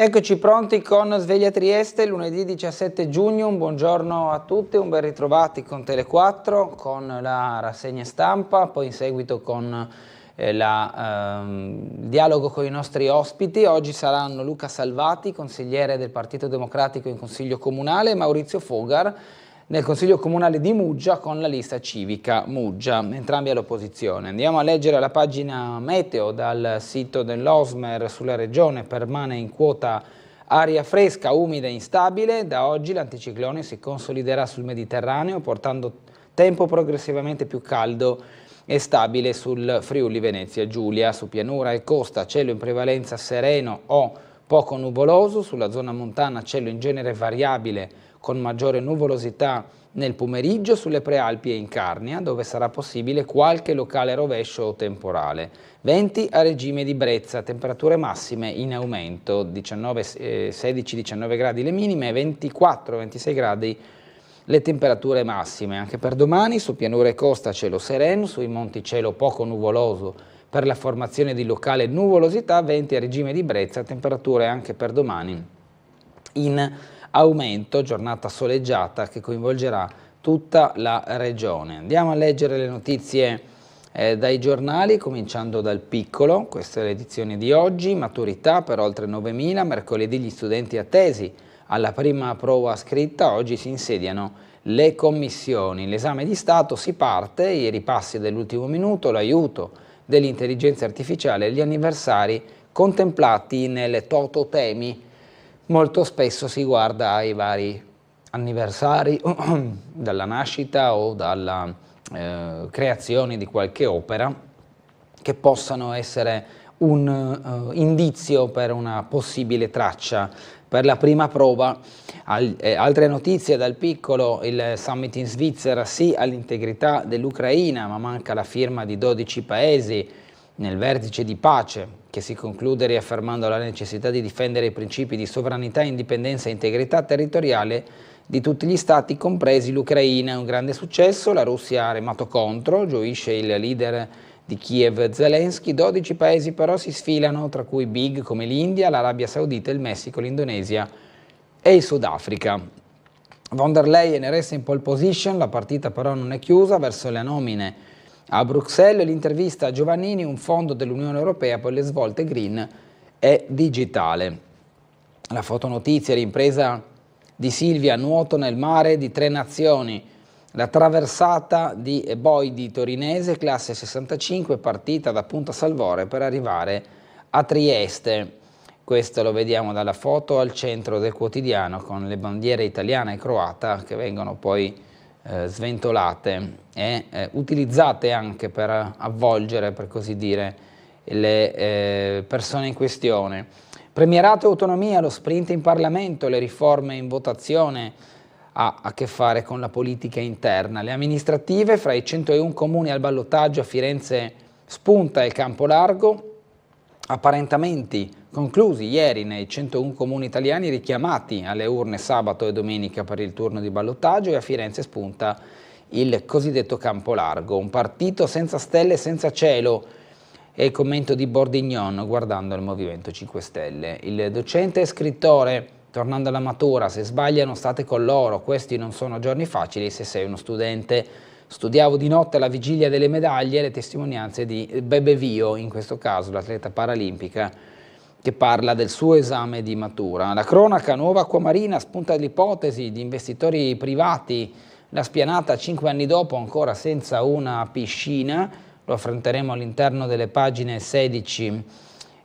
Eccoci pronti con Sveglia Trieste, lunedì 17 giugno, un buongiorno a tutti, un ben ritrovati con Tele4, con la rassegna stampa, poi in seguito con il dialogo con i nostri ospiti. Oggi saranno Luca Salvati, consigliere del Partito Democratico in Consiglio Comunale, e Maurizio Fogar nel Consiglio Comunale di Muggia con la lista civica Muggia, entrambi all'opposizione. Andiamo a leggere la pagina meteo dal sito dell'Osmer sulla regione. Permane in quota aria fresca, umida e instabile. Da oggi l'anticiclone si consoliderà sul Mediterraneo, portando tempo progressivamente più caldo e stabile sul Friuli Venezia Giulia. Su pianura e costa cielo in prevalenza sereno o poco nuvoloso, sulla zona montana cielo in genere variabile con maggiore nuvolosità nel pomeriggio, sulle prealpi e in Carnia, dove sarà possibile qualche locale rovescio o temporale. Venti a regime di brezza, temperature massime in aumento, 16-19 gradi le minime, 24-26 gradi le temperature massime. Anche per domani su pianura e costa cielo sereno, sui monti cielo poco nuvoloso per la formazione di locale nuvolosità, venti a regime di brezza, temperature anche per domani in aumento, giornata soleggiata che coinvolgerà tutta la regione. Andiamo a leggere le notizie dai giornali, cominciando dal Piccolo. Questa è l'edizione di oggi. Maturità per oltre 9.000, mercoledì gli studenti attesi alla prima prova scritta, oggi si insediano le commissioni. L'esame di Stato si parte, i ripassi dell'ultimo minuto, l'aiuto dell'intelligenza artificiale e gli anniversari contemplati nelle tototemi. Molto spesso si guarda ai vari anniversari dalla nascita o dalla creazione di qualche opera che possano essere un indizio per una possibile traccia per la prima prova. Altre notizie dal Piccolo: il summit in Svizzera, sì all'integrità dell'Ucraina, ma manca la firma di 12 paesi nel vertice di pace che si conclude riaffermando la necessità di difendere i principi di sovranità, indipendenza e integrità territoriale di tutti gli stati, compresi l'Ucraina. È un grande successo, la Russia ha remato contro, gioisce il leader di Kiev Zelensky. 12 paesi però si sfilano, tra cui big come l'India, l'Arabia Saudita, il Messico, l'Indonesia e il Sudafrica. Von der Leyen resta in pole position, la partita però non è chiusa verso le nomine a Bruxelles. L'intervista a Giovannini, un fondo dell'Unione Europea per le svolte green e digitale. La fotonotizia, l'impresa di Silvia, nuoto nel mare di 3 nazioni. La traversata di Boidi torinese, classe 65, partita da Punta Salvore per arrivare a Trieste. Questo lo vediamo dalla foto al centro del quotidiano, con le bandiere italiana e croata che vengono poi sventolate e utilizzate anche per avvolgere, per così dire, le persone in questione. Premierato e autonomia, lo sprint in Parlamento, le riforme in votazione ha a che fare con la politica interna. Le amministrative, fra i 101 comuni al ballottaggio a Firenze spunta il campo largo, apparentamenti conclusi ieri nei 101 comuni italiani richiamati alle urne sabato e domenica per il turno di ballottaggio, e a Firenze spunta il cosiddetto campo largo. Un partito senza stelle e senza cielo, è il commento di Bordignon guardando il Movimento 5 Stelle. Il docente e scrittore, tornando alla matura: se sbagliano state con loro, questi non sono giorni facili se sei uno studente. Studiavo di notte alla vigilia delle medaglie, le testimonianze di Bebe Vio, in questo caso l'atleta paralimpica, che parla del suo esame di matura. La cronaca, nuova acquamarina, spunta l'ipotesi di investitori privati, la spianata 5 anni dopo ancora senza una piscina. Lo affronteremo all'interno delle pagine 16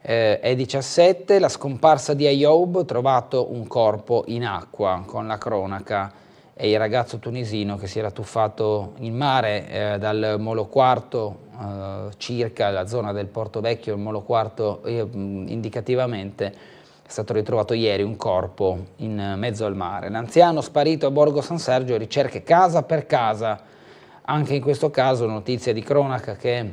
e 17. La scomparsa di Ayoub, trovato un corpo in acqua, con la cronaca e il ragazzo tunisino che si era tuffato in mare dal Molo Quarto, circa la zona del Porto Vecchio. Il Molo Quarto indicativamente è stato ritrovato ieri un corpo in mezzo al mare. L'anziano sparito a Borgo San Sergio, ricerche casa per casa. Anche in questo caso notizia di cronaca che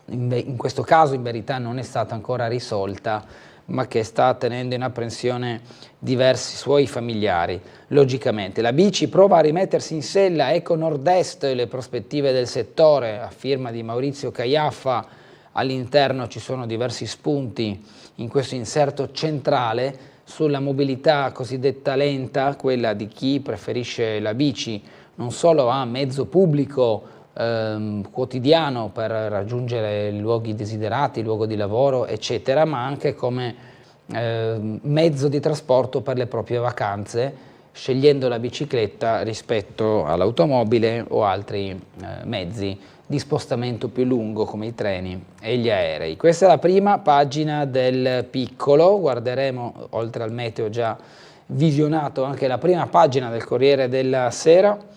in questo caso in verità non è stata ancora risolta, ma che sta tenendo in apprensione diversi suoi familiari. Logicamente la Bici prova a rimettersi in sella, Eco Nord-Est e le prospettive del settore, a firma di Maurizio Caiaffa. All'interno ci sono diversi spunti in questo inserto centrale sulla mobilità cosiddetta lenta, quella di chi preferisce la bici non solo a mezzo pubblico quotidiano per raggiungere luoghi desiderati, luogo di lavoro, eccetera, ma anche come mezzo di trasporto per le proprie vacanze, scegliendo la bicicletta rispetto all'automobile o altri mezzi di spostamento più lungo come i treni e gli aerei. Questa è la prima pagina del Piccolo. Guarderemo, oltre al meteo già visionato, anche la prima pagina del Corriere della Sera,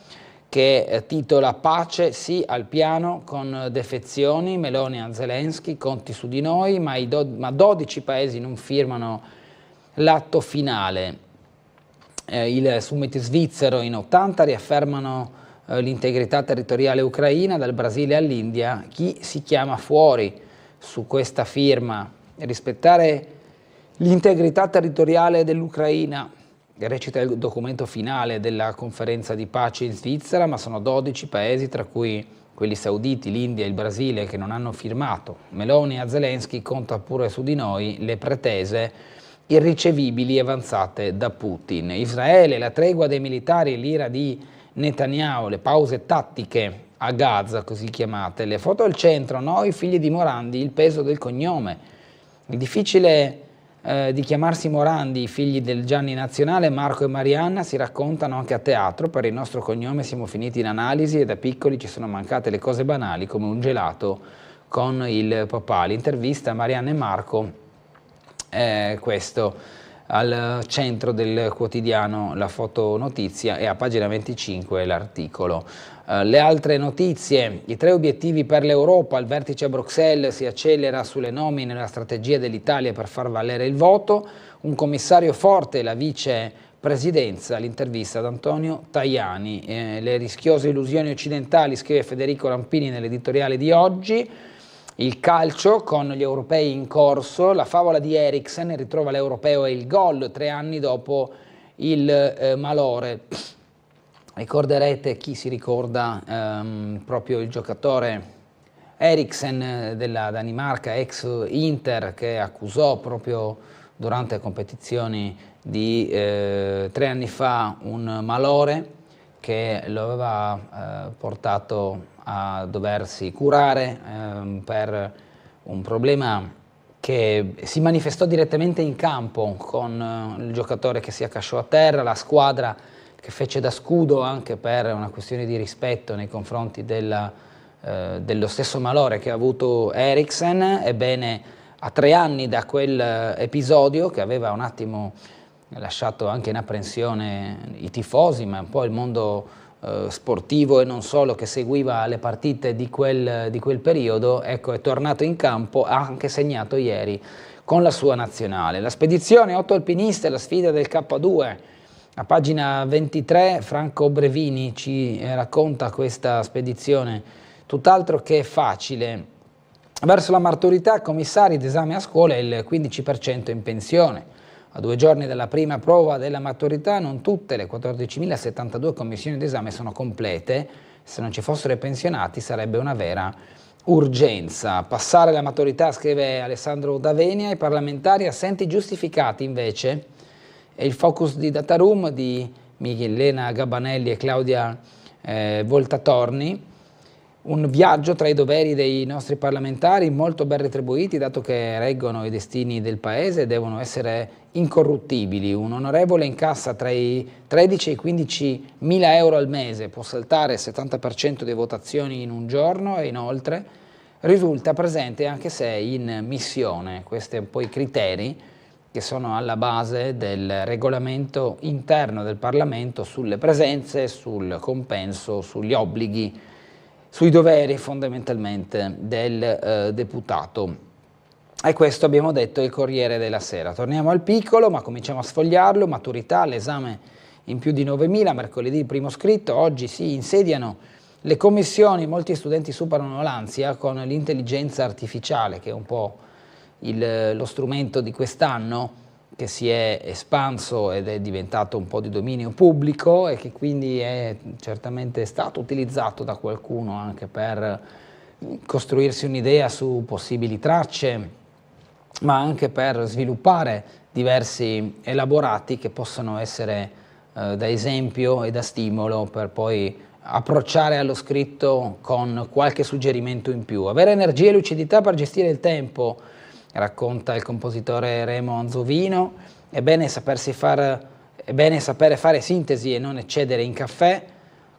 che titola "Pace sì al piano con defezioni, Meloni a Zelensky, conti su di noi", ma 12 paesi non firmano l'atto finale. Il summit svizzero in 80 riaffermano l'integrità territoriale ucraina, dal Brasile all'India. Chi si chiama fuori su questa firma? Rispettare l'integrità territoriale dell'Ucraina, recita il documento finale della conferenza di pace in Svizzera, ma sono 12 paesi, tra cui quelli sauditi, l'India e il Brasile, che non hanno firmato. Meloni a Zelensky: conta pure su di noi, le pretese irricevibili avanzate da Putin. Israele, la tregua dei militari, l'ira di Netanyahu, le pause tattiche a Gaza, così chiamate. Le foto al centro, noi figli di Morandi, il peso del cognome. Il difficile di chiamarsi Morandi, figli del Gianni Nazionale. Marco e Marianna si raccontano anche a teatro: per il nostro cognome siamo finiti in analisi e da piccoli ci sono mancate le cose banali come un gelato con il papà. L'intervista a Marianna e Marco, questo al centro del quotidiano La Fotonotizia, e a pagina 25 l'articolo. Le altre notizie: i 3 obiettivi per l'Europa, il vertice a Bruxelles si accelera sulle nomine e la strategia dell'Italia per far valere il voto, un commissario forte, la vicepresidenza. L'intervista ad Antonio Tajani. Le rischiose illusioni occidentali, scrive Federico Rampini nell'editoriale di oggi. Il calcio con gli europei in corso, la favola di Eriksen, ritrova l'europeo e il gol 3 anni dopo il malore. Ricorderete, chi si ricorda, proprio il giocatore Eriksen della Danimarca, ex Inter, che accusò proprio durante competizioni di 3 anni fa un malore che lo aveva portato a doversi curare per un problema che si manifestò direttamente in campo, con il giocatore che si accasciò a terra, la squadra che fece da scudo anche per una questione di rispetto nei confronti dello stesso malore che ha avuto Eriksen. Ebbene, a 3 anni da quel episodio, che aveva un attimo lasciato anche in apprensione i tifosi, ma un po' il mondo sportivo e non solo, che seguiva le partite di quel periodo, ecco, è tornato in campo, ha anche segnato ieri con la sua nazionale. La spedizione 8 alpiniste, la sfida del K2. A pagina 23 Franco Brevini ci racconta questa spedizione tutt'altro che facile. Verso la maturità, commissari d'esame a scuola e il 15% in pensione. A 2 giorni dalla prima prova della maturità, non tutte le 14.072 commissioni d'esame sono complete. Se non ci fossero i pensionati sarebbe una vera urgenza. Passare la maturità, scrive Alessandro D'Avenia, ai parlamentari assenti giustificati invece. E il focus di Dataroom di Michelena Gabanelli e Claudia Voltatorni. Un viaggio tra i doveri dei nostri parlamentari, molto ben retribuiti, dato che reggono i destini del paese e devono essere incorruttibili. Un onorevole incassa tra i 13 e i 15 mila euro al mese, può saltare il 70% delle votazioni in un giorno e inoltre risulta presente anche se in missione. Questi sono poi i criteri che sono alla base del regolamento interno del Parlamento sulle presenze, sul compenso, sugli obblighi, sui doveri fondamentalmente del deputato. E questo, abbiamo detto, è il Corriere della Sera. Torniamo al Piccolo, ma cominciamo a sfogliarlo. Maturità, l'esame in più di 9.000, mercoledì primo scritto. Oggi si insediano le commissioni, molti studenti superano l'ansia con l'intelligenza artificiale, che è un po' lo strumento di quest'anno, che si è espanso ed è diventato un po' di dominio pubblico e che quindi è certamente stato utilizzato da qualcuno anche per costruirsi un'idea su possibili tracce ma anche per sviluppare diversi elaborati che possono essere da esempio e da stimolo per poi approcciare allo scritto con qualche suggerimento in più. Avere energia e lucidità per gestire il tempo, racconta il compositore Remo Anzovino, è bene sapere fare sintesi e non eccedere in caffè,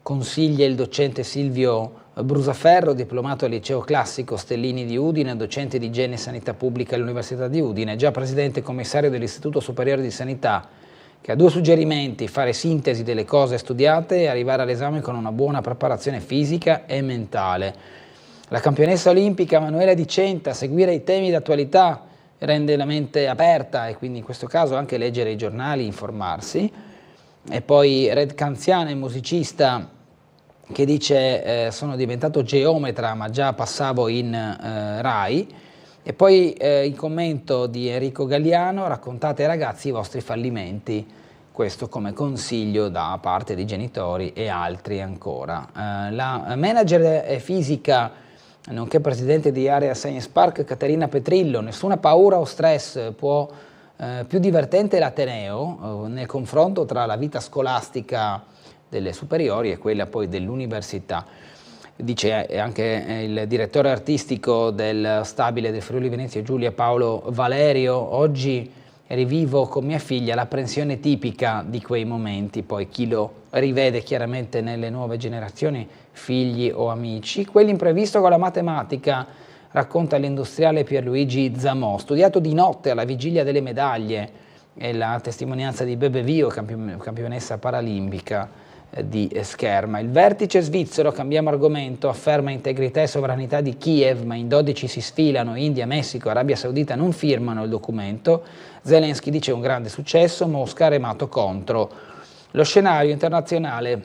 consiglia il docente Silvio Brusaferro, diplomato al liceo classico Stellini di Udine, docente di igiene e sanità pubblica all'Università di Udine, già presidente commissario dell'Istituto Superiore di Sanità, che ha due suggerimenti: fare sintesi delle cose studiate e arrivare all'esame con una buona preparazione fisica e mentale. La campionessa olimpica Manuela Di Centa, seguire i temi d'attualità rende la mente aperta e quindi in questo caso anche leggere i giornali, informarsi. E poi Red Canziane, musicista, che dice sono diventato geometra ma già passavo in Rai. E poi il commento di Enrico Galliano: raccontate ai ragazzi i vostri fallimenti, questo come consiglio da parte dei genitori e altri ancora. La manager fisica nonché presidente di Area Science Park Caterina Petrillo: nessuna paura o stress, più divertente l'Ateneo nel confronto tra la vita scolastica delle superiori e quella poi dell'università. Dice anche il direttore artistico del Stabile del Friuli Venezia Giulia Paolo Valerio: oggi rivivo con mia figlia l'apprensione tipica di quei momenti, poi chi lo rivede chiaramente nelle nuove generazioni, figli o amici. Quell'imprevisto con la matematica, racconta l'industriale Pierluigi Zamò, studiato di notte alla vigilia delle medaglie, e la testimonianza di Bebe Vio, campionessa paralimpica di scherma. Il vertice svizzero, cambiamo argomento, afferma integrità e sovranità di Kiev, ma in 12 si sfilano, India, Messico, Arabia Saudita non firmano il documento. Zelensky dice un grande successo, Mosca ha remato contro. Lo scenario internazionale: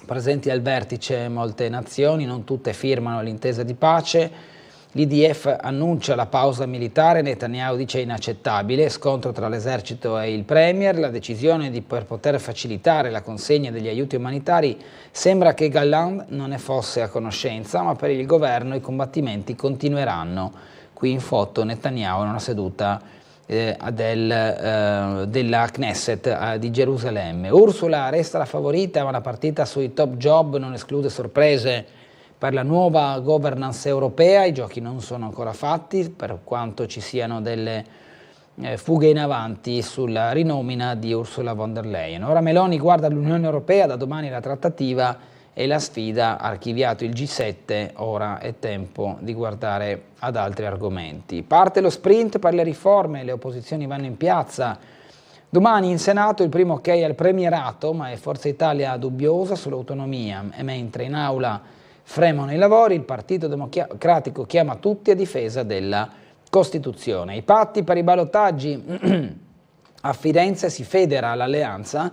presenti al vertice molte nazioni, non tutte firmano l'intesa di pace. L'IDF annuncia la pausa militare, Netanyahu dice inaccettabile, scontro tra l'esercito e il premier, la decisione per poter facilitare la consegna degli aiuti umanitari, sembra che Galland non ne fosse a conoscenza, ma per il governo i combattimenti continueranno. Qui in foto Netanyahu in una seduta della Knesset di Gerusalemme. Ursula resta la favorita, ma la partita sui top job non esclude sorprese. Per la nuova governance europea i giochi non sono ancora fatti, per quanto ci siano delle fughe in avanti sulla rinomina di Ursula von der Leyen. Ora Meloni guarda l'Unione Europea, da domani la trattativa e la sfida, archiviato il G7, ora è tempo di guardare ad altri argomenti. Parte lo sprint per le riforme, le opposizioni vanno in piazza. Domani in Senato il primo ok al premierato, ma è Forza Italia dubbiosa sull'autonomia, e mentre in aula fremono i lavori, il Partito Democratico chiama tutti a difesa della Costituzione. I patti per i ballottaggi: a Firenze si federa l'alleanza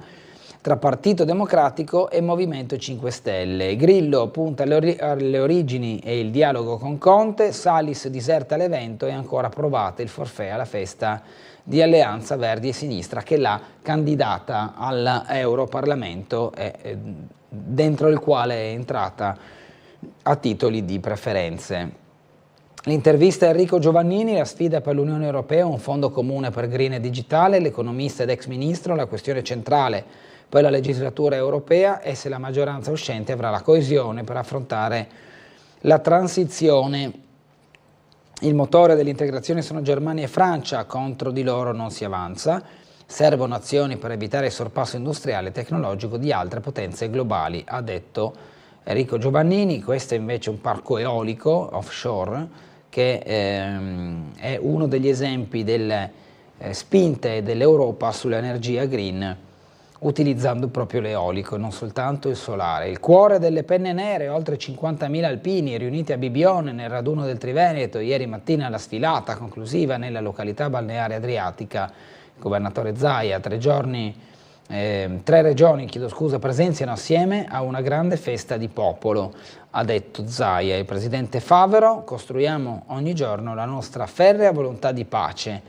tra Partito Democratico e Movimento 5 Stelle. Grillo punta alle origini e il dialogo con Conte, Salis diserta l'evento e ancora provate il forfait alla festa di Alleanza Verdi e Sinistra, che l'ha candidata all'Europarlamento dentro il quale è entrata a titoli di preferenze. L'intervista a Enrico Giovannini: la sfida per l'Unione Europea, un fondo comune per green e digitale, l'economista ed ex ministro, la questione centrale per la legislatura europea è se la maggioranza uscente avrà la coesione per affrontare la transizione. Il motore dell'integrazione sono Germania e Francia, contro di loro non si avanza, servono azioni per evitare il sorpasso industriale e tecnologico di altre potenze globali, ha detto Enrico Giovannini. Questo è invece un parco eolico offshore che è uno degli esempi delle spinte dell'Europa sull'energia green, utilizzando proprio l'eolico e non soltanto il solare. Il cuore delle penne nere: oltre 50.000 alpini riuniti a Bibione nel raduno del Triveneto, ieri mattina la sfilata conclusiva nella località balneare adriatica. Il governatore Zaia: tre regioni presenziano assieme a una grande festa di popolo, ha detto Zaia. Il presidente Favero: costruiamo ogni giorno la nostra ferrea volontà di pace,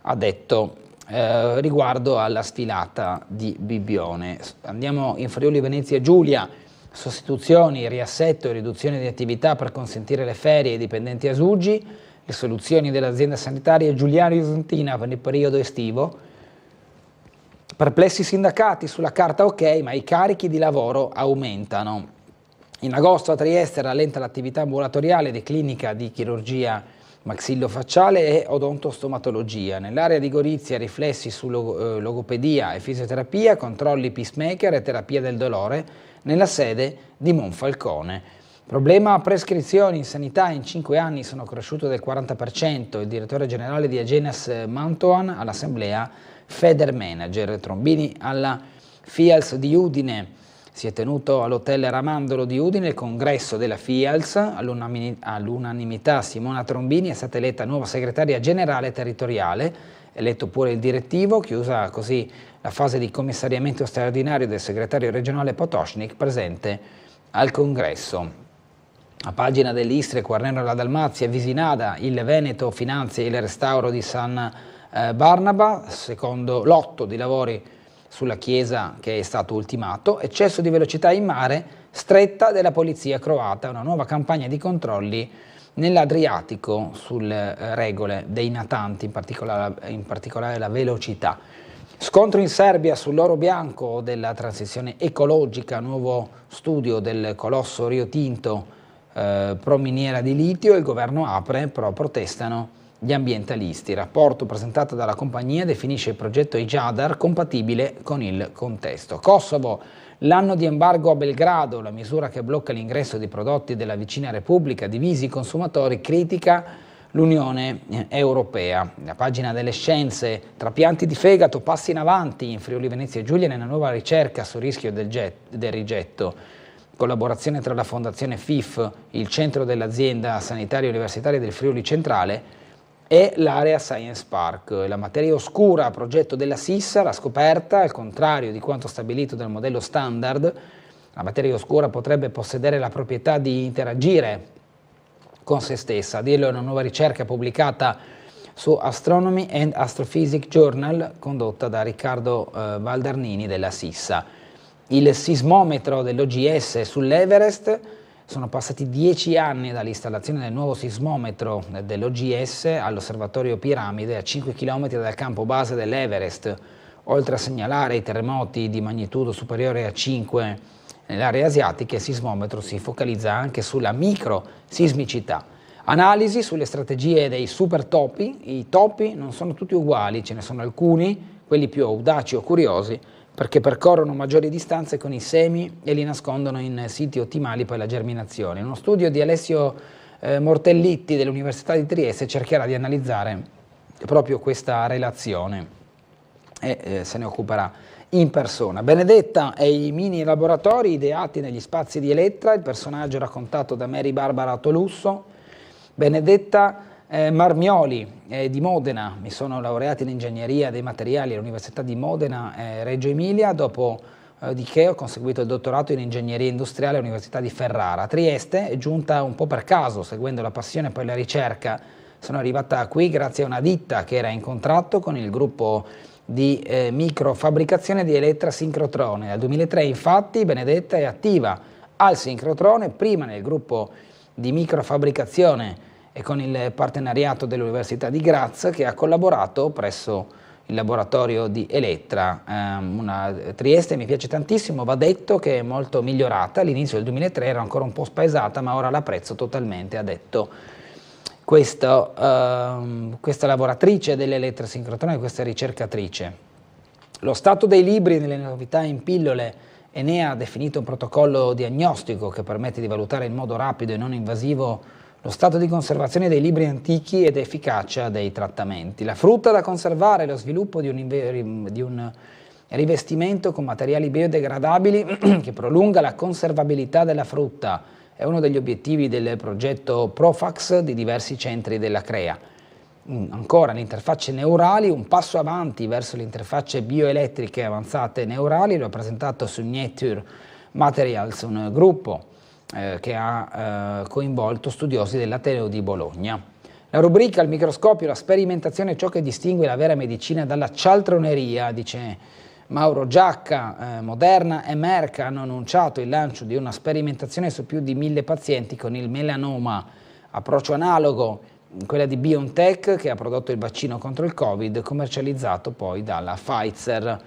ha detto riguardo alla sfilata di Bibbione. Andiamo in Friuli Venezia Giulia: sostituzioni, riassetto e riduzione di attività per consentire le ferie ai dipendenti Asugi. le soluzioni dell'azienda sanitaria Giuliano Isentina per il periodo estivo. Perplessi sindacati, sulla carta ok, ma i carichi di lavoro aumentano. In agosto a Trieste rallenta l'attività ambulatoriale di clinica di chirurgia maxillofacciale e odontostomatologia. Nell'area di Gorizia riflessi su logopedia e fisioterapia, controlli pacemaker e terapia del dolore nella sede di Monfalcone. Problema prescrizioni in sanità: in 5 anni sono cresciute del 40%. Il direttore generale di Agenas Mantoan all'assemblea Federmanager. Trombini alla FIALS di Udine. Si è tenuto all'hotel Ramandolo di Udine il congresso della FIALS. All'unanimità Simona Trombini è stata eletta nuova segretaria generale territoriale, eletto pure il direttivo, chiusa così la fase di commissariamento straordinario del segretario regionale Potocnik presente al congresso. A pagina dell'Istria, Quarnero la Dalmazia, Visinada, il Veneto finanzia il restauro di San Barnaba, secondo lotto di lavori sulla chiesa che è stato ultimato. Eccesso di velocità in mare, stretta della polizia croata, una nuova campagna di controlli nell'Adriatico sulle regole dei natanti, in particolare la velocità. Scontro in Serbia sull'oro bianco della transizione ecologica, nuovo studio del colosso Rio Tinto pro miniera di litio. Il governo apre, però protestano gli ambientalisti. Il rapporto presentato dalla compagnia definisce il progetto Ijadar compatibile con il contesto. Kosovo, l'anno di embargo a Belgrado, la misura che blocca l'ingresso di prodotti della vicina Repubblica, divisi i consumatori, critica l'Unione Europea. La pagina delle scienze, trapianti di fegato, passi in avanti in Friuli Venezia Giulia nella nuova ricerca sul rischio del rigetto. Collaborazione tra la Fondazione FIF, il centro dell'azienda sanitaria universitaria del Friuli Centrale e l'area Science Park. La materia oscura, progetto della SISSA, la scoperta, al contrario di quanto stabilito dal modello standard, la materia oscura potrebbe possedere la proprietà di interagire con se stessa. A dirlo è una nuova ricerca pubblicata su Astronomy and Astrophysics Journal, condotta da Riccardo Valdarnini della SISSA. Il sismometro dell'OGS sull'Everest. Sono passati 10 anni dall'installazione del nuovo sismometro dell'OGS all'osservatorio Piramide a 5 km dal campo base dell'Everest. Oltre a segnalare i terremoti di magnitudo superiore a 5 nelle aree asiatiche, il sismometro si focalizza anche sulla microsismicità. Analisi sulle strategie dei super topi. I topi non sono tutti uguali, ce ne sono alcuni, quelli più audaci o curiosi, perché percorrono maggiori distanze con i semi e li nascondono in siti ottimali per la germinazione. Uno studio di Alessio Mortellitti dell'Università di Trieste cercherà di analizzare proprio questa relazione e se ne occuperà in persona. Benedetta e i mini laboratori ideati negli spazi di Elettra, il personaggio raccontato da Mary Barbara Tolusso. Benedetta Marmioli di Modena, mi sono laureata in ingegneria dei materiali all'Università di Modena Reggio Emilia, dopo di che ho conseguito il dottorato in ingegneria industriale all'Università di Ferrara. A Trieste è giunta un po' per caso, seguendo la passione per la ricerca. Sono arrivata qui grazie a una ditta che era in contratto con il gruppo di microfabbricazione di Elettra Sincrotrone. Nel 2003 infatti Benedetta è attiva al Sincrotrone, prima nel gruppo di microfabbricazione e con il partenariato dell'Università di Graz, che ha collaborato presso il laboratorio di Elettra. Trieste mi piace tantissimo, va detto che è molto migliorata. All'inizio del 2003 era ancora un po' spaesata, ma ora l'apprezzo totalmente, ha detto questa lavoratrice dell'Elettra Sincrotrone, questa ricercatrice. Lo stato dei libri nelle novità in pillole. Enea ha definito un protocollo diagnostico che permette di valutare in modo rapido e non invasivo lo stato di conservazione dei libri antichi ed efficacia dei trattamenti. La frutta da conservare, lo sviluppo di un rivestimento con materiali biodegradabili che prolunga la conservabilità della frutta è uno degli obiettivi del progetto Profax di diversi centri della CREA. Ancora le interfacce neurali, un passo avanti verso le interfacce bioelettriche avanzate neurali, lo ha presentato su Nature Materials, un gruppo che ha coinvolto studiosi dell'Ateneo di Bologna. La rubrica al microscopio, la sperimentazione è ciò che distingue la vera medicina dalla cialtroneria, dice Mauro Giacca. Moderna e Merck hanno annunciato il lancio di una sperimentazione su più di 1000 pazienti con il melanoma, approccio analogo quella di BioNTech, che ha prodotto il vaccino contro il Covid, commercializzato poi dalla Pfizer.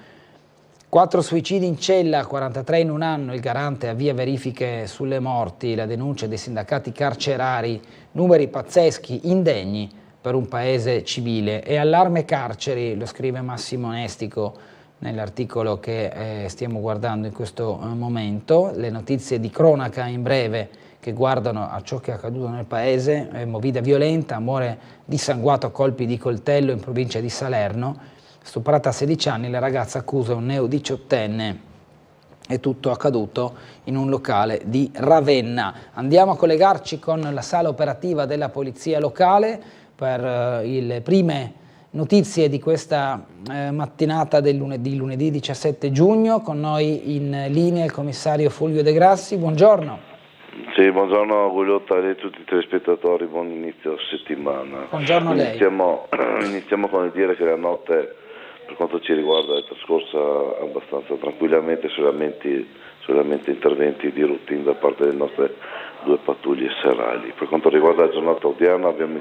4 suicidi in cella, 43 in un anno, il garante avvia verifiche sulle morti, la denuncia dei sindacati carcerari, numeri pazzeschi, indegni per un paese civile. E allarme carceri, lo scrive Massimo Nestico nell'articolo che stiamo guardando in questo momento, le notizie di cronaca in breve che guardano a ciò che è accaduto nel paese. Movida violenta, muore dissanguato a colpi di coltello in provincia di Salerno. Stuprata a 16 anni, la ragazza accusa un neo 18enne. È tutto accaduto in un locale di Ravenna. Andiamo a collegarci con la sala operativa della polizia locale per le prime notizie di questa mattinata del lunedì 17 giugno. Con noi in linea il commissario Fulvio De Grassi. Buongiorno. Sì, buongiorno Gugliotta e a tutti i telespettatori, buon inizio settimana. Buongiorno a lei. Iniziamo con il dire che la notte, per quanto ci riguarda, è trascorsa abbastanza tranquillamente, solamente interventi di routine da parte delle nostre 2 pattuglie serali. Per quanto riguarda la giornata odierna abbiamo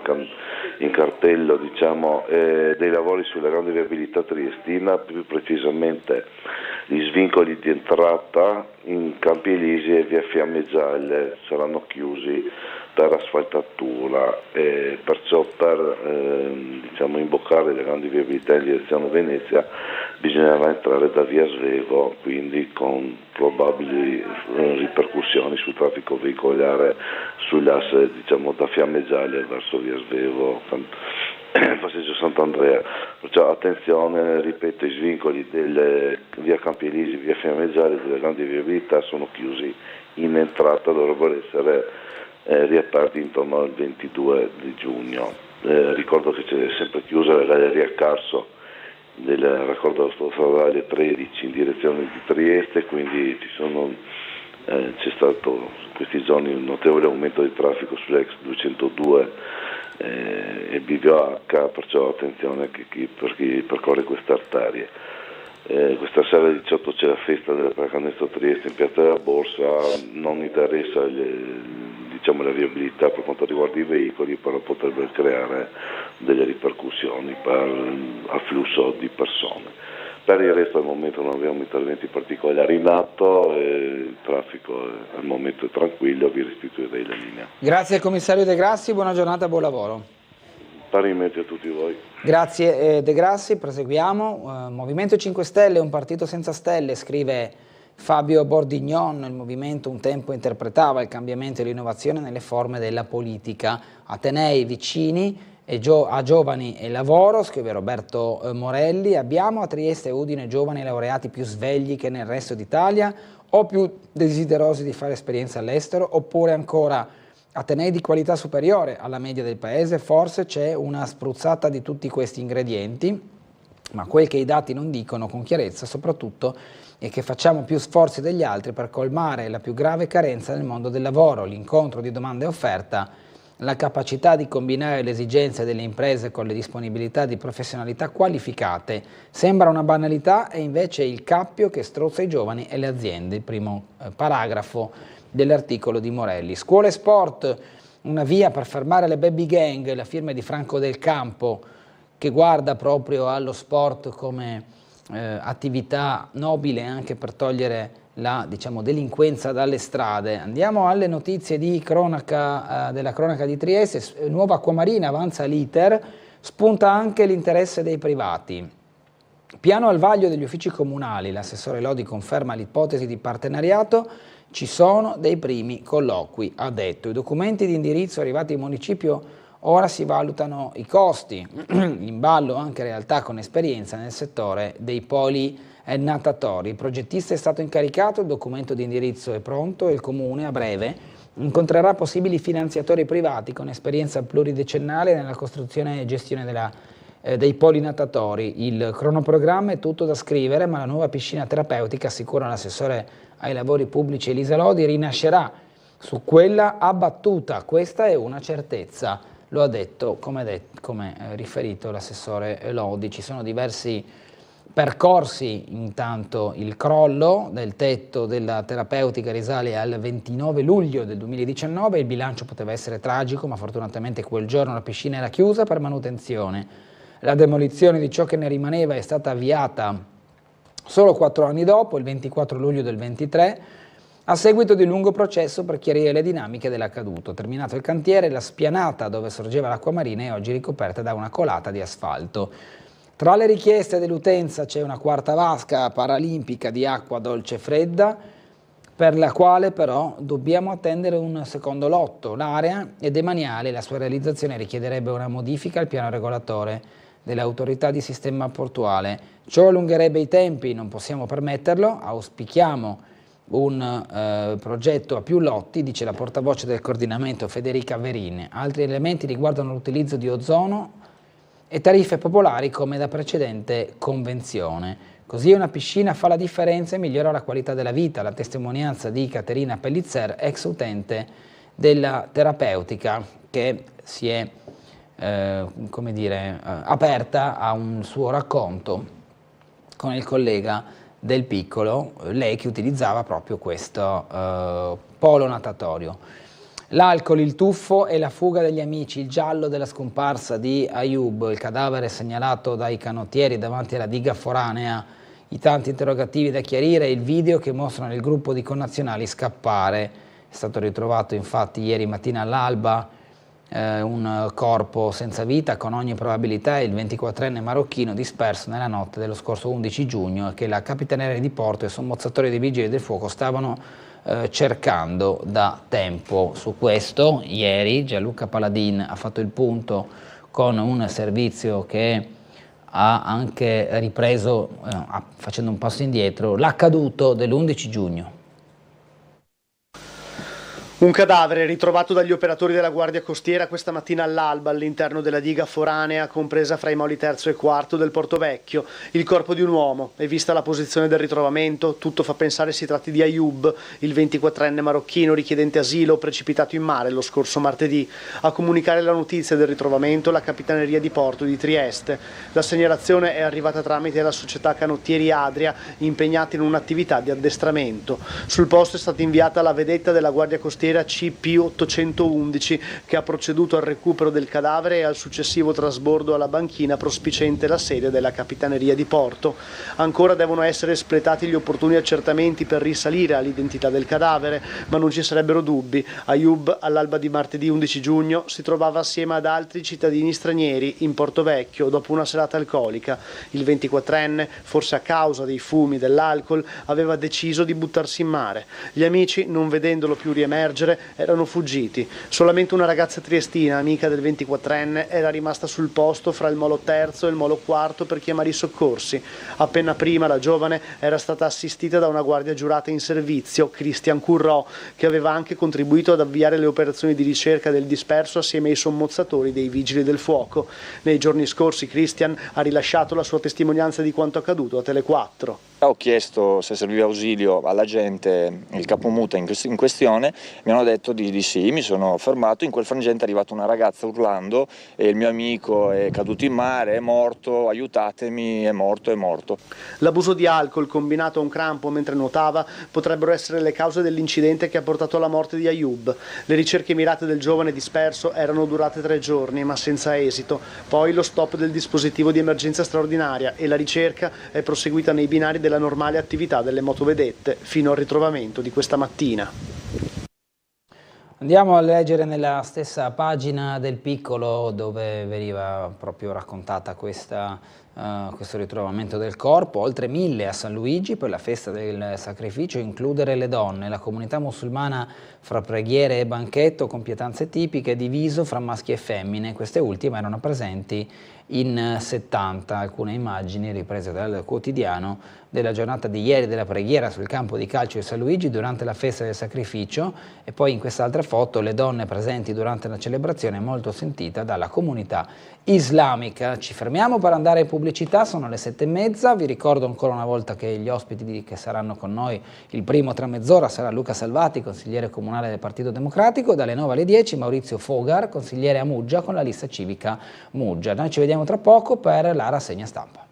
in cartello dei lavori sulla grande viabilità triestina, più precisamente gli svincoli di entrata in Campi Elisi e via Fiamme Gialle saranno chiusi per asfaltatura, e perciò per imboccare le grandi viabilità in direzione Venezia bisognerà entrare da via Svevo, quindi con probabili ripercussioni sul traffico veicolare sull'asse da Fiamme Gialle verso via Svevo, passaggio Sant'Andrea. Perciò attenzione, ripeto, i svincoli delle via Campi Elisi, via Fiamme Gialle delle grandi viabilità sono chiusi in entrata, dovrebbero essere riaperti intorno al 22 di giugno. Ricordo che c'è sempre chiusa la galleria Carso del raccordo autostradale 13 in direzione di Trieste, quindi c'è stato in questi giorni un notevole aumento di traffico sull'ex 202 e Bivio H, perciò attenzione per chi percorre queste arterie. Questa sera alle 18 c'è la festa della Pallacanestro Trieste in Piazza della Borsa, non interessa la viabilità per quanto riguarda i veicoli, però potrebbe creare delle ripercussioni per afflusso di persone. Per il resto al momento non abbiamo interventi particolari in atto, il traffico al momento è tranquillo, vi restituirei la linea. Grazie commissario De Grassi, buona giornata, buon lavoro. Parimenti a tutti voi. Grazie De Grassi, proseguiamo. Movimento 5 Stelle, un partito senza stelle, scrive Fabio Bordignon. Il movimento un tempo interpretava il cambiamento e l'innovazione nelle forme della politica. Atenei vicini a giovani e lavoro, scrive Roberto Morelli. Abbiamo a Trieste e Udine giovani laureati più svegli che nel resto d'Italia o più desiderosi di fare esperienza all'estero, oppure ancora atenei di qualità superiore alla media del paese. Forse c'è una spruzzata di tutti questi ingredienti, ma quel che i dati non dicono con chiarezza soprattutto è che facciamo più sforzi degli altri per colmare la più grave carenza nel mondo del lavoro, l'incontro di domanda e offerta, la capacità di combinare le esigenze delle imprese con le disponibilità di professionalità qualificate. Sembra una banalità e invece è il cappio che strozza i giovani e le aziende. Il primo paragrafo dell'articolo di Morelli. Scuola e sport, una via per fermare le baby gang, la firma di Franco Del Campo, che guarda proprio allo sport come attività nobile anche per togliere la delinquenza dalle strade. Andiamo alle notizie di cronaca, della cronaca di Trieste. Nuova Acquamarina, avanza l'iter, spunta anche l'interesse dei privati. Piano al vaglio degli uffici comunali, l'assessore Lodi conferma l'ipotesi di partenariato, ci sono dei primi colloqui, ha detto. I documenti di indirizzo arrivati in municipio, ora si valutano i costi, in ballo anche realtà con esperienza nel settore dei poli natatori. Il progettista è stato incaricato, il documento di indirizzo è pronto e il Comune a breve incontrerà possibili finanziatori privati con esperienza pluridecennale nella costruzione e gestione dei poli natatori. Il cronoprogramma è tutto da scrivere, ma la nuova piscina terapeutica, assicura l'assessore ai lavori pubblici Elisa Lodi, rinascerà su quella abbattuta. Questa è una certezza. Lo ha detto, come riferito l'assessore Lodi. Ci sono diversi Percorsi intanto il crollo del tetto della terapeutica risale al 29 luglio del 2019, il bilancio poteva essere tragico, ma fortunatamente quel giorno la piscina era chiusa per manutenzione. La demolizione di ciò che ne rimaneva è stata avviata solo 4 anni dopo, il 24 luglio del 23, a seguito di un lungo processo per chiarire le dinamiche dell'accaduto. Terminato il cantiere, la spianata dove sorgeva l'acqua marina è oggi ricoperta da una colata di asfalto. Tra le richieste dell'utenza c'è una quarta vasca paralimpica di acqua dolce e fredda, per la quale però dobbiamo attendere un secondo lotto. L'area è demaniale e la sua realizzazione richiederebbe una modifica al piano regolatore dell'autorità di sistema portuale. Ciò allungherebbe i tempi, non possiamo permetterlo, auspichiamo un progetto a più lotti, dice la portavoce del coordinamento Federica Verin. Altri elementi riguardano l'utilizzo di ozono e tariffe popolari come da precedente convenzione. Così una piscina fa la differenza e migliora la qualità della vita, la testimonianza di Caterina Pellizzer, ex utente della terapeutica, che si è aperta a un suo racconto con il collega Del Piccolo, lei che utilizzava proprio questo polo natatorio. L'alcol, il tuffo e la fuga degli amici, il giallo della scomparsa di Ayoub, il cadavere segnalato dai canottieri davanti alla diga foranea, i tanti interrogativi da chiarire, il video che mostrano il gruppo di connazionali scappare. È stato ritrovato infatti ieri mattina all'alba un corpo senza vita, con ogni probabilità il 24enne marocchino disperso nella notte dello scorso 11 giugno che la Capitaneria di Porto e i sommozzatori dei Vigili del Fuoco stavano cercando da tempo. Su questo ieri Gianluca Paladin ha fatto il punto con un servizio che ha anche ripreso, facendo un passo indietro, l'accaduto dell'11 giugno. Un cadavere ritrovato dagli operatori della Guardia Costiera questa mattina all'alba all'interno della diga foranea compresa fra i moli terzo e quarto del Porto Vecchio. Il corpo di un uomo e vista la posizione del ritrovamento, tutto fa pensare si tratti di Ayoub, il 24enne marocchino richiedente asilo precipitato in mare lo scorso martedì. A comunicare la notizia del ritrovamento la Capitaneria di Porto di Trieste. La segnalazione è arrivata tramite la società Canottieri Adria, impegnata in un'attività di addestramento. Sul posto è stata inviata la vedetta della Guardia Costiera CP811 che ha proceduto al recupero del cadavere e al successivo trasbordo alla banchina prospiciente la sede della Capitaneria di Porto. Ancora devono essere espletati gli opportuni accertamenti per risalire all'identità del cadavere, ma non ci sarebbero dubbi. Ayoub all'alba di martedì 11 giugno si trovava assieme ad altri cittadini stranieri in Porto Vecchio dopo una serata alcolica. Il 24enne, forse a causa dei fumi dell'alcol, aveva deciso di buttarsi in mare. Gli amici, non vedendolo più riemergere, erano fuggiti. Solamente una ragazza triestina, amica del 24enne, era rimasta sul posto fra il molo terzo e il molo quarto per chiamare i soccorsi. Appena prima la giovane era stata assistita da una guardia giurata in servizio, Christian Currò, che aveva anche contribuito ad avviare le operazioni di ricerca del disperso assieme ai sommozzatori dei Vigili del Fuoco. Nei giorni scorsi Christian ha rilasciato la sua testimonianza di quanto accaduto a Tele4. Ho chiesto se serviva ausilio alla gente, il capomuta in questione, mi hanno detto di sì, mi sono fermato, in quel frangente è arrivata una ragazza urlando e il mio amico è caduto in mare, è morto, aiutatemi, è morto. L'abuso di alcol combinato a un crampo mentre nuotava potrebbero essere le cause dell'incidente che ha portato alla morte di Ayoub. Le ricerche mirate del giovane disperso erano durate 3 giorni ma senza esito, poi lo stop del dispositivo di emergenza straordinaria e la ricerca è proseguita nei binari della normale attività delle motovedette fino al ritrovamento di questa mattina. Andiamo a leggere nella stessa pagina del Piccolo dove veniva proprio raccontata questo ritrovamento del corpo. Oltre 1000 a San Luigi per la festa del sacrificio, includere le donne. La comunità musulmana fra preghiere e banchetto con pietanze tipiche diviso fra maschi e femmine. Queste ultime erano presenti in 70, alcune immagini riprese dal quotidiano della giornata di ieri della preghiera sul campo di calcio di San Luigi durante la festa del sacrificio, e poi in quest'altra foto le donne presenti durante la celebrazione molto sentita dalla comunità islamica. Ci fermiamo per andare in pubblicità, sono le 7:30, vi ricordo ancora una volta che gli ospiti che saranno con noi il primo tra mezz'ora sarà Luca Salvati, consigliere comunale del Partito Democratico, dalle 9 alle 10 Maurizio Fogar, consigliere a Muggia con la lista civica Muggia. Noi ci vediamo tra poco per la rassegna stampa.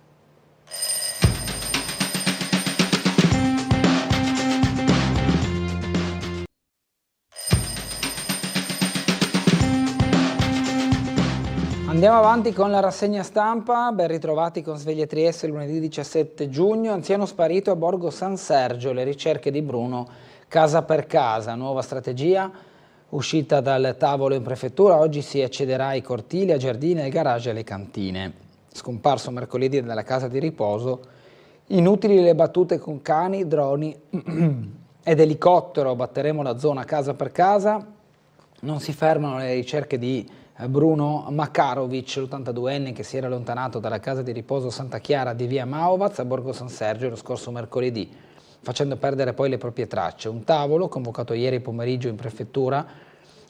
Andiamo avanti con la rassegna stampa, ben ritrovati con Sveglia Trieste lunedì 17 giugno, anziano sparito a Borgo San Sergio, le ricerche di Bruno casa per casa, nuova strategia uscita dal tavolo in prefettura, oggi si accederà ai cortili, ai giardini, ai garage e alle cantine. Scomparso mercoledì dalla casa di riposo, inutili le battute con cani, droni ed elicottero, batteremo la zona casa per casa, non si fermano le ricerche di Bruno Makarovic, l'82enne che si era allontanato dalla casa di riposo Santa Chiara di via Maovaz a Borgo San Sergio lo scorso mercoledì, facendo perdere poi le proprie tracce. Un tavolo, convocato ieri pomeriggio in prefettura,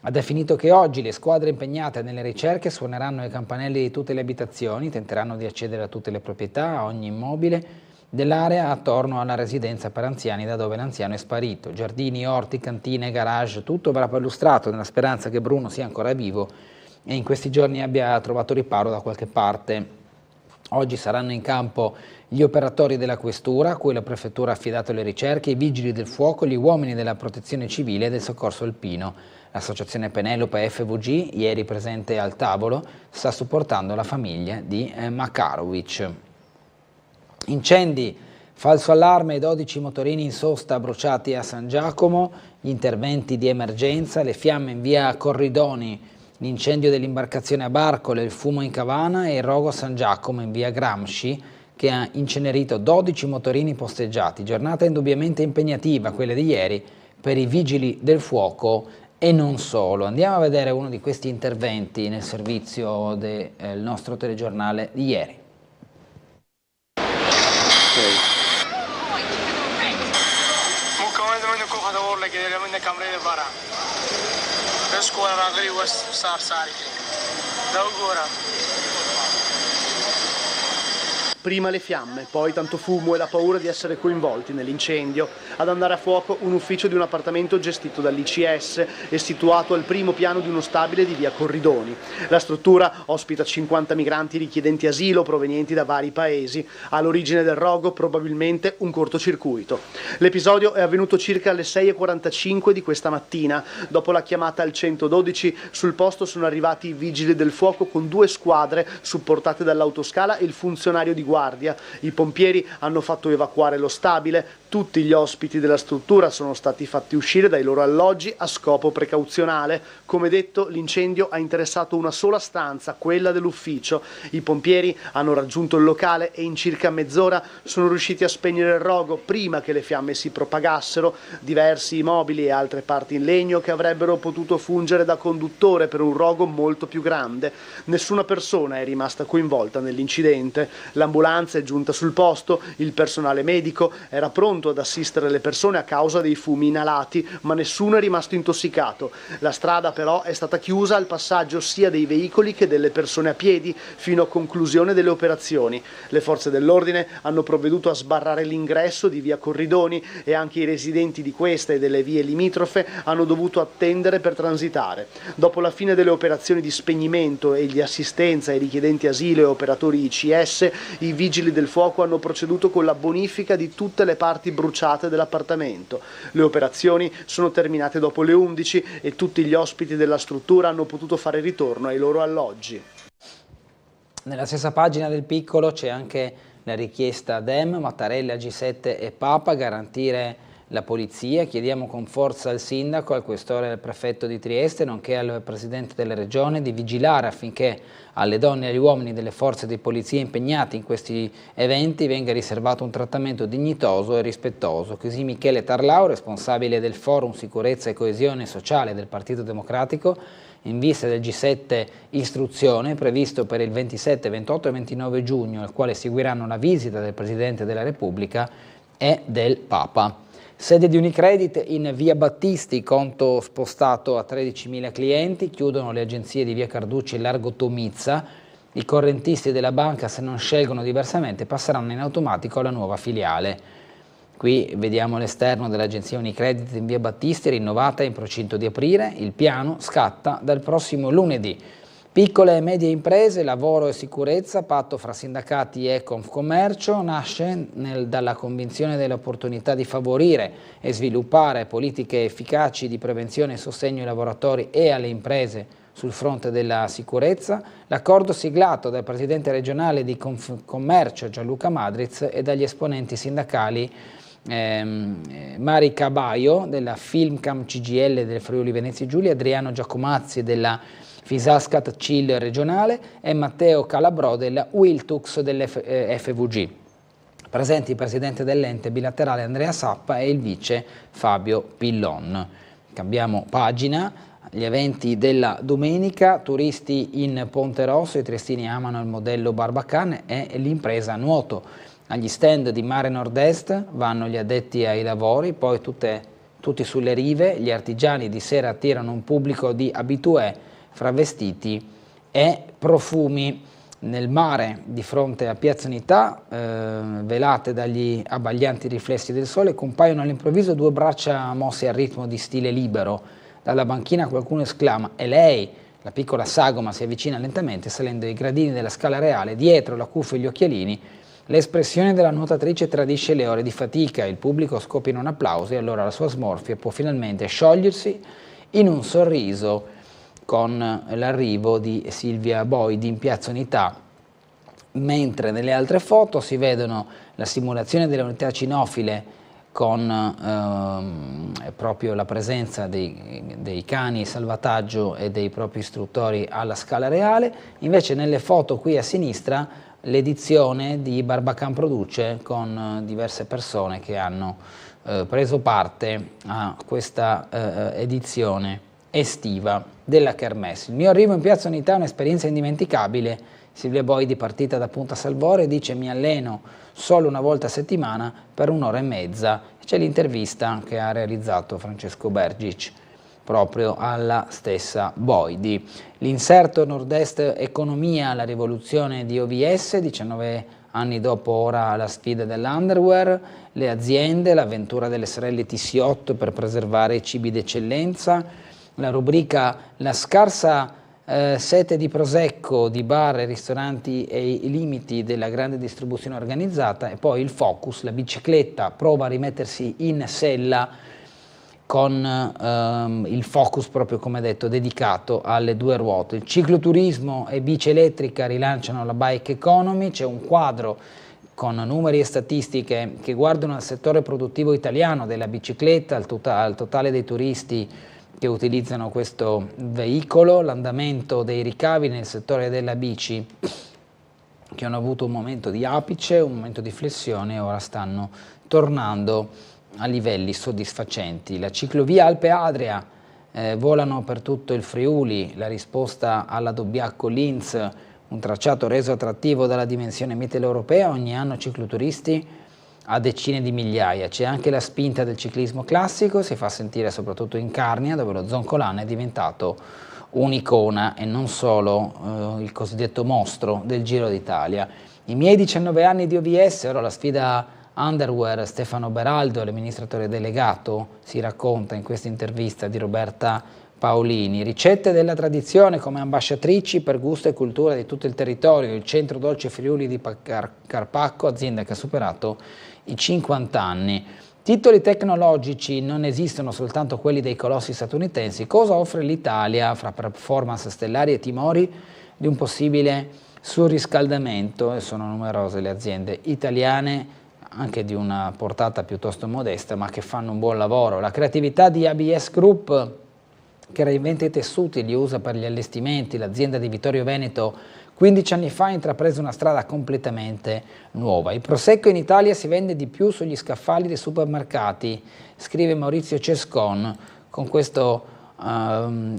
ha definito che oggi le squadre impegnate nelle ricerche suoneranno i campanelli di tutte le abitazioni, tenteranno di accedere a tutte le proprietà, a ogni immobile dell'area attorno alla residenza per anziani da dove l'anziano è sparito. Giardini, orti, cantine, garage, tutto verrà perlustrato nella speranza che Bruno sia ancora vivo e in questi giorni abbia trovato riparo da qualche parte. Oggi saranno in campo gli operatori della questura, a cui la prefettura ha affidato le ricerche, i vigili del fuoco, gli uomini della protezione civile e del soccorso alpino. L'associazione Penelope FVG, ieri presente al tavolo, sta supportando la famiglia di Makarovic. Incendi, falso allarme, 12 motorini in sosta bruciati a San Giacomo, gli interventi di emergenza, le fiamme in via Corridoni, l'incendio dell'imbarcazione a Barcole, il fumo in Cavana e il rogo a San Giacomo in via Gramsci che ha incenerito 12 motorini posteggiati. Giornata indubbiamente impegnativa, quella di ieri, per i vigili del fuoco e non solo. Andiamo a vedere uno di questi interventi nel servizio del nostro telegiornale di ieri. Prima le fiamme, poi tanto fumo e la paura di essere coinvolti nell'incendio. Ad andare a fuoco un ufficio di un appartamento gestito dall'ICS e situato al primo piano di uno stabile di via Corridoni. La struttura ospita 50 migranti richiedenti asilo provenienti da vari paesi. All'origine del rogo probabilmente un cortocircuito. L'episodio è avvenuto circa alle 6:45 di questa mattina. Dopo la chiamata al 112 sul posto sono arrivati i vigili del fuoco con 2 squadre supportate dall'autoscala e il funzionario di guardia. I pompieri hanno fatto evacuare lo stabile. Tutti gli ospiti della struttura sono stati fatti uscire dai loro alloggi a scopo precauzionale. Come detto, l'incendio ha interessato una sola stanza, quella dell'ufficio. I pompieri hanno raggiunto il locale e in circa mezz'ora sono riusciti a spegnere il rogo prima che le fiamme si propagassero. Diversi mobili e altre parti in legno che avrebbero potuto fungere da conduttore per un rogo molto più grande. Nessuna persona è rimasta coinvolta nell'incidente. L'ambulanza è giunta sul posto, il personale medico era pronto ad assistere le persone a causa dei fumi inalati, ma nessuno è rimasto intossicato. La strada però è stata chiusa al passaggio sia dei veicoli che delle persone a piedi fino a conclusione delle operazioni. Le forze dell'ordine hanno provveduto a sbarrare l'ingresso di via Corridoni e anche i residenti di questa e delle vie limitrofe hanno dovuto attendere per transitare. Dopo la fine delle operazioni di spegnimento e di assistenza ai richiedenti asilo e operatori ICS, i vigili del fuoco hanno proceduto con la bonifica di tutte le parti bruciate dell'appartamento. Le operazioni sono terminate dopo le 11 e tutti gli ospiti della struttura hanno potuto fare ritorno ai loro alloggi. Nella stessa pagina del Piccolo c'è anche la richiesta Dem, Mattarella, G7 e Papa, garantire la polizia. Chiediamo con forza al sindaco, al questore e al prefetto di Trieste, nonché al presidente della regione, di vigilare affinché alle donne e agli uomini delle forze di polizia impegnati in questi eventi venga riservato un trattamento dignitoso e rispettoso. Così Michele Tarlau, responsabile del Forum Sicurezza e Coesione Sociale del Partito Democratico, in vista del G7 Istruzione, previsto per il 27, 28 e 29 giugno, al quale seguiranno la visita del Presidente della Repubblica e del Papa. Sede di Unicredit in via Battisti, conto spostato a 13.000 clienti, chiudono le agenzie di via Carducci e Largo Tomizza. I correntisti della banca, se non scelgono diversamente, passeranno in automatico alla nuova filiale. Qui vediamo l'esterno dell'agenzia Unicredit in via Battisti, rinnovata in procinto di aprire. Il piano scatta dal prossimo lunedì. Piccole e medie imprese, lavoro e sicurezza, patto fra sindacati e Confcommercio, nasce dalla convinzione dell'opportunità di favorire e sviluppare politiche efficaci di prevenzione e sostegno ai lavoratori e alle imprese sul fronte della sicurezza, l'accordo siglato dal presidente regionale di Commercio Gianluca Madriz e dagli esponenti sindacali Mari Cabaio della Filmcam CGL del Friuli Venezia Giulia, Adriano Giacomazzi della Fisascat CIL regionale e Matteo Calabrò della Wiltux dell'FVG. Presenti il presidente dell'ente bilaterale Andrea Sappa e il vice Fabio Pillon. Cambiamo pagina. Gli eventi della domenica, turisti in Ponte Rosso, i triestini amano il modello Barbacan e l'impresa nuoto. Agli stand di Mare Nord-Est vanno gli addetti ai lavori, poi tutti sulle rive, gli artigiani di sera attirano un pubblico di abitué fra vestiti e profumi. Nel mare, di fronte a Piazza Unità, velate dagli abbaglianti riflessi del sole, compaiono all'improvviso due braccia mosse al ritmo di stile libero. Dalla banchina qualcuno esclama «È lei!». La piccola sagoma si avvicina lentamente salendo i gradini della Scala Reale, dietro la cuffia e gli occhialini. L'espressione della nuotatrice tradisce le ore di fatica, il pubblico scoppia in un applauso e allora la sua smorfia può finalmente sciogliersi in un sorriso con l'arrivo di Silvia Boidi in Piazza Unità, mentre nelle altre foto si vedono la simulazione delle unità cinofile con proprio la presenza dei cani salvataggio e dei propri istruttori alla Scala Reale. Invece nelle foto qui a sinistra l'edizione di Barbacan Produce con diverse persone che hanno preso parte a questa edizione estiva della Kermesse. Il mio arrivo in Piazza Unità è un'esperienza indimenticabile. Silvia Boidi, partita da Punta Salvore, dice mi alleno solo una volta a settimana per un'ora e mezza. C'è l'intervista che ha realizzato Francesco Bergic proprio alla stessa Boidi. L'inserto Nord-Est Economia, la rivoluzione di OVS, 19 anni dopo ora la sfida dell'underwear, le aziende, l'avventura delle sorelle Tissot per preservare i cibi d'eccellenza, la rubrica La scarsa sete di Prosecco, di bar e ristoranti e i limiti della grande distribuzione organizzata e poi il focus, la bicicletta prova a rimettersi in sella con il focus proprio come detto dedicato alle due ruote. Il cicloturismo e bici elettrica rilanciano la bike economy, c'è un quadro con numeri e statistiche che guardano al settore produttivo italiano della bicicletta, al totale dei turisti che utilizzano questo veicolo, l'andamento dei ricavi nel settore della bici che hanno avuto un momento di apice, un momento di flessione e ora stanno tornando a livelli soddisfacenti. La ciclovia Alpe Adria volano per tutto il Friuli, la risposta alla Dobbiaco Linz, un tracciato reso attrattivo dalla dimensione mitteleuropea, ogni anno cicloturisti a decine di migliaia. C'è anche la spinta del ciclismo classico, si fa sentire soprattutto in Carnia, dove lo Zoncolan è diventato un'icona e non solo il cosiddetto mostro del Giro d'Italia. I miei 19 anni di OVS, ora la sfida underwear, Stefano Beraldo, l'amministratore delegato, si racconta in questa intervista di Roberta Paolini. Ricette della tradizione come ambasciatrici per gusto e cultura di tutto il territorio, il Centro Dolce Friuli di Carpacco, azienda che ha superato i 50 anni. Titoli tecnologici non esistono soltanto quelli dei colossi statunitensi. Cosa offre l'Italia fra performance stellari e timori di un possibile surriscaldamento? E sono numerose le aziende italiane, anche di una portata piuttosto modesta, ma che fanno un buon lavoro. La creatività di ABS Group, che reinventa i tessuti e li usa per gli allestimenti, l'azienda di Vittorio Veneto 15 anni fa ha intrapreso una strada completamente nuova. Il prosecco in Italia si vende di più sugli scaffali dei supermercati, scrive Maurizio Cescon, con questo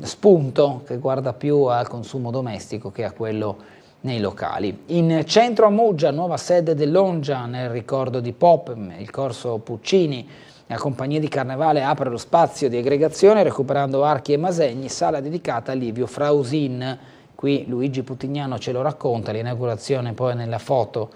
spunto che guarda più al consumo domestico che a quello nei locali. In centro a Muggia, nuova sede dell'Ongia nel ricordo di Pop, il corso Puccini. La compagnia di carnevale apre lo spazio di aggregazione recuperando archi e masegni, sala dedicata a Livio Frausin. Qui Luigi Putignano ce lo racconta, l'inaugurazione poi nella foto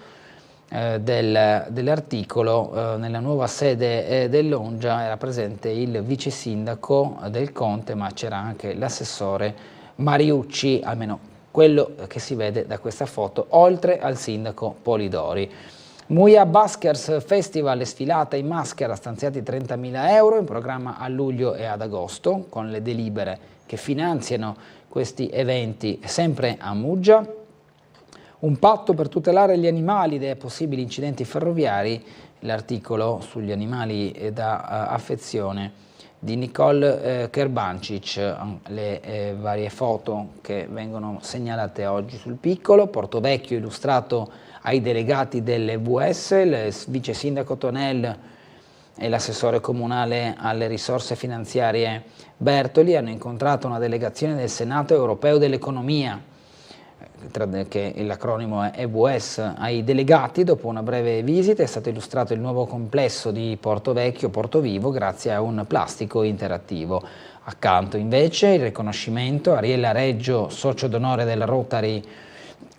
dell'articolo. Nella nuova sede dell'Ongia era presente il vice sindaco del Conte, ma c'era anche l'assessore Mariucci, almeno quello che si vede da questa foto, oltre al sindaco Polidori. Muia Baskers Festival e sfilata in maschera, stanziati 30.000 euro, in programma a luglio e ad agosto, con le delibere che finanziano questi eventi sempre a Muggia. Un patto per tutelare gli animali dai possibili incidenti ferroviari, l'articolo sugli animali da affezione di Nicole Kerbancic, le varie foto che vengono segnalate oggi sul Piccolo. Portovecchio illustrato ai delegati dell'EVS, il vice sindaco Tonel e l'assessore comunale alle risorse finanziarie Bertoli hanno incontrato una delegazione del Senato europeo dell'economia, che l'acronimo è EVS. Ai delegati, dopo una breve visita, è stato illustrato il nuovo complesso di Portovecchio-Portovivo grazie a un plastico interattivo. Accanto invece il riconoscimento a Ariella Reggio, socio d'onore del Rotary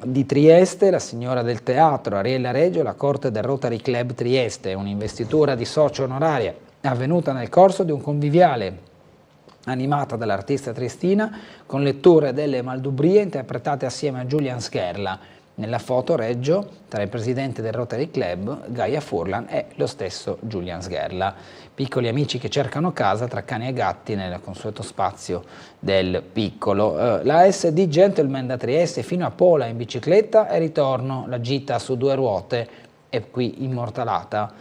di Trieste, la signora del teatro Ariella Reggio, la corte del Rotary Club Trieste, un'investitura di socio onoraria avvenuta nel corso di un conviviale animata dall'artista triestina con letture delle Maldubrie interpretate assieme a Julian Scherla. Nella foto Reggio, tra il presidente del Rotary Club, Gaia Furlan, e lo stesso Julian Scherla. Piccoli amici che cercano casa tra cani e gatti nel consueto spazio del Piccolo. La SD Gentleman da Trieste fino a Pola in bicicletta e ritorno, la gita su 2 ruote è qui immortalata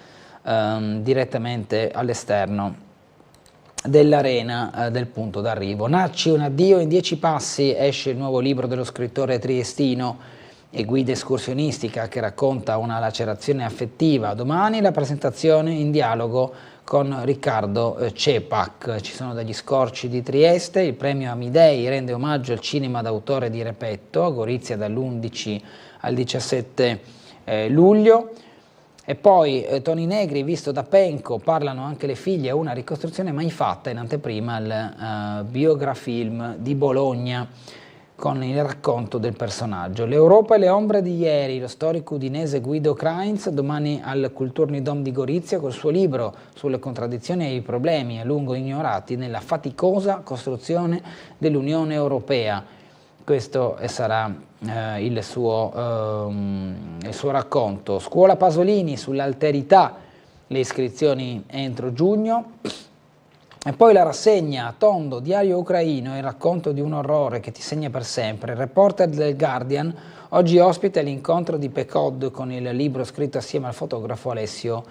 direttamente all'esterno dell'arena del punto d'arrivo. Nacci un addio in 10 passi, esce il nuovo libro dello scrittore triestino e guida escursionistica che racconta una lacerazione affettiva. Domani la presentazione in dialogo con Riccardo Cepac. Ci sono degli scorci di Trieste, il premio Amidei rende omaggio al cinema d'autore di Repetto, a Gorizia dall'11 al 17 luglio. E poi Toni Negri, visto da Penco, parlano anche le figlie, una ricostruzione mai fatta in anteprima al biografilm di Bologna con il racconto del personaggio. L'Europa e le ombre di ieri, lo storico udinese Guido Kreintz, domani al Kulturnidom di Gorizia col suo libro sulle contraddizioni e i problemi a lungo ignorati nella faticosa costruzione dell'Unione Europea. Questo sarà il suo racconto. Scuola Pasolini sull'alterità, le iscrizioni entro giugno. E poi la rassegna Tondo, diario ucraino, il racconto di un orrore che ti segna per sempre. Il reporter del Guardian oggi ospite all'incontro di Pecod con il libro scritto assieme al fotografo Alessio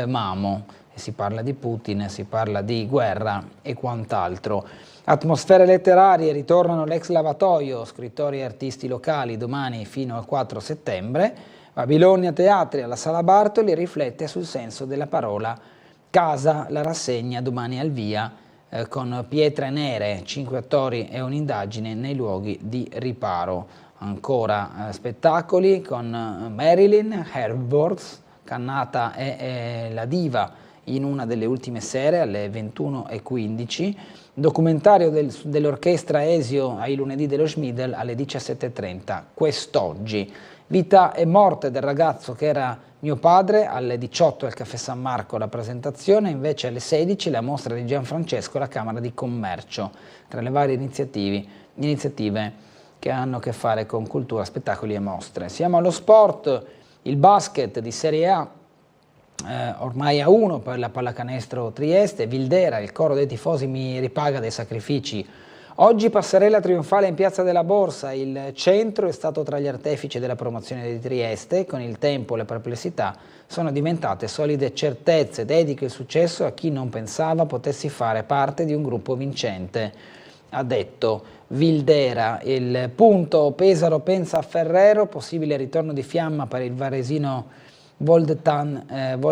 Mamo. E si parla di Putin, si parla di guerra e quant'altro. Atmosfere letterarie, ritornano l'ex lavatoio, scrittori e artisti locali domani fino al 4 settembre. Babilonia Teatri alla Sala Bartoli riflette sul senso della parola casa, la rassegna domani al via con Pietre Nere, 5 attori e un'indagine nei luoghi di riparo. Ancora spettacoli con Marilyn Herworth, Cannata e la diva in una delle ultime sere alle 21:15, documentario dell'orchestra Esio ai lunedì dello Schmidl alle 17:30, quest'oggi. Vita e morte del ragazzo che era mio padre, alle 18 al Caffè San Marco la presentazione, invece alle 16 la mostra di Gianfrancesco alla Camera di Commercio, tra le varie iniziative che hanno a che fare con cultura, spettacoli e mostre. Siamo allo sport, il basket di Serie A, ormai a 1 per la pallacanestro Trieste, Vildera, il coro dei tifosi mi ripaga dei sacrifici. Oggi passerella trionfale in Piazza della Borsa, il centro è stato tra gli artefici della promozione di Trieste, con il tempo le perplessità sono diventate solide certezze, dedico il successo a chi non pensava potessi fare parte di un gruppo vincente, ha detto Vildera. Il punto Pesaro pensa a Ferrero, possibile ritorno di fiamma per il varesino Voltansi,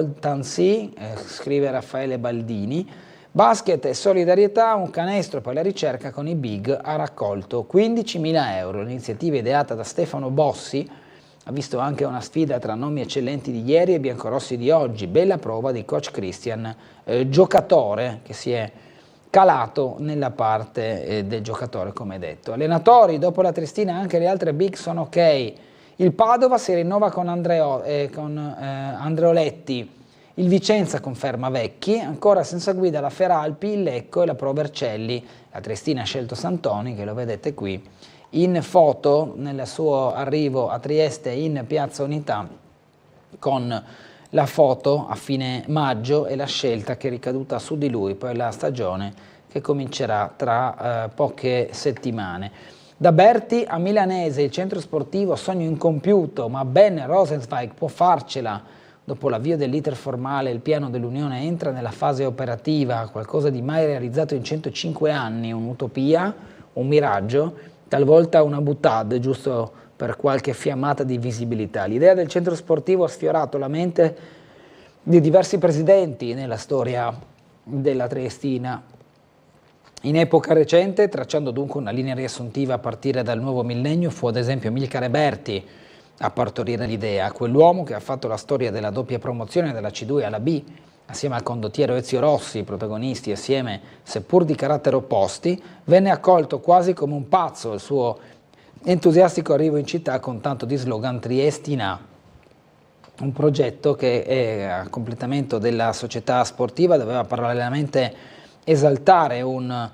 scrive Raffaele Baldini. Basket e solidarietà, un canestro per la ricerca con i big ha raccolto 15.000 euro. L'iniziativa ideata da Stefano Bossi ha visto anche una sfida tra nomi eccellenti di ieri e biancorossi di oggi, bella prova di coach Christian, giocatore che si è calato nella parte del giocatore, come detto. Allenatori, dopo la Triestina anche le altre big sono ok. Il Padova si rinnova con Andreoletti. Il Vicenza conferma Vecchi, ancora senza guida la Feralpi, il Lecco e la Pro Vercelli. La Triestina ha scelto Santoni, che lo vedete qui in foto nel suo arrivo a Trieste in Piazza Unità con la foto a fine maggio e la scelta che è ricaduta su di lui per la stagione che comincerà tra poche settimane. Da Berti a Milanese, il centro sportivo sogno incompiuto, ma Ben Rosenzweig può farcela. Dopo l'avvio dell'iter formale, il piano dell'Unione entra nella fase operativa, qualcosa di mai realizzato in 105 anni, un'utopia, un miraggio, talvolta una boutade, giusto per qualche fiammata di visibilità. L'idea del centro sportivo ha sfiorato la mente di diversi presidenti nella storia della Triestina. In epoca recente, tracciando dunque una linea riassuntiva a partire dal nuovo millennio, fu ad esempio Amilcare Berti a partorire l'idea, quell'uomo che ha fatto la storia della doppia promozione dalla C2 alla B, assieme al condottiero Ezio Rossi, protagonisti assieme, seppur di carattere opposti, venne accolto quasi come un pazzo il suo entusiastico arrivo in città con tanto di slogan Triestina, un progetto che è a completamento della società sportiva, doveva parallelamente esaltare un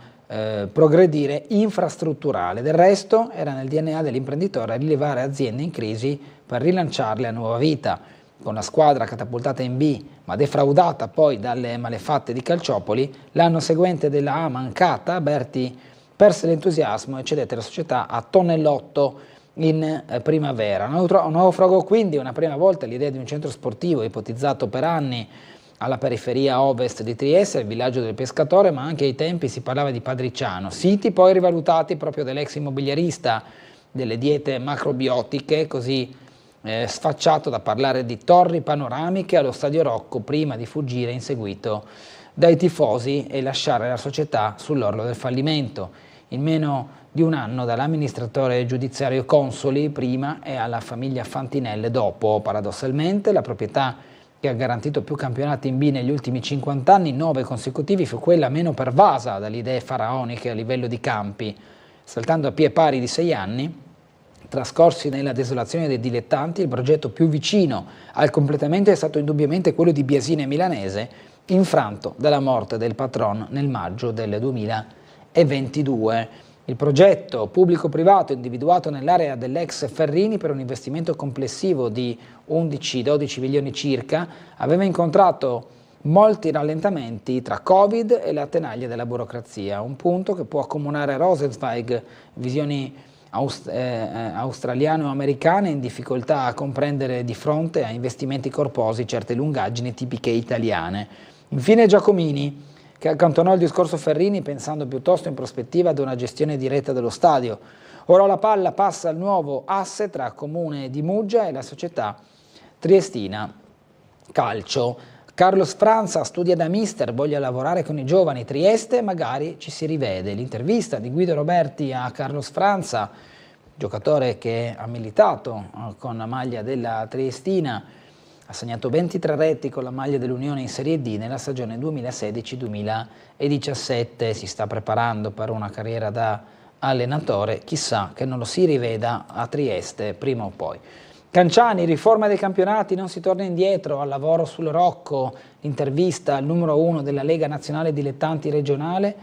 progredire infrastrutturale. Del resto era nel DNA dell'imprenditore rilevare aziende in crisi per rilanciarle a nuova vita. Con la squadra catapultata in B, ma defraudata poi dalle malefatte di Calciopoli, l'anno seguente della A mancata, Berti perse l'entusiasmo e cedette la società a Tonnellotto in primavera. Un naufrago quindi una prima volta l'idea di un centro sportivo ipotizzato per anni alla periferia ovest di Trieste, il villaggio del pescatore, ma anche ai tempi si parlava di Padriciano, siti poi rivalutati proprio dall'ex immobiliarista delle diete macrobiotiche, così sfacciato da parlare di torri panoramiche allo Stadio Rocco prima di fuggire inseguito dai tifosi e lasciare la società sull'orlo del fallimento. In meno di un anno dall'amministratore giudiziario Consoli prima e alla famiglia Fantinelle dopo. Paradossalmente la proprietà che ha garantito più campionati in B negli ultimi 50 anni, 9 consecutivi, fu quella meno pervasa dalle idee faraoniche a livello di campi. Saltando a pie pari di 6 anni, trascorsi nella desolazione dei dilettanti, il progetto più vicino al completamento è stato indubbiamente quello di Biasine Milanese, infranto dalla morte del patron nel maggio del 2022. Il progetto pubblico-privato individuato nell'area dell'ex Ferrini per un investimento complessivo di 11-12 milioni circa aveva incontrato molti rallentamenti tra Covid e la tenaglia della burocrazia, un punto che può accomunare Rosenzweig, visioni australiano-americane in difficoltà a comprendere di fronte a investimenti corposi certe lungaggini tipiche italiane. Infine Giacomini, che accantonò il discorso Ferrini pensando piuttosto in prospettiva ad una gestione diretta dello stadio. Ora la palla passa al nuovo asse tra Comune di Muggia e la società triestina Calcio. Carlos Franza studia da mister, voglia lavorare con i giovani, Trieste magari ci si rivede. L'intervista di Guido Roberti a Carlos Franza, giocatore che ha militato con la maglia della Triestina, ha segnato 23 reti con la maglia dell'Unione in Serie D nella stagione 2016-2017, si sta preparando per una carriera da allenatore, chissà che non lo si riveda a Trieste prima o poi. Canciani, riforma dei campionati, non si torna indietro, al lavoro sul Rocco, intervista al numero 1 della Lega Nazionale Dilettanti Regionale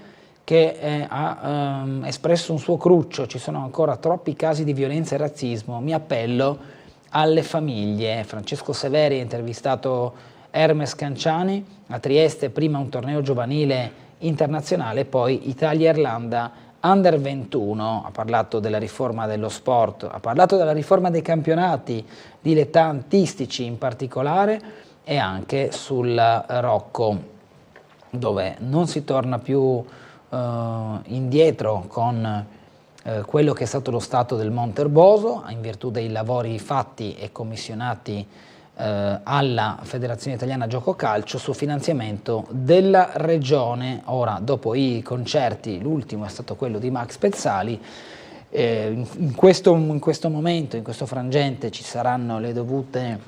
che ha espresso un suo cruccio, ci sono ancora troppi casi di violenza e razzismo, mi appello alle famiglie. Francesco Severi ha intervistato Hermes Canciani a Trieste, prima un torneo giovanile internazionale, poi Italia-Irlanda Under 21, ha parlato della riforma dello sport, ha parlato della riforma dei campionati dilettantistici in particolare e anche sul Rocco, dove non si torna più indietro con quello che è stato lo stato del Monte Erboso, in virtù dei lavori fatti e commissionati alla Federazione Italiana Gioco Calcio su finanziamento della Regione. Ora, dopo i concerti, l'ultimo è stato quello di Max Pezzali, in questo momento, in questo frangente ci saranno le dovute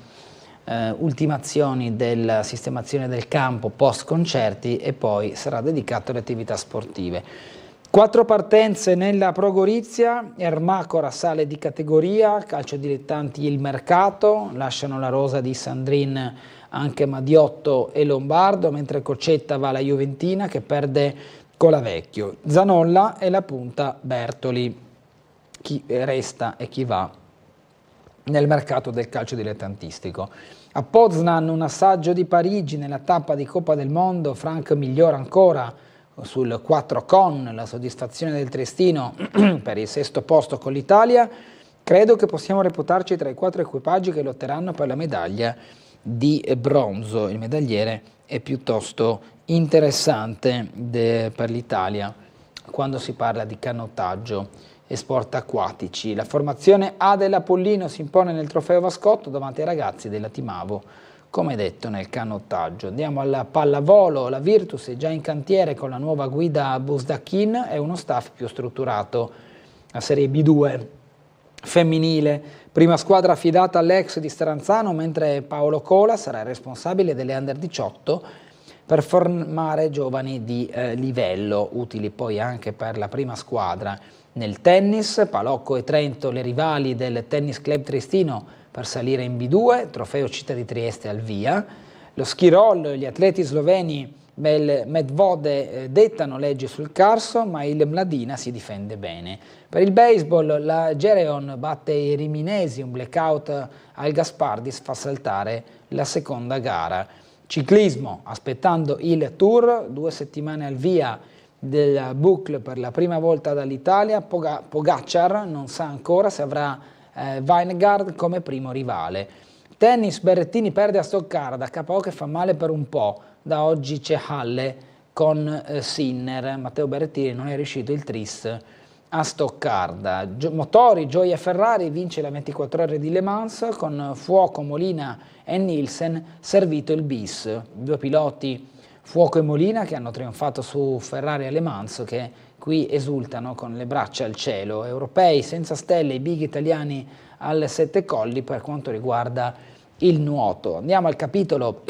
ultimazioni della sistemazione del campo post concerti e poi sarà dedicato alle attività sportive. 4 partenze nella Pro Gorizia, Ermacora sale di categoria, calcio dilettanti il mercato, lasciano la rosa di Sandrin anche Madiotto e Lombardo, mentre Coccetta va alla Juventina che perde Colavecchio. Zanolla e la punta Bertoli, chi resta e chi va nel mercato del calcio dilettantistico. A Poznan un assaggio di Parigi nella tappa di Coppa del Mondo, Frank migliora ancora sul 4 con la soddisfazione del Triestino per il 6° posto con l'Italia. Credo che possiamo reputarci tra i 4 equipaggi che lotteranno per la medaglia di bronzo. Il medagliere è piuttosto interessante per l'Italia quando si parla di canottaggio e sport acquatici. La formazione A dell'Apollino si impone nel trofeo Vascotto davanti ai ragazzi della Timavo, come detto nel canottaggio. Andiamo alla pallavolo, la Virtus è già in cantiere con la nuova guida Busdachin e uno staff più strutturato. La Serie B2 femminile, prima squadra affidata all'ex di Stranzano, mentre Paolo Cola sarà il responsabile delle Under 18 per formare giovani di livello, utili poi anche per la prima squadra. Nel tennis, Palocco e Trento le rivali del Tennis Club Triestino per salire in B2, trofeo Città di Trieste al via. Lo ski roll, gli atleti sloveni Medvode dettano leggi sul Carso, ma il Mladina si difende bene. Per il baseball la Gereon batte i Riminesi, un blackout al Gaspardis fa saltare la seconda gara. Ciclismo, aspettando il Tour, 2 settimane al via del Boucle per la prima volta dall'Italia. Pogacar non sa ancora se avrà Vingegaard come primo rivale. Tennis, Berrettini perde a Stoccarda, KO che fa male per un po'. Da oggi c'è Halle con Sinner. Matteo Berrettini non è riuscito il tris a Stoccarda. Motori, Gioia Ferrari vince la 24 ore di Le Mans con Fuoco, Molina e Nielsen, servito il bis. 2 piloti, Fuoco e Molina, che hanno trionfato su Ferrari a Le Mans, che qui esultano con le braccia al cielo. Europei senza stelle, i big italiani alle 7 colli per quanto riguarda il nuoto. Andiamo al capitolo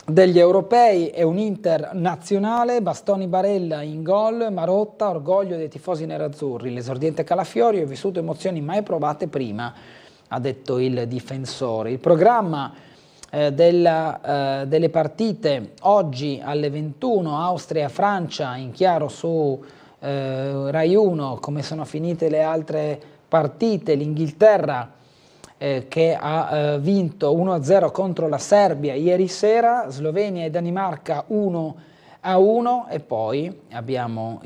degli europei, è un Inter nazionale, Bastoni Barella in gol, Marotta, orgoglio dei tifosi nerazzurri. L'esordiente Calafiori: ho vissuto emozioni mai provate prima, ha detto il difensore. Il programma delle partite oggi alle 21, Austria-Francia, in chiaro su Rai 1 come sono finite le altre partite. L'Inghilterra che ha vinto 1-0 contro la Serbia ieri sera, Slovenia e Danimarca 1-1, e poi abbiamo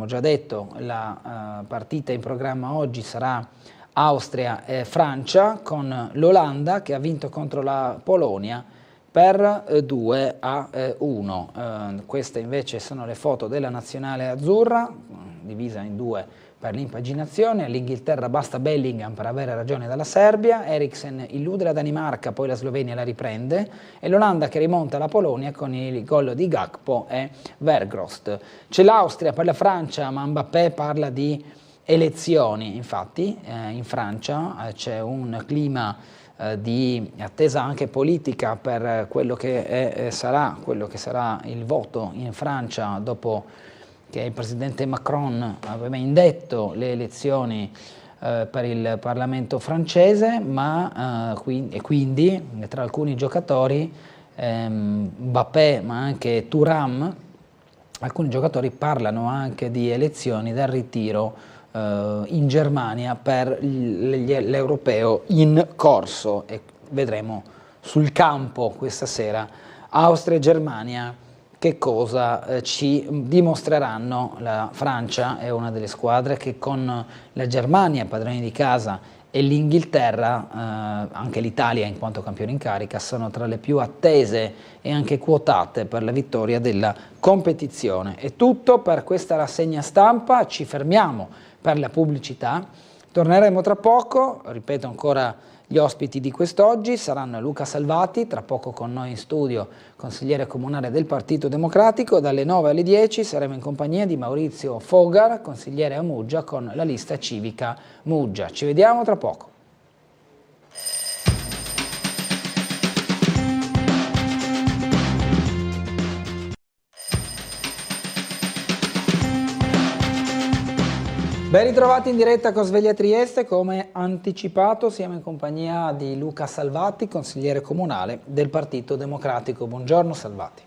già detto la partita in programma oggi sarà Austria e Francia, con l'Olanda che ha vinto contro la Polonia per 2-1. Queste invece sono le foto della nazionale azzurra, divisa in 2 per l'impaginazione. All'Inghilterra basta Bellingham per avere ragione dalla Serbia, Eriksen illude la Danimarca, poi la Slovenia la riprende, e l'Olanda che rimonta la Polonia con il gol di Gakpo e Weghorst. C'è l'Austria per la Francia, ma Mbappé parla di elezioni. Infatti in Francia c'è un clima di attesa anche politica per quello che sarà il voto in Francia dopo che il presidente Macron aveva indetto le elezioni per il Parlamento francese, e quindi tra alcuni giocatori, Mbappé ma anche Thuram, alcuni giocatori parlano anche di elezioni del ritiro in Germania per l'europeo in corso, e vedremo sul campo questa sera Austria e Germania che cosa ci dimostreranno. La Francia è una delle squadre che con la Germania, padroni di casa, e l'Inghilterra, anche l'Italia in quanto campione in carica, sono tra le più attese e anche quotate per la vittoria della competizione. È tutto per questa rassegna stampa, ci fermiamo per la pubblicità, torneremo tra poco. Ripeto ancora gli ospiti di quest'oggi saranno Luca Salvati, tra poco con noi in studio, consigliere comunale del Partito Democratico. Dalle 9 alle 10 saremo in compagnia di Maurizio Fogar, consigliere a Muggia con la lista civica Muggia. Ci vediamo tra poco. Ben ritrovati in diretta con Sveglia Trieste. Come anticipato siamo in compagnia di Luca Salvati, consigliere comunale del Partito Democratico. Buongiorno Salvati.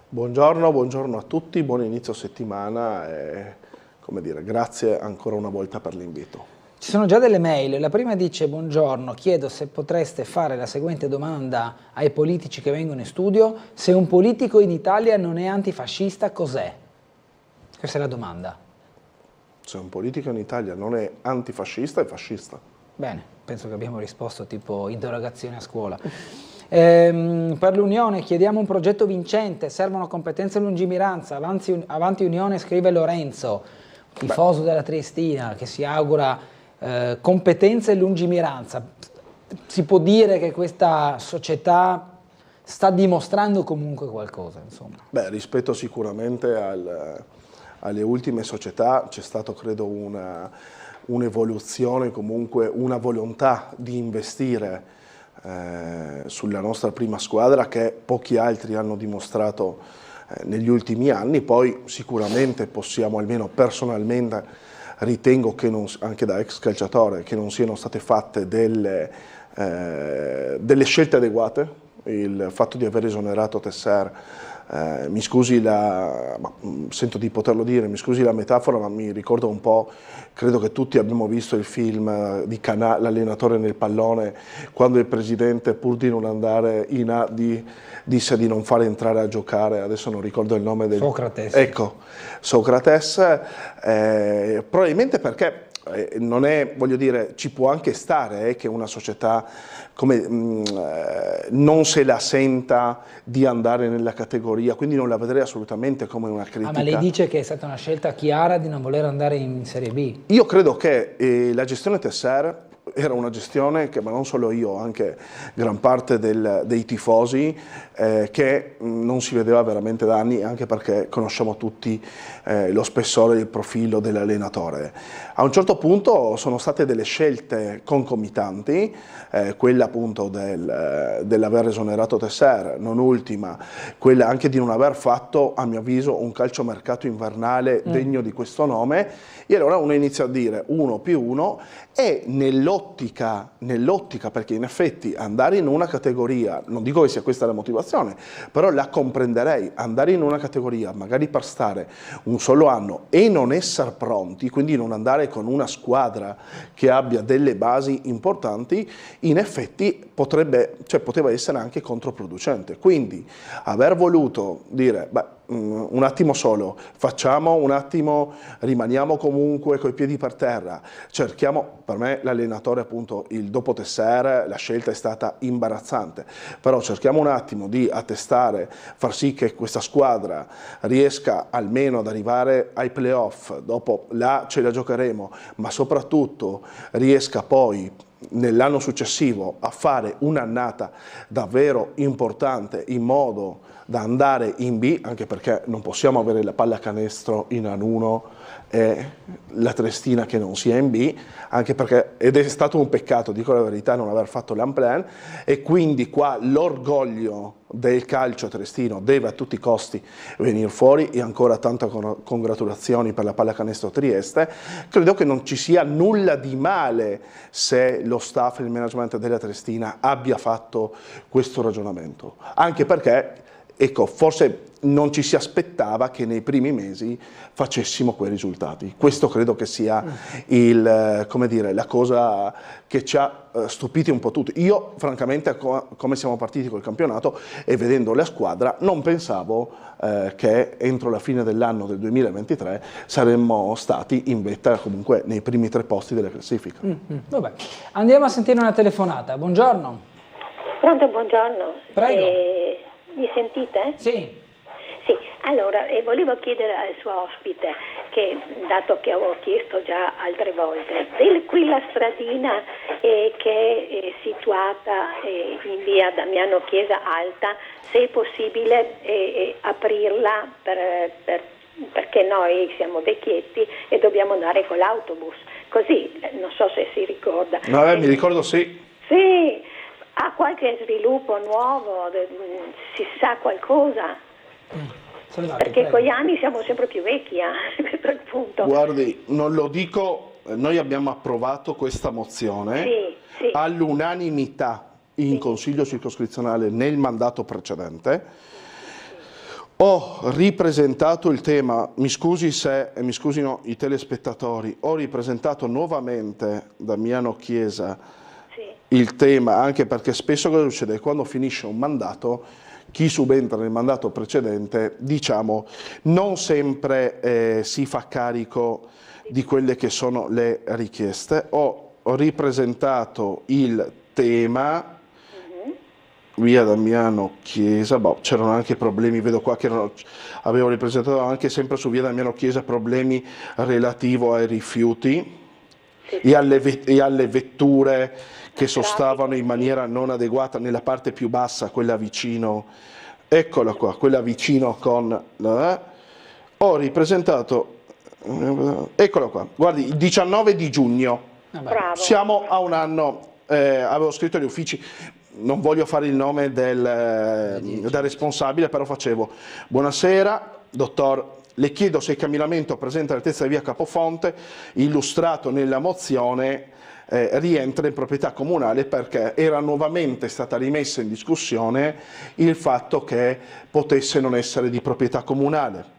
Buongiorno a tutti, buon inizio settimana e grazie ancora una volta per l'invito. Ci sono già delle mail, la prima dice: buongiorno, chiedo se potreste fare la seguente domanda ai politici che vengono in studio: se un politico in Italia non è antifascista, cos'è? Questa è la domanda. Se un politico in Italia non è antifascista, è fascista. Bene, penso che abbiamo risposto tipo interrogazione a scuola. Per l'Unione chiediamo un progetto vincente, servono competenze e lungimiranza, avanti Unione, scrive Lorenzo, tifoso della Triestina, che si augura competenze e lungimiranza. Si può dire che questa società sta dimostrando comunque qualcosa, insomma. Beh, rispetto sicuramente alle ultime società c'è stato, credo, un'evoluzione, comunque una volontà di investire sulla nostra prima squadra che pochi altri hanno dimostrato negli ultimi anni. Poi sicuramente possiamo, almeno personalmente, ritengo che anche da ex calciatore, che non siano state fatte delle scelte adeguate. Il fatto di aver esonerato Tesser, mi scusi sento di poterlo dire, mi scusi la metafora, ma mi ricorda un po', credo che tutti abbiamo visto il film di Canà, l'allenatore nel pallone, quando il presidente, pur di non andare in A, disse di non fare entrare a giocare, adesso non ricordo il nome del... Socrates. Ecco, Socrates, probabilmente perché non è, voglio dire, ci può anche stare che una società non se la senta di andare nella categoria, quindi non la vedrei assolutamente come una critica. Ma lei dice che è stata una scelta chiara di non voler andare in Serie B? Io credo che la gestione Tesser era una gestione che, ma non solo io, anche gran parte dei tifosi, che non si vedeva veramente da anni, anche perché conosciamo tutti lo spessore e il profilo dell'allenatore. A un certo punto sono state delle scelte concomitanti, quella appunto dell'aver esonerato Tesser, non ultima, quella anche di non aver fatto, a mio avviso, un calciomercato invernale degno di questo nome, e allora uno inizia a dire 1 più 1 e nell'ottica, perché in effetti andare in una categoria, non dico che sia questa la motivazione, però la comprenderei, andare in una categoria magari per stare un solo anno e non essere pronti, quindi non andare con una squadra che abbia delle basi importanti, in effetti poteva essere anche controproducente. Quindi aver voluto dire, beh, un attimo solo, facciamo un attimo, rimaniamo comunque coi piedi per terra, cerchiamo, per me l'allenatore appunto, il dopo Tesser, la scelta è stata imbarazzante, però cerchiamo un attimo di attestare, far sì che questa squadra riesca almeno ad arrivare ai playoff, dopo là ce la giocheremo, ma soprattutto riesca poi nell'anno successivo a fare un'annata davvero importante in modo da andare in B, anche perché non possiamo avere la pallacanestro in A1 e la Triestina che non sia in B, anche perché, ed è stato un peccato, dico la verità, non aver fatto l'unplan, e quindi qua l'orgoglio del calcio triestino deve a tutti i costi venire fuori, e ancora tante congratulazioni per la pallacanestro Trieste. Credo che non ci sia nulla di male se lo staff e il management della Triestina abbia fatto questo ragionamento, anche perché, ecco, forse non ci si aspettava che nei primi mesi facessimo quei risultati. Questo credo che sia la cosa che ci ha stupiti un po' tutti. Io, francamente, come siamo partiti col campionato e vedendo la squadra, non pensavo che entro la fine dell'anno del 2023 saremmo stati in vetta comunque nei primi 3 posti della classifica. Vabbè. Andiamo a sentire una telefonata. Buongiorno. Pronto, buongiorno. Prego. Mi sentite? Sì. Sì, allora volevo chiedere al suo ospite, che dato che avevo chiesto già altre volte, qui la stradina che è situata in via Damiano Chiesa Alta, se è possibile aprirla perché noi siamo vecchietti e dobbiamo andare con l'autobus, così non so se si ricorda. No, mi ricordo, sì. Sì, ha qualche sviluppo nuovo, si sa qualcosa? Perché con gli anni siamo sempre più vecchi, a questo punto. Guardi, non lo dico, noi abbiamo approvato questa mozione all'unanimità in Consiglio circoscrizionale nel mandato precedente. Ho ripresentato il tema, mi scusino i telespettatori, ho ripresentato nuovamente Damiano Chiesa il tema, anche perché spesso cosa succede? Quando finisce un mandato, chi subentra nel mandato precedente, diciamo, non sempre si fa carico di quelle che sono le richieste. Ho ripresentato il tema, via Damiano Chiesa, c'erano anche problemi, vedo qua che avevo ripresentato anche sempre su via Damiano Chiesa problemi relativi ai rifiuti e alle vetture che sostavano in maniera non adeguata nella parte più bassa, quella vicino, eccola qua, quella vicino con... ho ripresentato, eccola qua, guardi, il 19 di giugno, siamo a un anno, avevo scritto agli uffici, non voglio fare il nome del responsabile, però facevo: buonasera, dottor, le chiedo se il camminamento presente all'altezza di via Capofonte, illustrato nella mozione, rientra in proprietà comunale, perché era nuovamente stata rimessa in discussione il fatto che potesse non essere di proprietà comunale.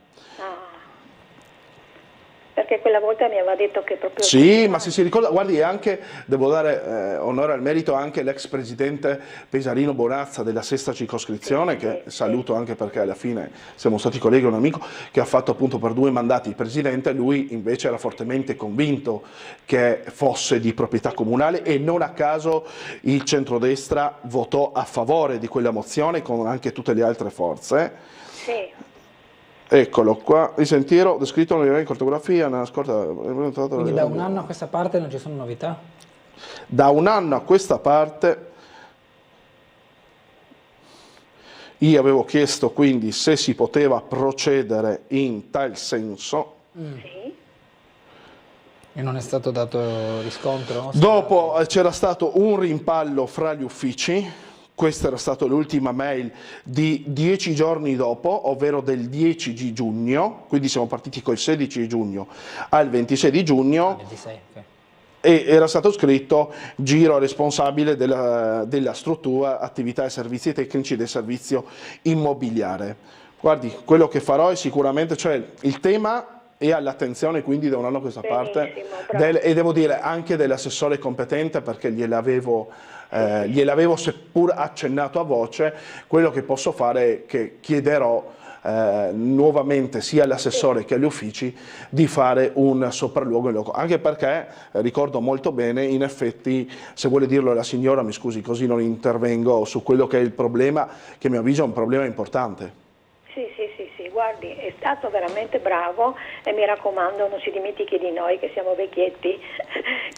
Perché quella volta mi aveva detto che proprio... Sì, ma se si ricorda, guardi, anche, devo dare onore al merito anche l'ex presidente Pesarino Bonazza della sesta circoscrizione, che saluto anche perché alla fine siamo stati colleghi, un amico che ha fatto appunto per 2 mandati il presidente, lui invece era fortemente convinto che fosse di proprietà comunale e non a caso il centrodestra votò a favore di quella mozione con anche tutte le altre forze. Sì. Eccolo qua, il sentiero descritto in cartografia nella scorta... Quindi da un anno a questa parte non ci sono novità? Da un anno a questa parte io avevo chiesto quindi se si poteva procedere in tal senso. Sì. E non è stato dato riscontro? Dopo c'era stato un rimpallo fra gli uffici. Questa era stata l'ultima mail di 10 giorni dopo, ovvero del 10 di giugno, quindi siamo partiti col 16 di giugno al 26 di giugno, 26, okay. E era stato scritto giro responsabile della struttura, attività e servizi tecnici del servizio immobiliare. Guardi, quello che farò è sicuramente, cioè il tema è all'attenzione quindi da un anno a questa parte, e devo dire anche dell'assessore competente, perché gliel'avevo seppur accennato a voce. Quello che posso fare è che chiederò nuovamente sia all'assessore che agli uffici di fare un sopralluogo in loco, anche perché ricordo molto bene, in effetti, se vuole dirlo la signora, mi scusi, così non intervengo su quello che è il problema, che a mio avviso è un problema importante. Sì, guardi, è stato veramente bravo e mi raccomando non si dimentichi di noi che siamo vecchietti.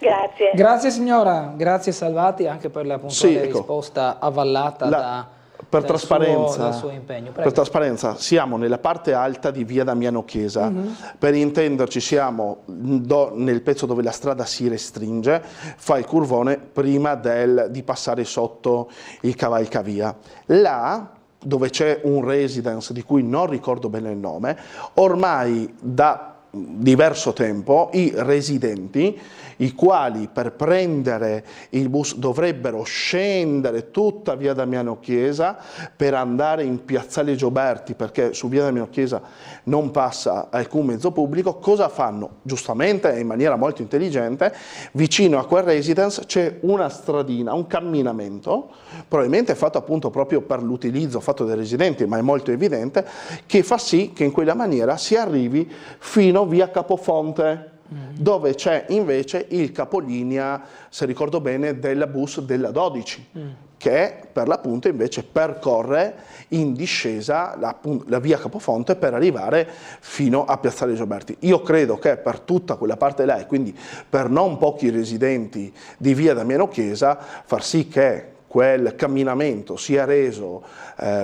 Grazie. Grazie signora, grazie Salvati anche per la puntuale risposta avvallata per trasparenza, dal suo impegno. Prego. Per trasparenza, siamo nella parte alta di via Damiano Chiesa, per intenderci siamo nel pezzo dove la strada si restringe, fa il curvone prima di passare sotto il cavalcavia. Là, dove c'è un residence di cui non ricordo bene il nome, ormai da diverso tempo i residenti, i quali per prendere il bus dovrebbero scendere tutta via Damiano Chiesa per andare in piazzale Gioberti, perché su via Damiano Chiesa non passa alcun mezzo pubblico, cosa fanno? Giustamente e in maniera molto intelligente, vicino a quel residence c'è una stradina, un camminamento, probabilmente fatto appunto proprio per l'utilizzo fatto dai residenti, ma è molto evidente, che fa sì che in quella maniera si arrivi fino via Capofonte, dove c'è invece il capolinea, se ricordo bene, del bus della 12, che per l'appunto invece percorre in discesa la via Capofonte per arrivare fino a piazzale Gioberti. Io credo che per tutta quella parte là, e quindi per non pochi residenti di via Damiano Chiesa, far sì che quel camminamento sia reso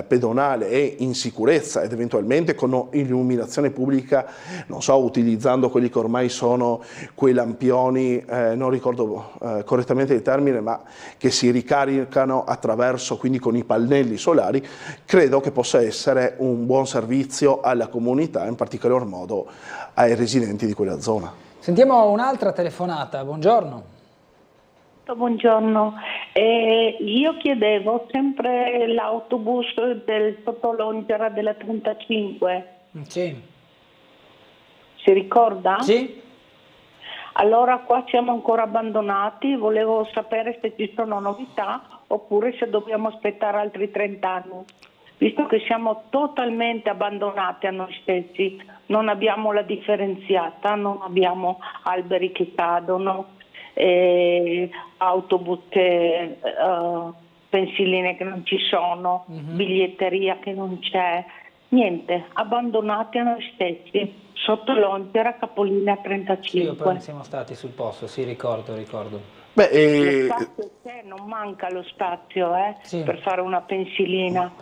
pedonale e in sicurezza, ed eventualmente con illuminazione pubblica, non so, utilizzando quelli che ormai sono quei lampioni, non ricordo correttamente il termine, ma che si ricaricano attraverso, quindi con i pannelli solari, credo che possa essere un buon servizio alla comunità, in particolar modo ai residenti di quella zona. Sentiamo un'altra telefonata, buongiorno. Buongiorno, io chiedevo sempre l'autobus del Sottolongera della 35. Sì. Si ricorda? Sì. Allora qua siamo ancora abbandonati, volevo sapere se ci sono novità oppure se dobbiamo aspettare altri 30 anni, visto che siamo totalmente abbandonati a noi stessi, non abbiamo la differenziata, non abbiamo alberi che cadono, autobus che, pensiline che non ci sono, biglietteria che non c'è, niente, abbandonati a noi stessi. Sottolongera, capolinea 35. Sì, poi siamo stati sul posto, sì, ricordo. Lo spazio c'è, non manca lo spazio Sì. per fare una pensilina.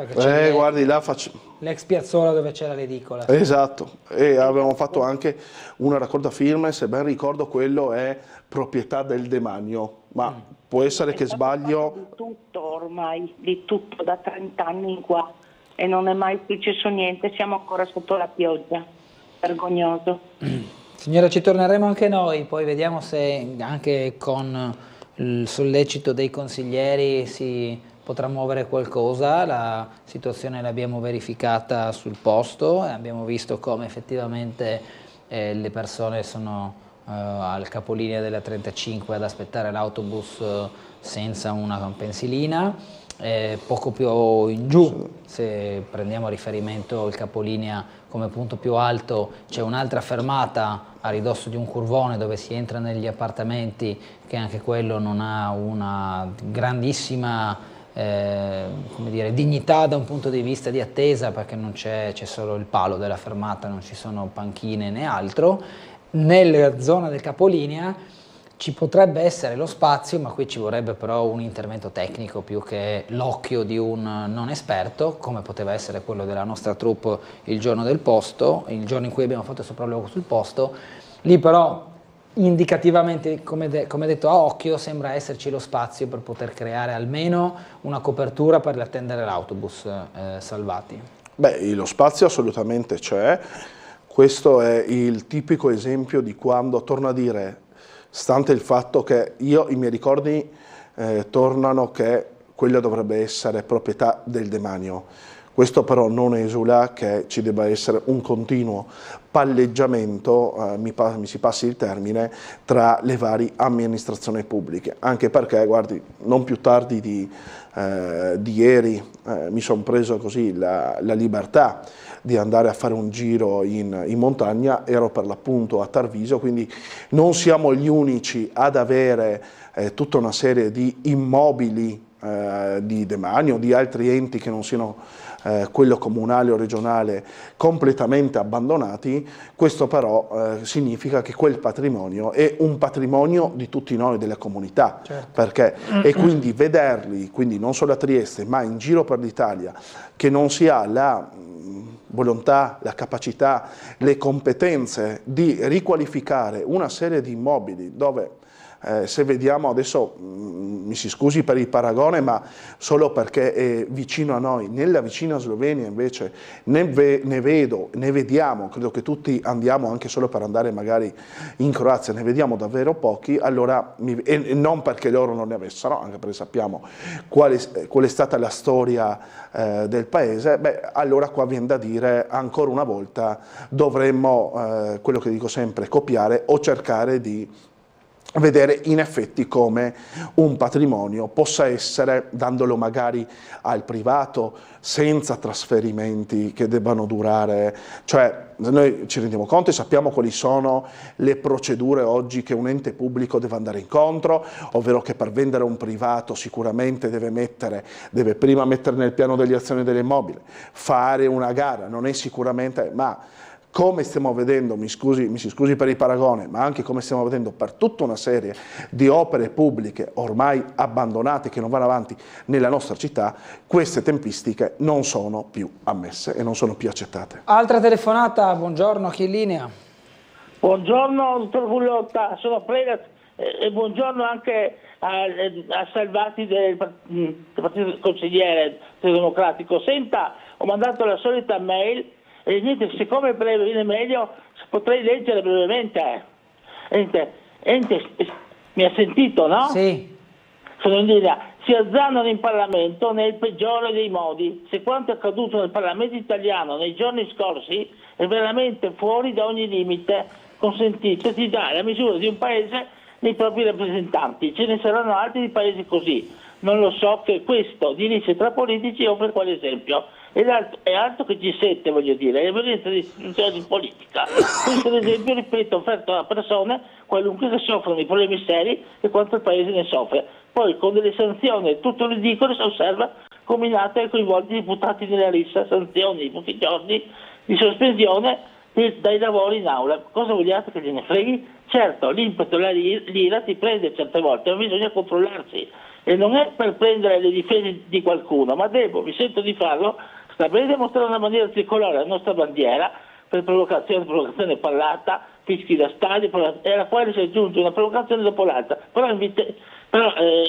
Guardi, là faccio... L'ex piazzola dove c'era l'edicola. Esatto, e avevamo fatto anche una raccolta firme, se ben ricordo quello è proprietà del demanio, ma può essere che sbaglio. Di tutto ormai, di tutto da 30 anni in qua e non è mai successo niente, siamo ancora sotto la pioggia, vergognoso. Signora, ci torneremo anche noi, poi vediamo se anche con il sollecito dei consiglieri si potrà muovere qualcosa. La situazione l'abbiamo verificata sul posto e abbiamo visto come effettivamente le persone sono al capolinea della 35 ad aspettare l'autobus senza una pensilina. Poco più in giù, se prendiamo a riferimento il capolinea come punto più alto, c'è un'altra fermata a ridosso di un curvone dove si entra negli appartamenti, che anche quello non ha una grandissima come dire, dignità da un punto di vista di attesa, perché non c'è solo il palo della fermata, non ci sono panchine né altro. Nella zona del capolinea ci potrebbe essere lo spazio, ma qui ci vorrebbe però un intervento tecnico più che l'occhio di un non esperto, come poteva essere quello della nostra troupe il giorno del posto, il giorno in cui abbiamo fatto il sopralluogo sul posto. Lì però indicativamente, come detto a occhio, sembra esserci lo spazio per poter creare almeno una copertura per attendere l'autobus salvati. Beh, lo spazio assolutamente c'è, questo è il tipico esempio di quando, torno a dire, stante il fatto che i miei ricordi tornano che quella dovrebbe essere proprietà del demanio. Questo però non esula che ci debba essere un continuo palleggiamento, mi si passi il termine, tra le varie amministrazioni pubbliche, anche perché, guardi, non più tardi di ieri mi sono preso così la libertà di andare a fare un giro in montagna, ero per l'appunto a Tarvisio, quindi non siamo gli unici ad avere tutta una serie di immobili di demanio, di altri enti che non siano quello comunale o regionale completamente abbandonati. Questo però significa che quel patrimonio è un patrimonio di tutti noi, della comunità, certo. Perché, e quindi vederli, quindi non solo a Trieste ma in giro per l'Italia, che non si ha la volontà, la capacità, le competenze di riqualificare una serie di immobili dove se vediamo adesso, mi si scusi per il paragone, ma solo perché è vicino a noi, nella vicina Slovenia invece ne vediamo, credo che tutti andiamo anche solo per andare magari in Croazia, ne vediamo davvero pochi, allora, e non perché loro non ne avessero, anche perché sappiamo qual è stata la storia del paese, beh, allora qua viene da dire ancora una volta dovremmo, quello che dico sempre, copiare o cercare di vedere in effetti come un patrimonio possa essere, dandolo magari al privato, senza trasferimenti che debbano durare, cioè noi ci rendiamo conto e sappiamo quali sono le procedure oggi che un ente pubblico deve andare incontro, ovvero che per vendere a un privato sicuramente deve prima mettere nel piano delle azioni dell'immobile, fare una gara, non è sicuramente, ma come stiamo vedendo, mi si scusi per il paragone, ma anche come stiamo vedendo per tutta una serie di opere pubbliche ormai abbandonate che non vanno avanti nella nostra città, queste tempistiche non sono più ammesse e non sono più accettate. Altra telefonata, buongiorno, chi è in linea? Buongiorno dottor Gullotta, sono Preda e buongiorno anche a Salvati del Partito Consigliere Democratico. Senta, ho mandato la solita mail e niente, siccome breve viene meglio, potrei leggere brevemente. Mi ha sentito, no? Sì. sono in linea, si azzannano in Parlamento nel peggiore dei modi. Se quanto è accaduto nel Parlamento italiano nei giorni scorsi è veramente fuori da ogni limite consentito di dare la misura di un paese nei propri rappresentanti. Ce ne saranno altri di paesi così. Non lo so che questo diritto tra politici offre quale esempio. È altro che G7, voglio dire, è violenza di istituzione di politica. Questo ad esempio, ripeto, offerto a persone qualunque che soffrono di problemi seri e quanto il paese ne soffre. Poi con delle sanzioni tutto ridicolo si osserva combinate ai coinvolti deputati nella lista, sanzioni di pochi giorni di sospensione dai lavori in aula. Cosa vogliate che gliene freghi? Certo, l'impeto, l'ira ti prende certe volte, ma bisogna controllarsi. E non è per prendere le difese di qualcuno, ma mi sento di farlo, sta bene dimostrare una bandiera tricolore, la nostra bandiera, per provocazione parlata, fischi da stadio, e alla quale si aggiunge una provocazione dopo l'altra. Però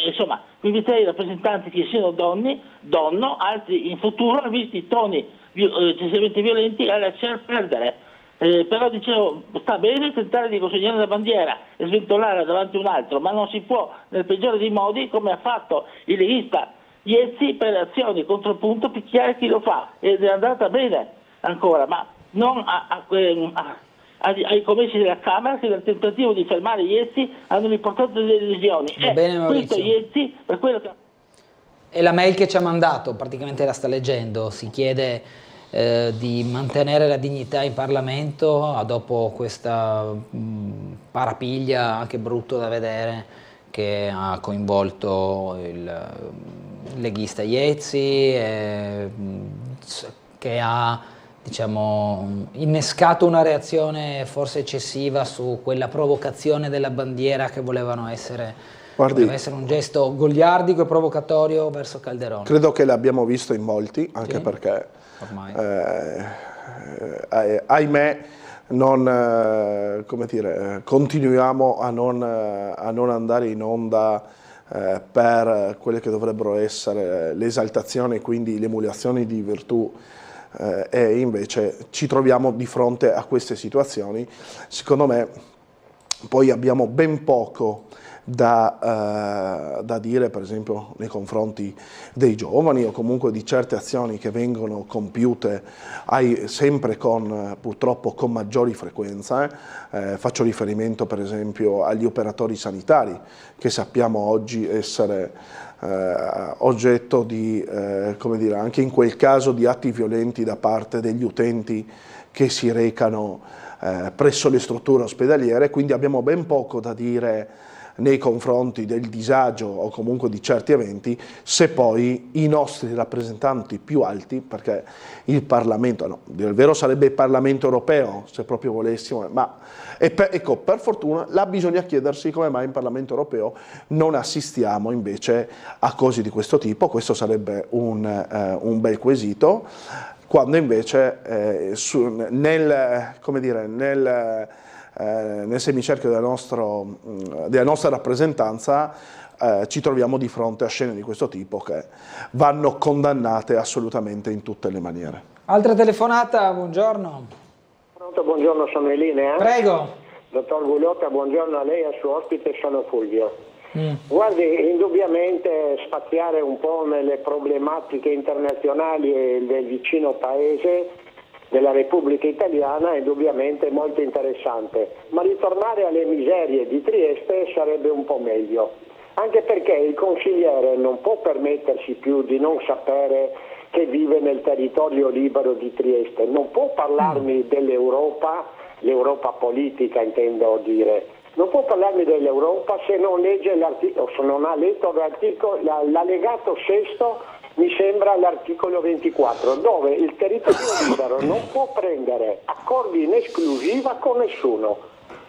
insomma, inviterei i rappresentanti che siano donno, altri in futuro, visti i toni eccessivamente violenti, a lasciar perdere. Però dicevo, sta bene tentare di consegnare la bandiera e sventolare davanti a un altro, ma non si può nel peggiore dei modi, come ha fatto il leghista Iezzi, per le azioni contropunto picchiare chi lo fa, ed è andata bene ancora, ma non ai commessi della Camera, che nel tentativo di fermare Iezzi hanno riportato delle lesioni. Va bene, Maurizio. Questo Iezzi, per quello che... E la mail che ci ha mandato, praticamente la sta leggendo, si chiede di mantenere la dignità in Parlamento dopo questa parapiglia anche brutto da vedere che ha coinvolto il leghista Iezzi, che ha, diciamo, innescato una reazione forse eccessiva su quella provocazione della bandiera che voleva essere un gesto goliardico e provocatorio verso Calderone. Credo che l'abbiamo visto in molti, anche sì? Perché ahimè continuiamo a non andare in onda per quelle che dovrebbero essere l'esaltazione e quindi l'emulazione di virtù, e invece ci troviamo di fronte a queste situazioni. Secondo me poi abbiamo ben poco da dire, per esempio, nei confronti dei giovani o comunque di certe azioni che vengono compiute sempre purtroppo con maggiori frequenze. Faccio riferimento per esempio agli operatori sanitari, che sappiamo oggi essere oggetto di, anche in quel caso, di atti violenti da parte degli utenti che si recano presso le strutture ospedaliere. Quindi abbiamo ben poco da dire nei confronti del disagio o comunque di certi eventi, se poi i nostri rappresentanti più alti, perché il Parlamento, no, dire il vero sarebbe il Parlamento europeo, se proprio volessimo, ma ecco, per fortuna là bisogna chiedersi come mai in Parlamento europeo non assistiamo invece a cose di questo tipo. Questo sarebbe un bel quesito, quando invece nel semicerchio della nostra rappresentanza ci troviamo di fronte a scene di questo tipo che vanno condannate assolutamente in tutte le maniere. Altra telefonata, buongiorno. Pronto, buongiorno, sono in linea. Prego. Dottor Gullotta, buongiorno a lei e al suo ospite, sono Fulvio. Guardi, indubbiamente spaziare un po' nelle problematiche internazionali del vicino paese della Repubblica Italiana è indubbiamente molto interessante, ma ritornare alle miserie di Trieste sarebbe un po' meglio, anche perché il consigliere non può permettersi più di non sapere che vive nel territorio libero di Trieste, non può parlarmi dell'Europa, l'Europa politica intendo dire, non può parlarmi dell'Europa se non legge l'articolo, se non ha letto l'allegato sesto, mi sembra l'articolo 24, dove il territorio libero non può prendere accordi in esclusiva con nessuno,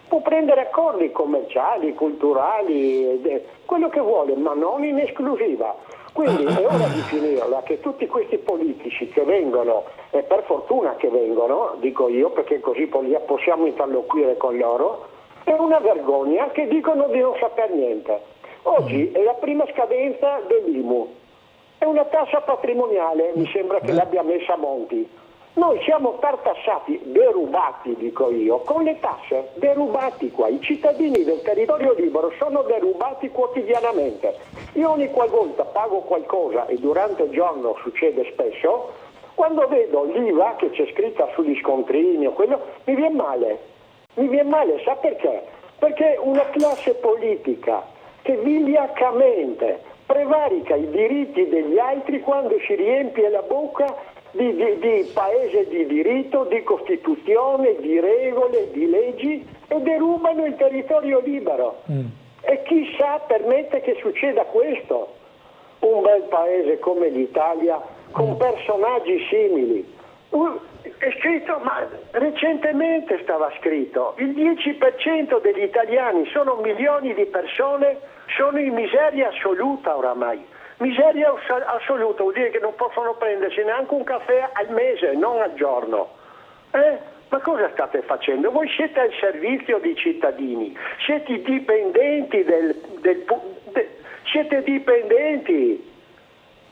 può prendere accordi commerciali, culturali, quello che vuole, ma non in esclusiva. Quindi è ora di finirla che tutti questi politici che vengono, e per fortuna che vengono, dico io, perché così possiamo interloquire con loro, è una vergogna che dicono di non saper niente. Oggi è la prima scadenza dell'IMU, è una tassa patrimoniale, mi sembra che l'abbia messa Monti. Noi siamo tartassati, derubati dico io, con le tasse, derubati qua. I cittadini del territorio libero sono derubati quotidianamente. Io ogni qualvolta pago qualcosa, e durante il giorno succede spesso, quando vedo l'IVA che c'è scritta sugli scontrini o quello, mi viene male, sa perché? Perché una classe politica che vigliaccamente prevarica i diritti degli altri quando si riempie la bocca di paese di diritto, di Costituzione, di regole, di leggi, e derubano il territorio libero. E chissà permette che succeda questo. Un bel paese come l'Italia, con personaggi simili. È scritto, ma recentemente stava scritto, il 10% degli italiani, sono milioni di persone, sono in miseria assoluta oramai. Miseria assoluta vuol dire che non possono prendersi neanche un caffè al mese, non al giorno. Ma cosa state facendo? Voi siete al servizio dei cittadini, siete dipendenti siete dipendenti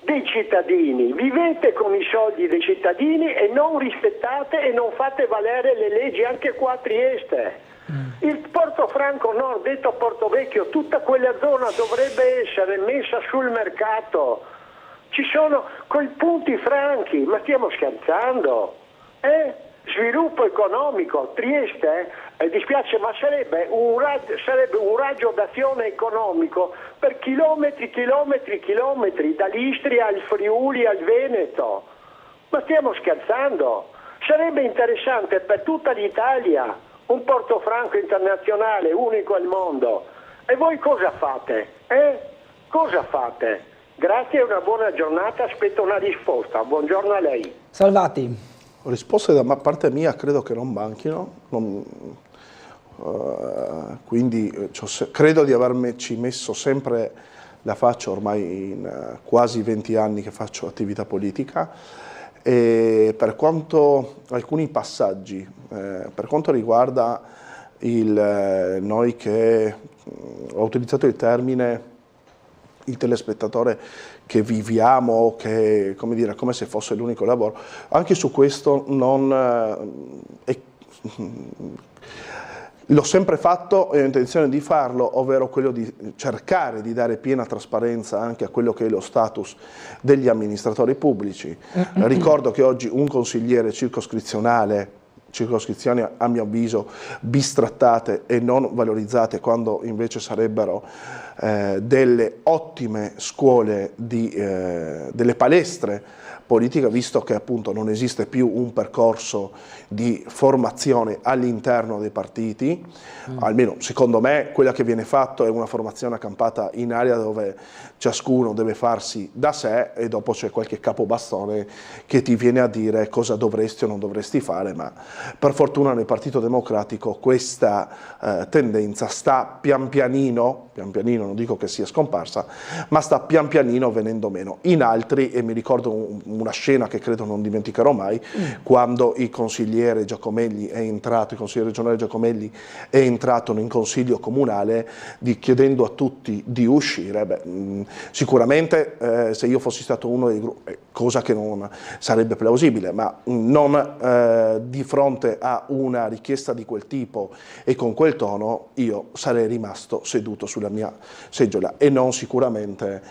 dei cittadini, vivete con i soldi dei cittadini e non rispettate e non fate valere le leggi anche qua a Trieste. Il Portofranco Nord, detto Portovecchio, tutta quella zona dovrebbe essere messa sul mercato. Ci sono quei punti franchi, ma stiamo scherzando? Sviluppo economico, Trieste, dispiace, ma sarebbe un raggio d'azione economico per chilometri, dall'Istria al Friuli al Veneto. Ma stiamo scherzando? Sarebbe interessante per tutta l'Italia. Un Portofranco internazionale, unico al mondo. E voi cosa fate? Cosa fate? Grazie e una buona giornata, aspetto una risposta. Buongiorno a lei. Salvati. Risposte da parte mia credo che non manchino, quindi credo di averci messo sempre la faccia ormai in quasi 20 anni che faccio attività politica. E per quanto alcuni passaggi, per quanto riguarda noi che ho utilizzato il termine il telespettatore che viviamo, che come se fosse l'unico lavoro, anche su questo l'ho sempre fatto e ho intenzione di farlo, ovvero quello di cercare di dare piena trasparenza anche a quello che è lo status degli amministratori pubblici. Ricordo che oggi un consigliere circoscrizioni a mio avviso bistrattate e non valorizzate, quando invece sarebbero delle ottime scuole, delle palestre politica, visto che appunto non esiste più un percorso di formazione all'interno dei partiti, almeno secondo me quella che viene fatto è una formazione accampata in area dove ciascuno deve farsi da sé e dopo c'è qualche capobastone che ti viene a dire cosa dovresti o non dovresti fare, ma per fortuna nel Partito Democratico questa tendenza sta pian pianino, non dico che sia scomparsa, ma sta pian pianino venendo meno. In altri, e mi ricordo una scena che credo non dimenticherò mai, quando il consigliere Giacomelli è entrato, il consigliere regionale Giacomelli è entrato in consiglio comunale chiedendo a tutti di uscire. Sicuramente se io fossi stato uno dei gruppi, cosa che non sarebbe plausibile, ma non di fronte a una richiesta di quel tipo e con quel tono, io sarei rimasto seduto sulla mia seggiola e non sicuramente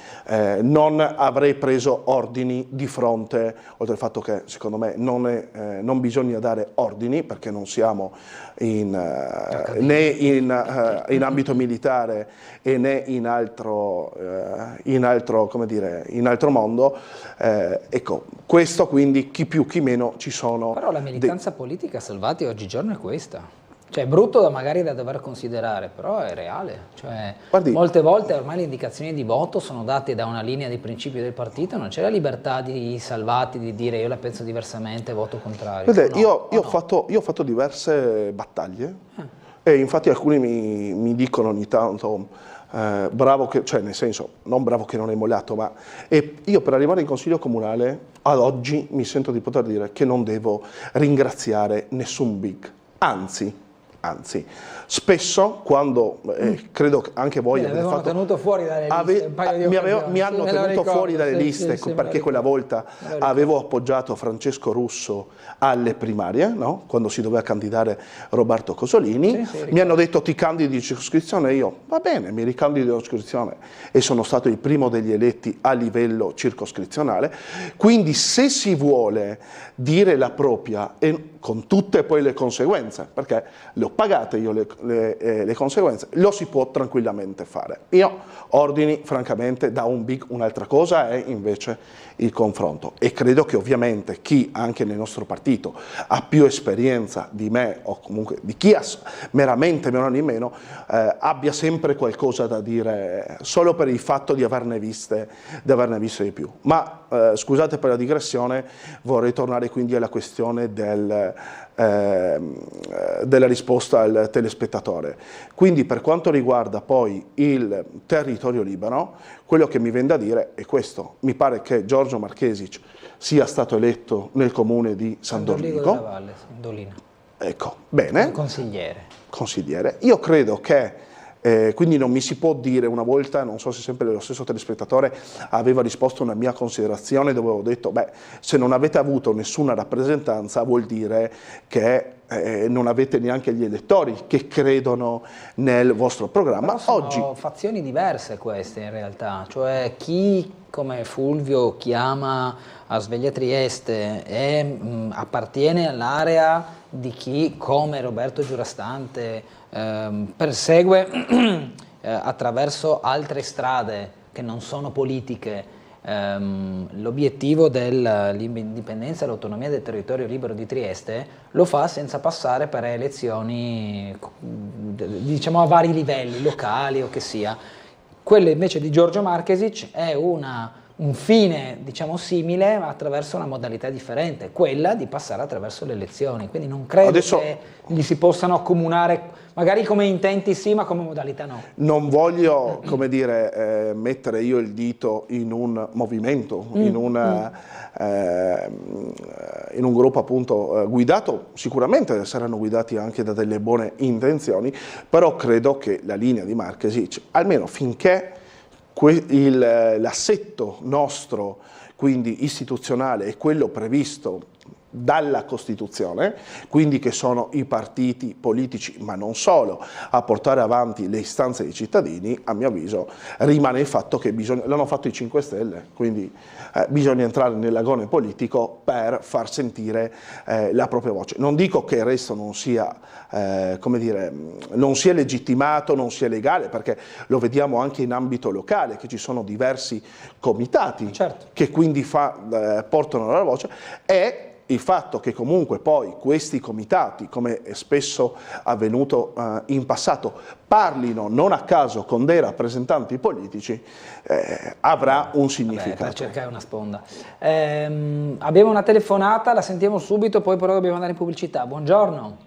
non avrei preso ordini di fronte, oltre al fatto che secondo me non bisogna dare ordini perché non siamo né in ambito militare e né in altro mondo. Ecco, questo quindi chi più chi meno ci sono. Però la militanza politica, Salvati, oggigiorno è questa. Cioè è brutto magari da dover considerare, però è reale. Cioè, molte volte ormai le indicazioni di voto sono date da una linea di principio del partito, non c'è la libertà di Salvati di dire io la penso diversamente, voto contrario. Vedete, io ho fatto diverse battaglie e infatti alcuni mi dicono ogni tanto bravo che, cioè nel senso, non bravo che non hai mollato, ma io per arrivare in consiglio comunale ad oggi mi sento di poter dire che non devo ringraziare nessun big, anzi anzi, spesso quando, credo che anche voi avete avevano fatto... tenuto fuori dalle liste un paio di occasioni. Mi hanno tenuto fuori dalle liste sì, perché quella volta avevo appoggiato Francesco Russo alle primarie, no? Quando si doveva candidare Roberto Cosolini, mi hanno detto ti candidi in circoscrizione, e io va bene, mi ricandido in circoscrizione e sono stato il primo degli eletti a livello circoscrizionale. Quindi se si vuole dire la propria e con tutte poi le conseguenze, perché le ho pagate io le conseguenze, lo si può tranquillamente fare. Io ordini francamente da un big, un'altra cosa è invece il confronto, e credo che ovviamente chi anche nel nostro partito ha più esperienza di me o comunque di chi ha meramente meno di meno abbia sempre qualcosa da dire solo per il fatto di averne viste di più. Ma scusate per la digressione, vorrei tornare quindi alla questione della risposta al telespettatore. Quindi per quanto riguarda poi il territorio libero, quello che mi viene da dire è questo: mi pare che Giorgio Marchesic sia stato eletto nel comune di San Dorigo della Valle, Dolina. Ecco, bene. Consigliere. Io credo che quindi non mi si può dire, una volta, non so se sempre lo stesso telespettatore aveva risposto a una mia considerazione dove ho detto, beh, se non avete avuto nessuna rappresentanza vuol dire che non avete neanche gli elettori che credono nel vostro programma. Però sono fazioni diverse queste in realtà, cioè chi come Fulvio chiama a Sveglia Trieste appartiene all'area di chi come Roberto Giurastante persegue attraverso altre strade che non sono politiche l'obiettivo dell'indipendenza e l'autonomia del territorio libero di Trieste, lo fa senza passare per elezioni diciamo a vari livelli, locali o che sia. Quello invece di Giorgio Marchesic è un fine, diciamo, simile, ma attraverso una modalità differente, quella di passare attraverso le elezioni. Quindi non credo che gli si possano accomunare, magari come intenti sì, ma come modalità no. Non voglio, come dire, mettere io il dito in un movimento, in un gruppo appunto guidato, sicuramente saranno guidati anche da delle buone intenzioni, però credo che la linea di Marchesic, almeno finché l'assetto nostro, quindi istituzionale, è quello previsto dalla Costituzione, quindi che sono i partiti politici, ma non solo, a portare avanti le istanze dei cittadini, a mio avviso rimane il fatto che l'hanno fatto i 5 Stelle, quindi bisogna entrare nell'agone politico per far sentire la propria voce. Non dico che il resto non sia, come dire, non sia legittimato, non sia legale, perché lo vediamo anche in ambito locale, che ci sono diversi comitati che quindi portano la voce, e il fatto che comunque poi questi comitati, come è spesso avvenuto in passato, parlino non a caso con dei rappresentanti politici, avrà un significato. Per cercare una sponda. Abbiamo una telefonata, la sentiamo subito, poi però dobbiamo andare in pubblicità. Buongiorno.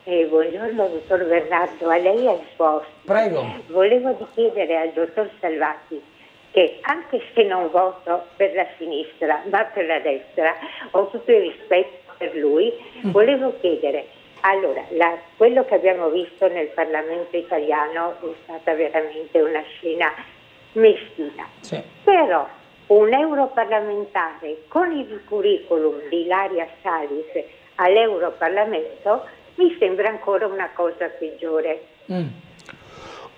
Buongiorno dottor Bernardo, a lei ha risposto. Prego. Volevo chiedere al dottor Salvati che anche se non voto per la sinistra ma per la destra, ho tutto il rispetto per lui, volevo chiedere, allora, quello che abbiamo visto nel Parlamento italiano è stata veramente una scena meschina, però un europarlamentare con il curriculum di Ilaria Salis all'Europarlamento mi sembra ancora una cosa peggiore.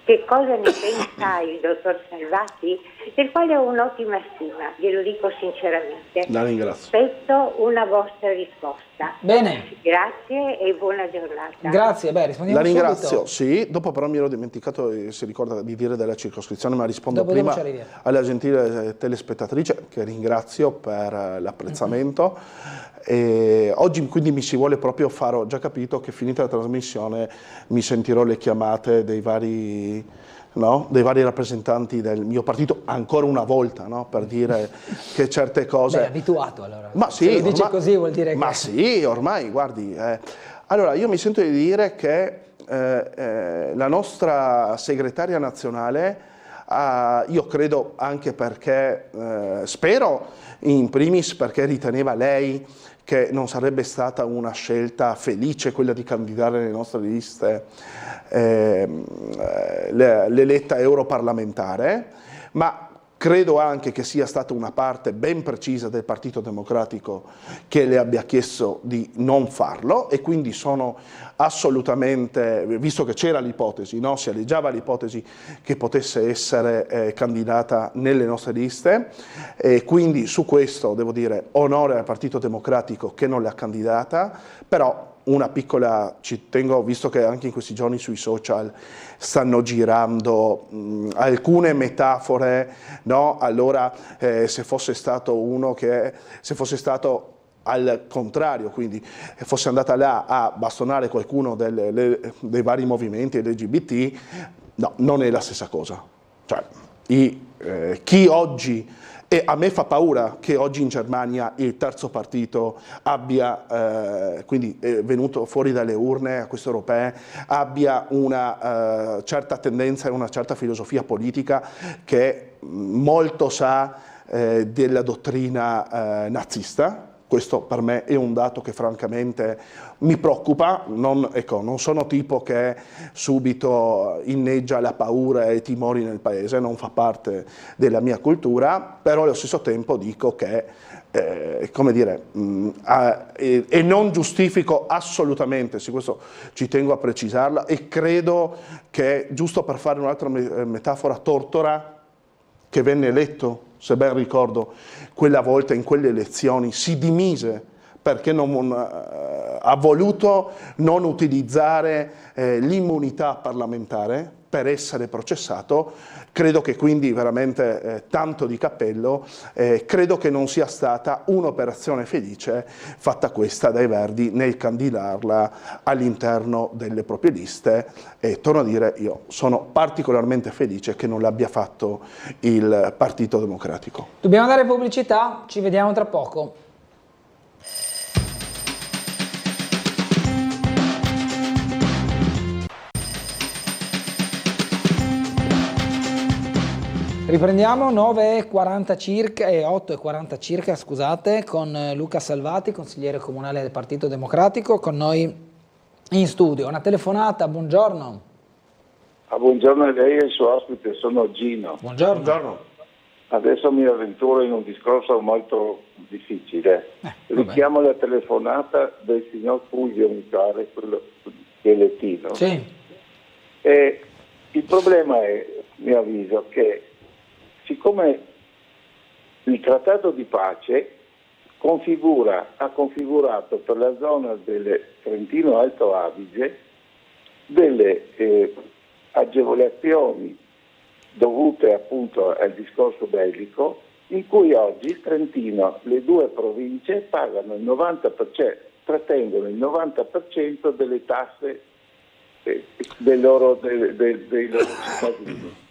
Che cosa ne pensa il dottor Salvati, del quale ho un'ottima stima, glielo dico sinceramente. La ringrazio. Aspetto una vostra risposta. Bene. Grazie e buona giornata. Grazie, rispondiamo La ringrazio, subito. sì, dopo però mi ero dimenticato, si ricorda di dire della circoscrizione, ma rispondo dopo prima alla gentile telespettatrice, che ringrazio per l'apprezzamento. E oggi quindi mi si vuole proprio fare, ho già capito che finita la trasmissione mi sentirò le chiamate dei vari rappresentanti del mio partito ancora una volta, no? Per dire che certe cose... Beh, abituato allora. Ma sì, se lo dice così vuol dire che... Ma sì, ormai, guardi... Allora, io mi sento di dire che la nostra segretaria nazionale io credo anche perché, spero in primis perché riteneva lei che non sarebbe stata una scelta felice quella di candidare nelle nostre liste l'eletta europarlamentare, ma credo anche che sia stata una parte ben precisa del Partito Democratico che le abbia chiesto di non farlo, e quindi sono assolutamente, visto che c'era l'ipotesi, no? Si alleggiava l'ipotesi che potesse essere candidata nelle nostre liste, e quindi su questo devo dire onore al Partito Democratico che non l'ha candidata, però una piccola, ci tengo, visto che anche in questi giorni sui social stanno girando alcune metafore, no? Allora se fosse stato al contrario, quindi fosse andata là a bastonare qualcuno dei vari movimenti LGBT, no, non è la stessa cosa. Cioè, chi oggi, e a me fa paura che oggi in Germania il terzo partito abbia, quindi è venuto fuori dalle urne a queste europee, abbia una certa tendenza e una certa filosofia politica che molto sa della dottrina nazista. Questo per me è un dato che francamente mi preoccupa, non sono tipo che subito inneggia la paura e i timori nel paese, non fa parte della mia cultura, però allo stesso tempo dico che, come dire, e non giustifico assolutamente, su questo ci tengo a precisarla, e credo che, giusto per fare un'altra metafora, Tortora, che venne eletto, se ben ricordo, quella volta in quelle elezioni, si dimise perché ha voluto non utilizzare l'immunità parlamentare per essere processato. Credo che quindi veramente tanto di cappello, credo che non sia stata un'operazione felice fatta questa dai Verdi nel candidarla all'interno delle proprie liste, e torno a dire, io sono particolarmente felice che non l'abbia fatto il Partito Democratico. Dobbiamo dare pubblicità, ci vediamo tra poco. Riprendiamo 9:40 circa, 8:40 circa, scusate, con Luca Salvati, consigliere comunale del Partito Democratico, con noi in studio. Una telefonata, buongiorno. Buongiorno a lei e il suo ospite, sono Gino. Buongiorno. Adesso mi avventuro in un discorso molto difficile. Richiamo la telefonata del signor Fulvio, mi pare, quello che è lettino. Sì. E il problema è, mi avviso, che siccome il trattato di pace ha configurato per la zona del Trentino Alto Adige delle agevolazioni dovute appunto al discorso bellico, in cui oggi il Trentino, le due province pagano il 90%, trattengono il 90% delle tasse dei loro cittadini.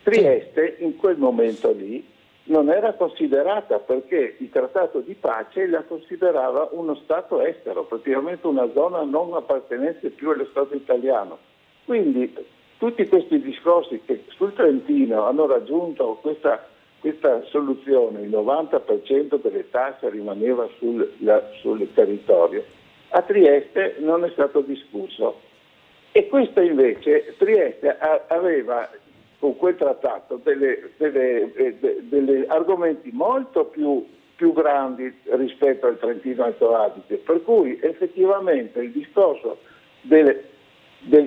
Trieste in quel momento lì non era considerata, perché il trattato di pace la considerava uno Stato estero, praticamente una zona non appartenente più allo Stato italiano. Quindi tutti questi discorsi che sul Trentino hanno raggiunto questa soluzione, il 90% delle tasse rimaneva sul territorio, a Trieste non è stato discusso. E questo invece Trieste aveva con quel trattato degli argomenti molto più grandi rispetto al Trentino Alto Adige, per cui effettivamente il discorso del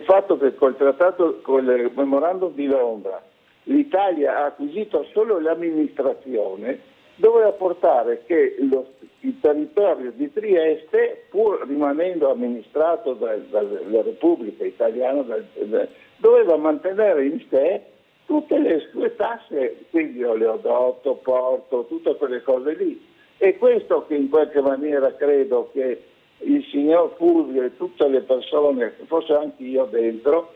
fatto che col memorandum di Londra l'Italia ha acquisito solo l'amministrazione doveva portare che il territorio di Trieste, pur rimanendo amministrato dalla Repubblica Italiana, doveva mantenere in sé tutte le sue tasse, quindi oleodotto, porto, tutte quelle cose lì. E questo che in qualche maniera credo che il signor Fulvio e tutte le persone, forse anche io dentro,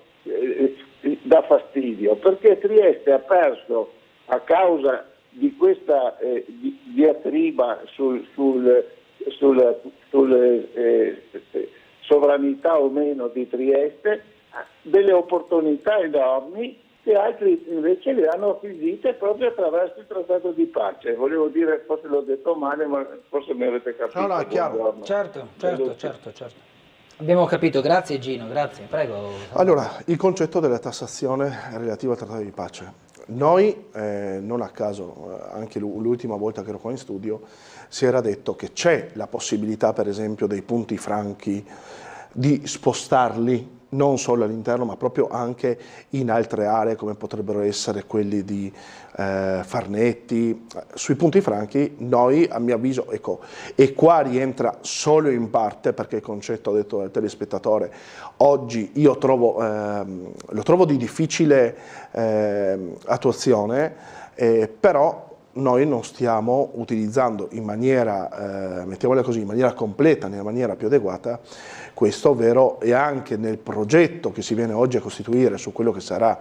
dà fastidio, perché Trieste ha perso, a causa di questa diatriba sulla sovranità o meno di Trieste, delle opportunità enormi e altri invece le hanno acquisite proprio attraverso il trattato di pace. Volevo dire, forse l'ho detto male, ma forse mi avete capito. No, è chiaro. Certo. Abbiamo capito, grazie Gino, grazie, prego. Allora, il concetto della tassazione relativa al trattato di pace. Noi, non a caso, anche l'ultima volta che ero qua in studio, si era detto che c'è la possibilità, per esempio, dei punti franchi di spostarli non solo all'interno, ma proprio anche in altre aree, come potrebbero essere quelli di Farnetti. Sui punti franchi noi, a mio avviso, ecco, e qua rientra solo in parte, perché il concetto, detto dal telespettatore, oggi io lo trovo di difficile attuazione, però noi non stiamo utilizzando in maniera, mettiamola così, in maniera completa, nella maniera più adeguata questo, ovvero e anche nel progetto che si viene oggi a costituire su quello che sarà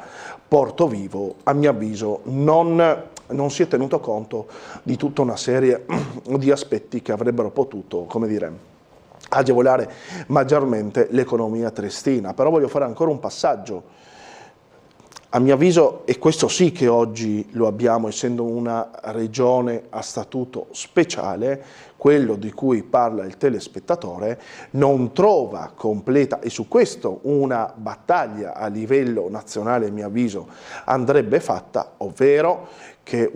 Porto Vivo, a mio avviso non si è tenuto conto di tutta una serie di aspetti che avrebbero potuto, come dire, agevolare maggiormente l'economia triestina. Però voglio fare ancora un passaggio. A mio avviso, e questo sì che oggi lo abbiamo, essendo una regione a statuto speciale, quello di cui parla il telespettatore non trova completa, e su questo una battaglia a livello nazionale, a mio avviso, andrebbe fatta, ovvero che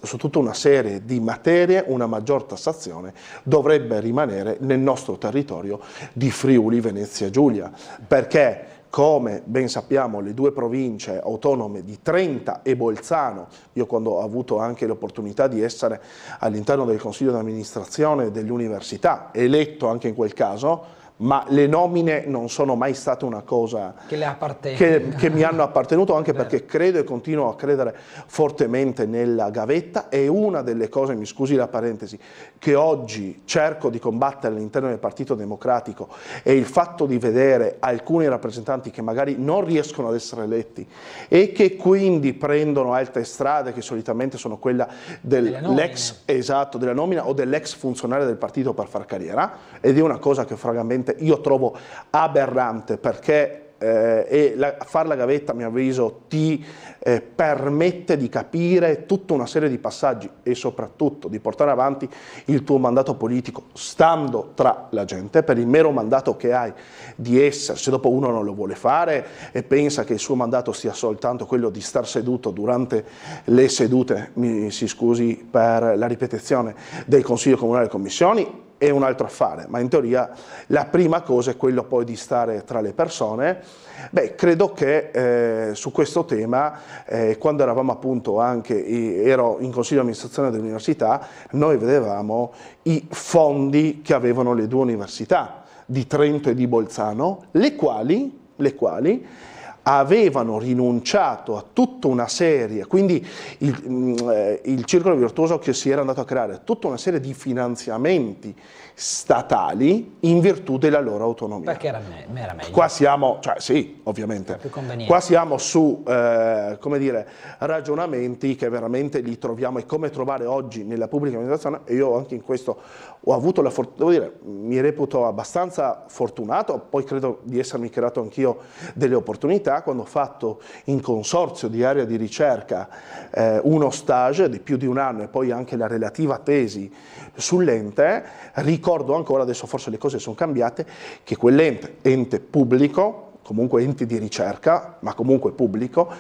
su tutta una serie di materie una maggior tassazione dovrebbe rimanere nel nostro territorio di Friuli, Venezia Giulia, perché come ben sappiamo le due province autonome di Trenta e Bolzano, io quando ho avuto anche l'opportunità di essere all'interno del Consiglio di amministrazione dell'università, eletto anche in quel caso, ma le nomine non sono mai state una cosa che mi hanno appartenuto, anche perché credo e continuo a credere fortemente nella gavetta. E una delle cose, mi scusi la parentesi, che oggi cerco di combattere all'interno del Partito Democratico è il fatto di vedere alcuni rappresentanti che magari non riescono ad essere eletti e che quindi prendono altre strade, che solitamente sono quella dell'ex, esatto, della nomina o dell'ex funzionario del partito per far carriera, ed è una cosa che francamente io trovo aberrante, perché fare la gavetta, a mio avviso, ti permette di capire tutta una serie di passaggi e soprattutto di portare avanti il tuo mandato politico stando tra la gente, per il mero mandato che hai di essere. Se dopo uno non lo vuole fare e pensa che il suo mandato sia soltanto quello di star seduto durante le sedute, mi si scusi per la ripetizione, del Consiglio Comunale e Commissioni, è un altro affare, ma in teoria la prima cosa è quello poi di stare tra le persone. Beh, credo che su questo tema, quando eravamo appunto ero in consiglio di amministrazione dell'università, noi vedevamo i fondi che avevano le due università di Trento e di Bolzano, le quali avevano rinunciato a tutta una serie, quindi il circolo virtuoso che si era andato a creare, tutta una serie di finanziamenti statali in virtù della loro autonomia. Perché era meglio. Qua siamo, cioè sì, ovviamente, più conveniente. Qua siamo su, come dire, ragionamenti che veramente li troviamo, e come trovare oggi nella pubblica amministrazione, e io anche in questo ho avuto la fortuna, devo dire, mi reputo abbastanza fortunato, poi credo di essermi creato anch'io delle opportunità, quando ho fatto in consorzio di area di ricerca uno stage di più di un anno e poi anche la relativa tesi sull'ente. Ricordo ancora, adesso forse le cose sono cambiate, che quell'ente, ente pubblico, comunque enti di ricerca, ma comunque pubblico,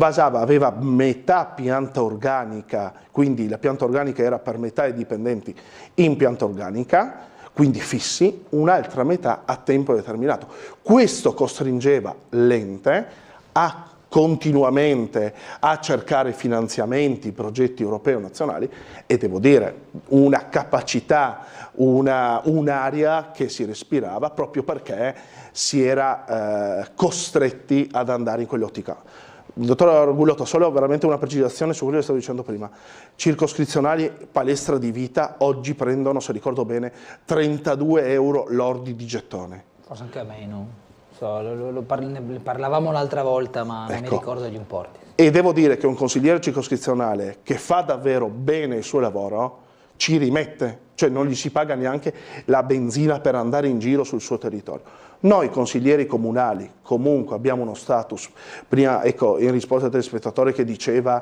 aveva metà pianta organica, quindi la pianta organica era per metà i dipendenti in pianta organica, quindi fissi, un'altra metà a tempo determinato. Questo costringeva l'ente a continuamente a cercare finanziamenti, progetti europei o nazionali, e devo dire una capacità, un'area che si respirava proprio perché si era costretti ad andare in quell'ottica. Dottor Gullotto, solo veramente una precisazione su quello che stavo dicendo prima. Circoscrizionali, palestra di vita, oggi prendono, se ricordo bene, 32 euro lordi di gettone. Forse anche a meno. Ne parlavamo l'altra volta, ma non mi ricordo gli importi. E devo dire che un consigliere circoscrizionale che fa davvero bene il suo lavoro ci rimette, cioè non gli si paga neanche la benzina per andare in giro sul suo territorio. Noi consiglieri comunali comunque abbiamo uno status, prima ecco in risposta al telespettatore che diceva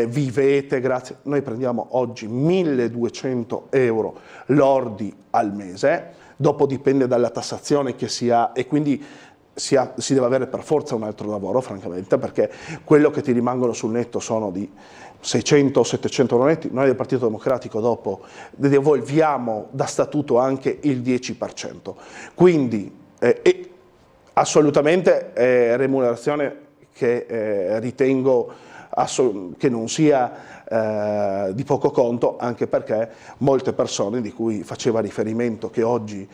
vivete grazie, noi prendiamo oggi 1.200 euro lordi al mese, dopo dipende dalla tassazione che si ha e quindi si deve avere per forza un altro lavoro francamente, perché quello che ti rimangono sul netto sono di 600 o 700 euro netti. Noi del Partito Democratico dopo devolviamo da statuto anche il 10%, quindi assolutamente remunerazione che ritengo che non sia di poco conto, anche perché molte persone di cui faceva riferimento che oggi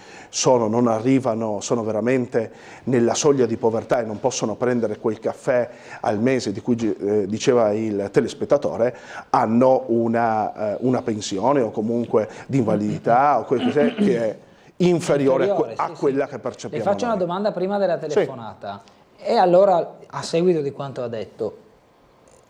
non arrivano, sono veramente nella soglia di povertà e non possono prendere quel caffè al mese di cui diceva il telespettatore, hanno una pensione o comunque di invalidità o quel che è inferiore a quella che percepiamo. Le faccio una domanda prima della telefonata. Sì. E allora, a seguito di quanto ha detto,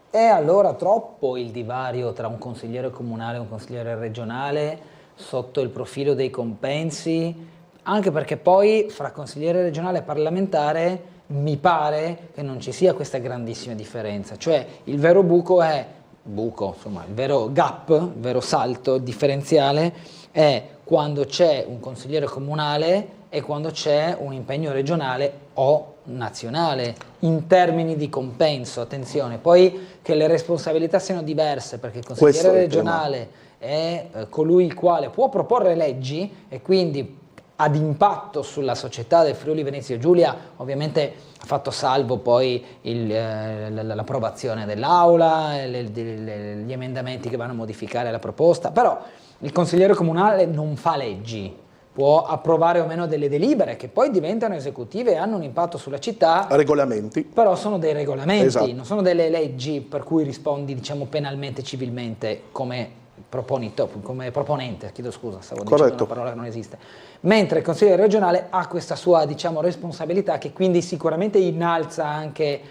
è allora troppo il divario tra un consigliere comunale e un consigliere regionale sotto il profilo dei compensi? Anche perché poi fra consigliere regionale e parlamentare mi pare che non ci sia questa grandissima differenza. Cioè il vero il vero gap, il vero salto differenziale è quando c'è un consigliere comunale e quando c'è un impegno regionale o nazionale in termini di compenso. Attenzione, poi che le responsabilità siano diverse, perché il consigliere regionale è colui il quale può proporre leggi e quindi ad impatto sulla società del Friuli Venezia Giulia, ovviamente fatto salvo poi l'approvazione dell'Aula, gli emendamenti che vanno a modificare la proposta, però il consigliere comunale non fa leggi, può approvare o meno delle delibere che poi diventano esecutive e hanno un impatto sulla città. Regolamenti. Però sono dei regolamenti, esatto. Non sono delle leggi per cui rispondi, diciamo, penalmente, civilmente, come proponente, chiedo scusa, stavo dicendo una parola che non esiste. Mentre il consigliere regionale ha questa sua, diciamo, responsabilità che quindi sicuramente innalza anche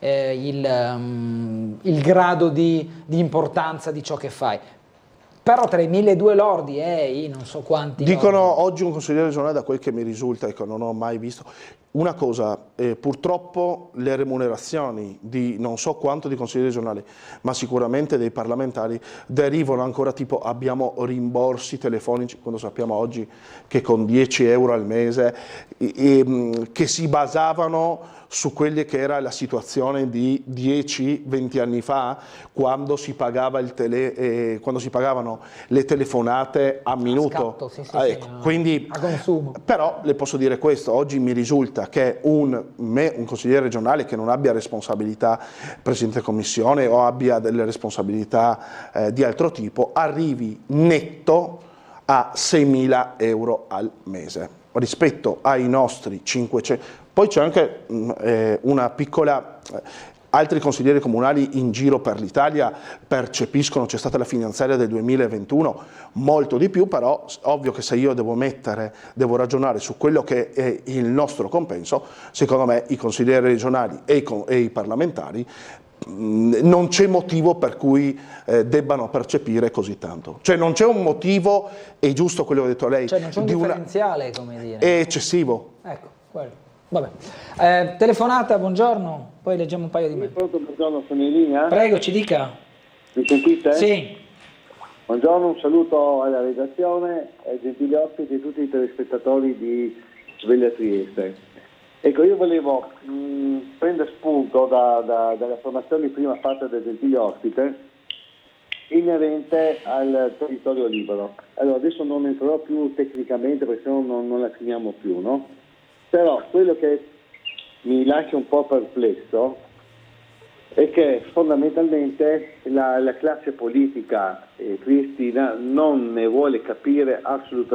il grado di importanza di ciò che fai. Però tra i 1.200 lordi e i non so quanti... Dicono oggi un consigliere regionale, da quel che mi risulta, ecco, non ho mai visto, una cosa, purtroppo le remunerazioni di non so quanto di consiglieri regionali, ma sicuramente dei parlamentari, derivano ancora tipo abbiamo rimborsi telefonici, quando sappiamo oggi che con 10 euro al mese, che si basavano su quelle che era la situazione di 10-20 anni fa, quando si pagava quando si pagavano le telefonate a minuto. A scatto, ecco, quindi, a consumo. Però le posso dire questo, oggi mi risulta che un consigliere regionale che non abbia responsabilità presidente commissione o abbia delle responsabilità di altro tipo, arrivi netto a 6.000 euro al mese, rispetto ai nostri 500. Poi c'è anche una piccola... Altri consiglieri comunali in giro per l'Italia percepiscono, c'è stata la finanziaria del 2021, molto di più, però ovvio che se io devo ragionare su quello che è il nostro compenso, secondo me i consiglieri regionali e i parlamentari non c'è motivo per cui debbano percepire così tanto. Cioè non c'è un motivo, è giusto quello che ha detto lei. Cioè non c'è un differenziale, come dire. È eccessivo. Ecco, quello. Vabbè. Telefonata, buongiorno, poi leggiamo un paio di mail. Pronto, buongiorno, sono in linea? Prego, ci dica. Mi sentite? Sì. Buongiorno, un saluto alla redazione, ai gentili ospiti e tutti i telespettatori di Sveglia Trieste. Ecco, io volevo prendere spunto dalle affermazioni prima fatte del gentile ospite inerente al territorio libero. Allora, adesso non entrerò più tecnicamente perché sennò non la finiamo più, no? Però quello che mi lascia un po' perplesso è che fondamentalmente la classe politica triestina non ne vuole capire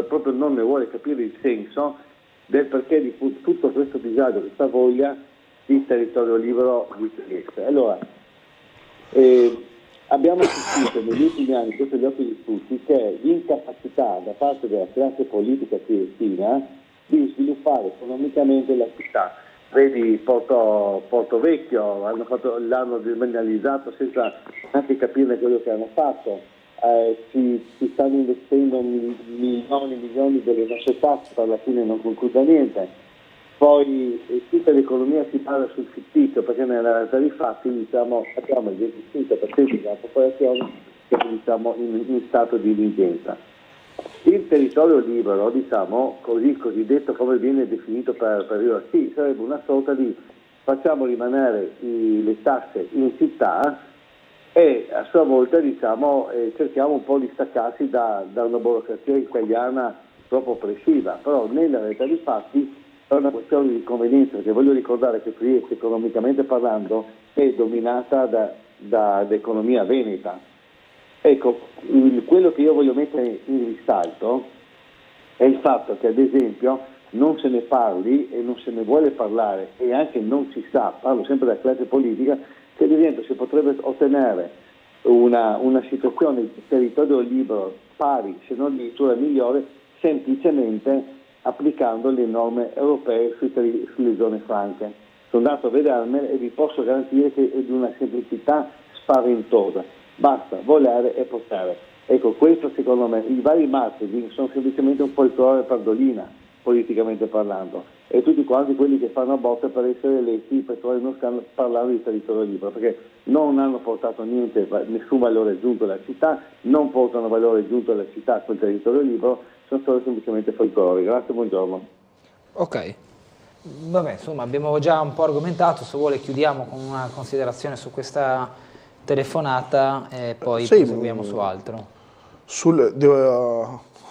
proprio non ne vuole capire il senso del perché di tutto questo disagio, questa voglia di territorio libero di Trieste. Allora, abbiamo assistito negli ultimi anni, sotto gli occhi di tutti, che l'incapacità da parte della classe politica triestina di sviluppare economicamente la città. Vedi Porto Vecchio, l'hanno demanializzato senza anche capire quello che hanno fatto. si stanno investendo milioni delle nostre tasse, per alla fine non concluda niente. Poi tutta l'economia si basa sul fittizio, perché nella realtà dei fatti abbiamo il 25% della popolazione che è in stato di indigenza. Il territorio libero, cosiddetto come viene definito per ora, sì, sarebbe una sorta di facciamo rimanere le tasse in città e a sua volta cerchiamo un po' di staccarsi da una burocrazia italiana troppo oppressiva, però nella realtà dei fatti è una questione di convenienza, perché voglio ricordare che Trieste, economicamente parlando, è dominata dall'economia veneta. Ecco, quello che io voglio mettere in risalto è il fatto che ad esempio non se ne parli e non se ne vuole parlare e anche non si sa, parlo sempre della classe politica, che ad esempio si potrebbe ottenere una situazione di territorio libero pari, se non addirittura migliore, semplicemente applicando le norme europee sulle zone franche. Sono andato a vedermene e vi posso garantire che è di una semplicità spaventosa. Basta volere e potere. Ecco, questo secondo me, i vari marketing sono semplicemente un folklore pardolina, politicamente parlando, e tutti quanti quelli che fanno a botte per essere eletti per non parlare di territorio libero, perché non hanno portato nessun valore aggiunto alla città, non portano valore aggiunto alla città quel territorio libero, sono solo semplicemente folklore. Grazie, buongiorno. Ok, vabbè, insomma abbiamo già un po' argomentato, se vuole chiudiamo con una considerazione su questa telefonata e poi proseguiamo su altro.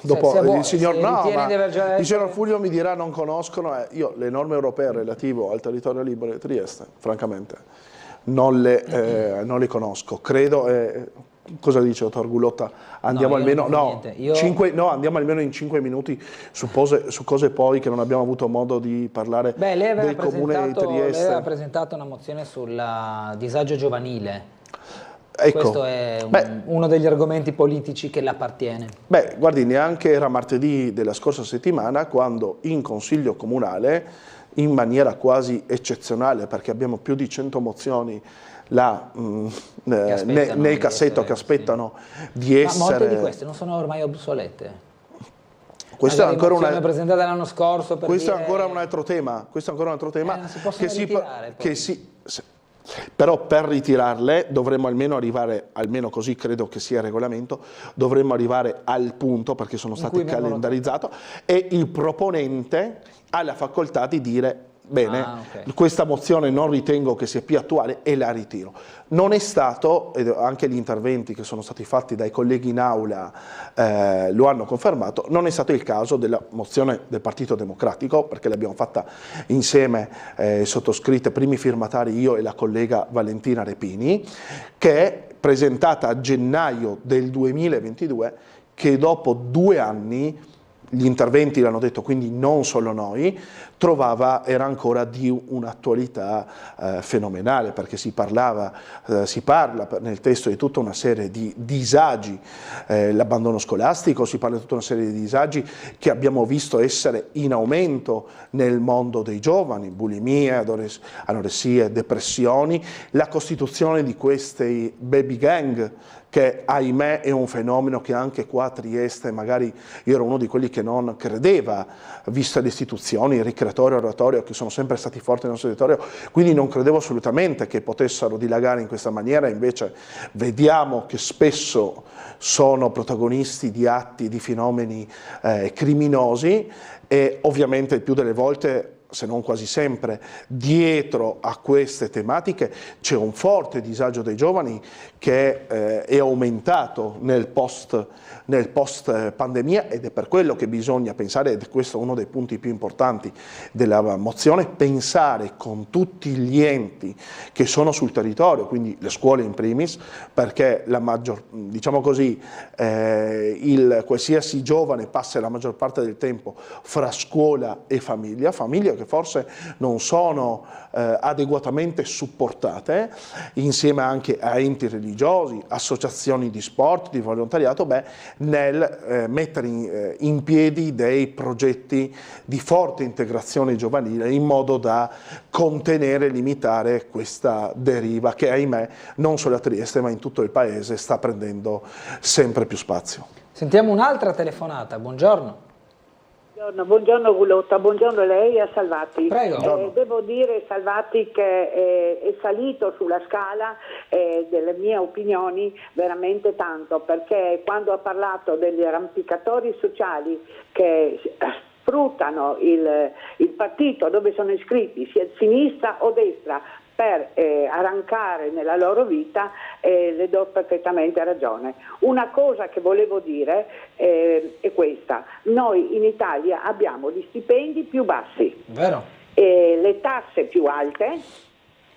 Dopo il signor Fulvio mi dirà non conoscono, io le norme europee relative al territorio libero di Trieste, francamente, non le conosco. Credo, cosa dice dottor Gulotta? Andiamo andiamo almeno in 5 minuti su cose poi che non abbiamo avuto modo di parlare del comune di Trieste. Lei aveva presentato una mozione sul disagio giovanile. Ecco, questo è uno degli argomenti politici che le appartiene. Beh, guardi, neanche era martedì della scorsa settimana quando in Consiglio Comunale, in maniera quasi eccezionale, perché abbiamo più di 100 mozioni là nel cassetto che aspettano di essere... Ma molte di queste non sono ormai obsolete? Questo è ancora una presentata l'anno scorso per questo dire... è ancora un altro tema, non si possono ritirare, però per ritirarle dovremmo almeno arrivare, almeno così credo che sia il regolamento, dovremmo arrivare al punto, perché sono state calendarizzate, e il proponente ha la facoltà di dire bene, questa mozione non ritengo che sia più attuale e la ritiro. Non è stato, ed anche gli interventi che sono stati fatti dai colleghi in aula lo hanno confermato, non è stato il caso della mozione del Partito Democratico, perché l'abbiamo fatta insieme, sottoscritte, primi firmatari io e la collega Valentina Repini, che è presentata a gennaio del 2022, che dopo 2 anni, gli interventi l'hanno detto, quindi non solo noi, era ancora di un'attualità fenomenale, perché si parla nel testo di tutta una serie di disagi, l'abbandono scolastico, si parla di tutta una serie di disagi che abbiamo visto essere in aumento nel mondo dei giovani, bulimie, anoressie, depressioni, la costituzione di queste baby gang, che ahimè è un fenomeno che anche qua a Trieste, magari io ero uno di quelli che non credeva, viste le istituzioni, il ricreatorio, l'oratorio, che sono sempre stati forti nel nostro territorio, quindi non credevo assolutamente che potessero dilagare in questa maniera, invece vediamo che spesso sono protagonisti di atti, di fenomeni criminosi, e ovviamente il più delle volte, se non quasi sempre, dietro a queste tematiche c'è un forte disagio dei giovani che è aumentato nel post pandemia, ed è per quello che bisogna pensare, ed è questo uno dei punti più importanti della mozione, pensare con tutti gli enti che sono sul territorio, quindi le scuole in primis, perché diciamo così, qualsiasi giovane passa la maggior parte del tempo fra scuola e famiglia che forse non sono adeguatamente supportate, insieme anche a enti religiosi, associazioni di sport, di volontariato, nel mettere in piedi dei progetti di forte integrazione giovanile in modo da contenere e limitare questa deriva che, ahimè, non solo a Trieste ma in tutto il paese sta prendendo sempre più spazio. Sentiamo un'altra telefonata, buongiorno. Buongiorno Gulotta, buongiorno a lei e a Salvati. Prego. Devo dire, Salvati, che è salito sulla scala delle mie opinioni veramente tanto, perché quando ha parlato degli arrampicatori sociali che sfruttano il partito dove sono iscritti, sia sinistra o destra, per arrancare nella loro vita, le do perfettamente ragione. Una cosa che volevo dire è questa: noi in Italia abbiamo gli stipendi più bassi, vero? Le tasse più alte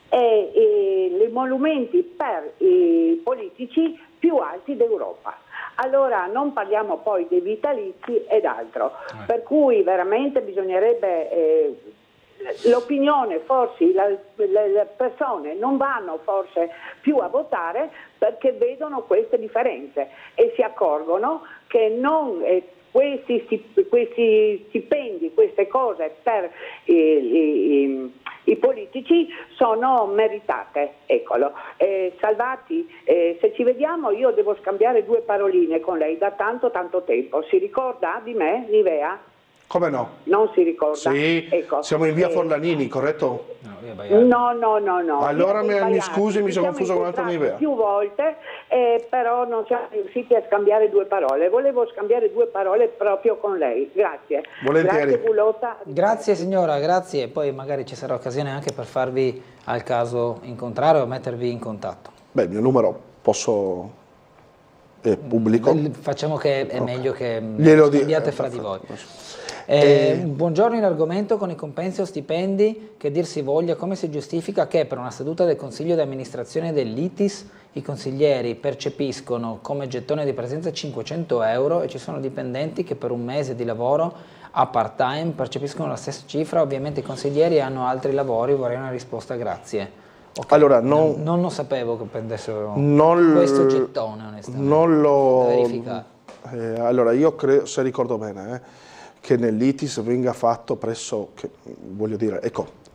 e gli emolumenti per i politici più alti d'Europa. Allora non parliamo poi dei vitalizi ed altro, per cui veramente bisognerebbe l'opinione, forse le persone non vanno forse più a votare perché vedono queste differenze e si accorgono che non questi stipendi, queste cose per i politici sono meritate. Eccolo. Salvati, se ci vediamo io devo scambiare 2 paroline con lei da tanto tempo. Si ricorda di me, Nivea? Come no? Non si ricorda? Sì, ecco. Siamo in via Forlanini, corretto? No. Allora mi scusi, mi sono confuso con un'altra Nivea. Più volte, però non siamo riusciti a scambiare 2 parole. Volevo scambiare 2 parole proprio con lei. Grazie. Volentieri. Grazie Gulotta. Grazie signora, grazie. Poi magari ci sarà occasione anche per farvi al caso incontrare o mettervi in contatto. Beh, il mio numero è pubblico. Facciamo che è meglio che scambiate fra di voi. Buongiorno, in argomento con i compensi o stipendi, che dir si voglia, come si giustifica che per una seduta del consiglio di amministrazione dell'ITIS i consiglieri percepiscono come gettone di presenza 500 euro e ci sono dipendenti che per un mese di lavoro a part time percepiscono la stessa cifra? Ovviamente i consiglieri hanno altri lavori, vorrei una risposta, grazie. Okay. Allora, non lo sapevo che prendessero questo gettone, onestamente. Non lo verificare. Allora, io credo, se ricordo bene, che nell'ITIS venga fatto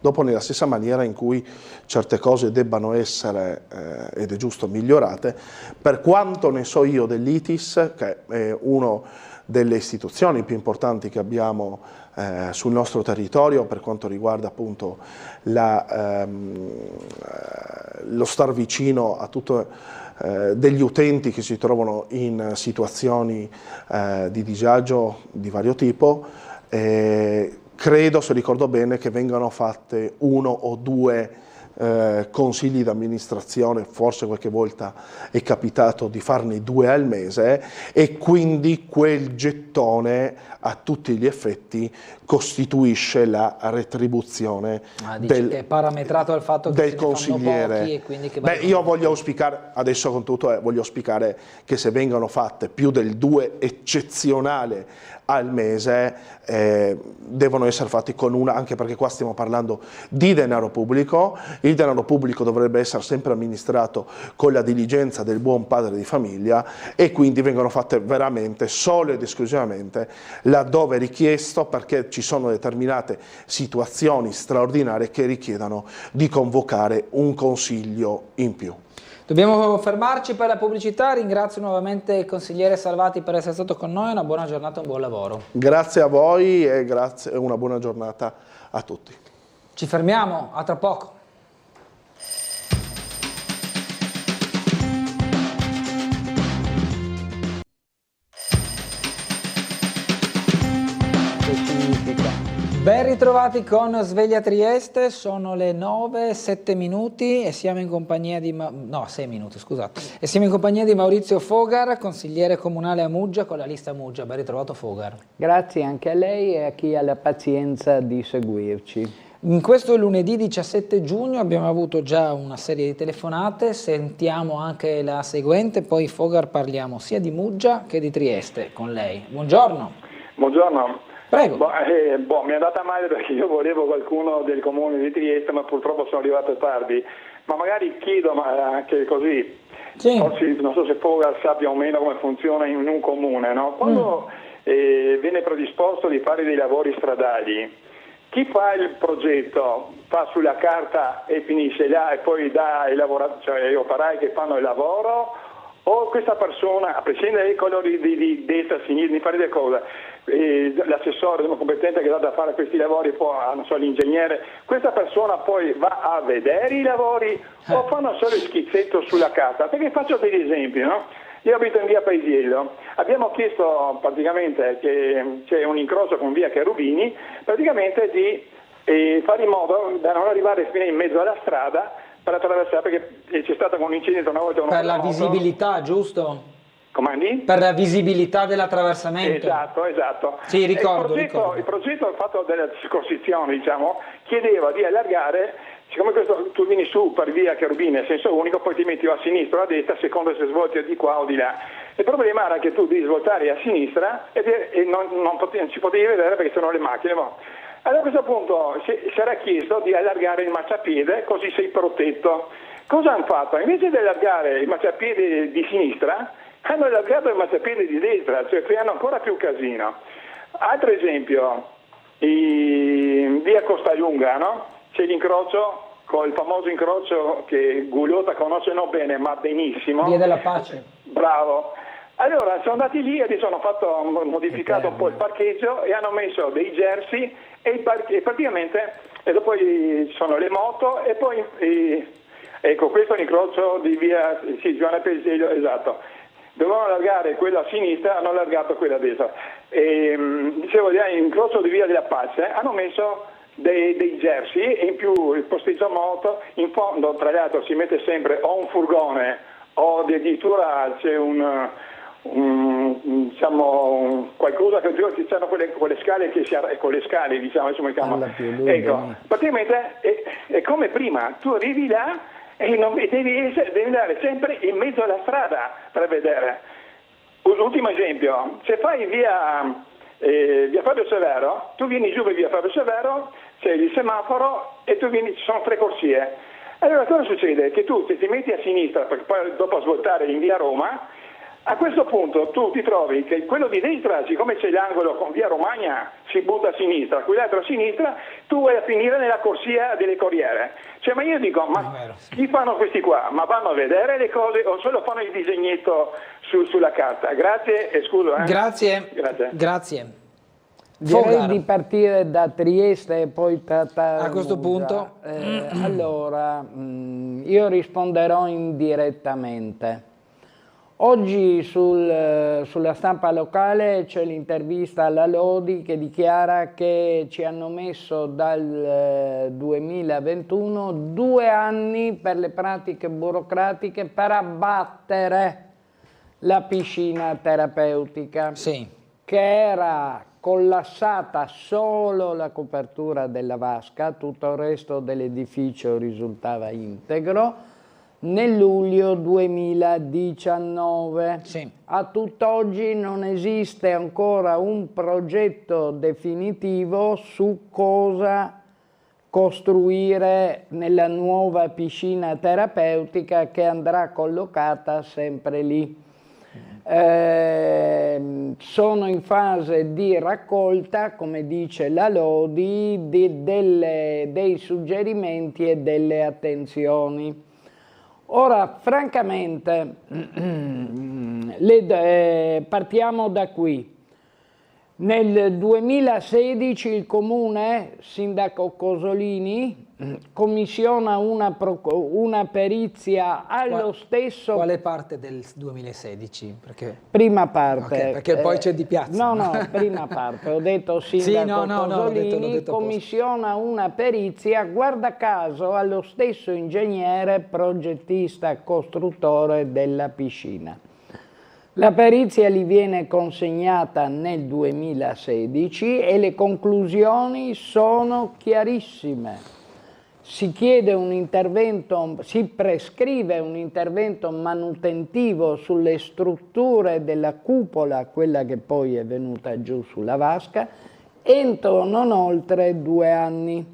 dopo nella stessa maniera in cui certe cose debbano essere, ed è giusto, migliorate, per quanto ne so io dell'ITIS, che è una delle istituzioni più importanti che abbiamo sul nostro territorio per quanto riguarda appunto lo star vicino a tutto degli utenti che si trovano in situazioni di disagio di vario tipo. Credo, se ricordo bene, che vengano fatte 1 o 2 consigli d'amministrazione, forse qualche volta è capitato di farne 2 al mese, e quindi quel gettone a tutti gli effetti costituisce la retribuzione che è parametrato al fatto che del consigliere. Pochi e quindi che io voglio auspicare, adesso con tutto voglio auspicare che se vengono fatte più del 2 eccezionale al mese, devono essere fatti con anche perché qua stiamo parlando di denaro pubblico. Il denaro pubblico dovrebbe essere sempre amministrato con la diligenza del buon padre di famiglia, e quindi vengono fatte veramente solo ed esclusivamente laddove richiesto, perché ci sono determinate situazioni straordinarie che richiedono di convocare un consiglio in più. Dobbiamo fermarci per la pubblicità. Ringrazio nuovamente il consigliere Salvati per essere stato con noi. Una buona giornata e un buon lavoro. Grazie a voi e una buona giornata a tutti. Ci fermiamo, a tra poco. Ben ritrovati con Sveglia Trieste, sono le 9:07 e siamo in compagnia di 6 minuti, scusate. E siamo in compagnia di Maurizio Fogar, consigliere comunale a Muggia con la lista Muggia. Ben ritrovato Fogar. Grazie anche a lei e a chi ha la pazienza di seguirci. In questo lunedì 17 giugno abbiamo avuto già una serie di telefonate, sentiamo anche la seguente, poi Fogar parliamo sia di Muggia che di Trieste con lei. Buongiorno. Buongiorno. Prego. Mi è andata male perché io volevo qualcuno del comune di Trieste, ma purtroppo sono arrivato tardi. Ma magari chiedo, ma anche così, forse, non so se Fogal sappia o meno come funziona in un comune, no? Quando viene predisposto di fare dei lavori stradali, chi fa il progetto fa sulla carta e finisce là e poi dà ai lavoratori, cioè agli operai che fanno il lavoro, o questa persona, a prescindere dai colori di destra, sinistra, di fare delle cose, l'assessore competente che dà da fare questi lavori, poi non so, l'ingegnere, questa persona poi va a vedere i lavori o fanno solo il schizzetto sulla carta? Perché faccio degli esempi, no? Io abito in via Paesiello, abbiamo chiesto praticamente che c'è un incrocio con via Cherubini, praticamente di fare in modo da non arrivare fino in mezzo alla strada per attraversare, perché c'è stato un incidente una volta. Per la visibilità, giusto? Comandi? Per la visibilità dell'attraversamento. Esatto. Sì, ricordo. Il progetto fatto della circoscrizione, diciamo, chiedeva di allargare, siccome tu vieni su per via Cherubini a senso unico, poi ti metti a sinistra o a destra, secondo se svolti di qua o di là. Il problema era che tu devi svoltare a sinistra e non ci potevi vedere perché c'erano le macchine. Allora a questo punto si era chiesto di allargare il marciapiede, così sei protetto. Cosa hanno fatto? Invece di allargare il marciapiede di sinistra, hanno allargato il marciapiede di destra, cioè creano ancora più casino. Altro esempio, via Costalunga, no? C'è l'incrocio, con il famoso incrocio che Gugliotta conosce non bene, ma benissimo. Via della Pace. Bravo. Allora sono andati lì e hanno modificato un po' il parcheggio e hanno messo dei jersey e praticamente e dopo ci sono le moto e poi ecco, questo è l'incrocio di via Giovanni Paesiello, esatto. Dovevano allargare quella a sinistra, hanno allargato quella a destra. Dicevo, l'incrocio di via della Pace hanno messo dei jersey e in più il posteggio moto, in fondo tra l'altro si mette sempre o un furgone o addirittura c'è diciamo qualcosa che ci sono quelle scale che con le scale, diciamo, insomma, ecco, praticamente è come prima, tu arrivi là e devi andare sempre in mezzo alla strada per vedere. Ultimo esempio, se fai via Fabio Severo, tu vieni giù per via Fabio Severo, c'è il semaforo e ci sono 3 corsie. Allora cosa succede? Che tu se ti metti a sinistra, perché poi dopo svoltare in via Roma, a questo punto tu ti trovi che quello di destra, siccome c'è l'angolo con via Romagna, si butta a sinistra, quell'altro a sinistra, tu vai a finire nella corsia delle corriere. Cioè, ma io dico, chi fanno questi qua? Ma vanno a vedere le cose o solo fanno il disegnetto sulla carta? Grazie e scusa. Grazie. Direi di partire da Trieste e poi Tatarusza. A questo punto? Allora, io risponderò indirettamente. Oggi sulla stampa locale c'è l'intervista alla Lodi che dichiara che ci hanno messo dal 2021 2 anni per le pratiche burocratiche per abbattere la piscina terapeutica, che era collassata solo la copertura della vasca, tutto il resto dell'edificio risultava integro. Nel luglio 2019. A tutt'oggi non esiste ancora un progetto definitivo su cosa costruire nella nuova piscina terapeutica che andrà collocata sempre lì. Sono in fase di raccolta, come dice la Lodi, dei suggerimenti e delle attenzioni. Ora, francamente, partiamo da qui. Nel 2016 il Comune, Sindaco Cosolini, commissiona una perizia allo stesso... Quale parte del 2016? Prima parte. Okay, perché poi c'è di piazza. No, prima parte. Ho detto Sindaco Cosolini commissiona una perizia, guarda caso, allo stesso ingegnere, progettista, costruttore della piscina. La perizia gli viene consegnata nel 2016 e le conclusioni sono chiarissime. Si chiede un intervento, si prescrive un intervento manutentivo sulle strutture della cupola, quella che poi è venuta giù sulla vasca, entro non oltre 2 anni.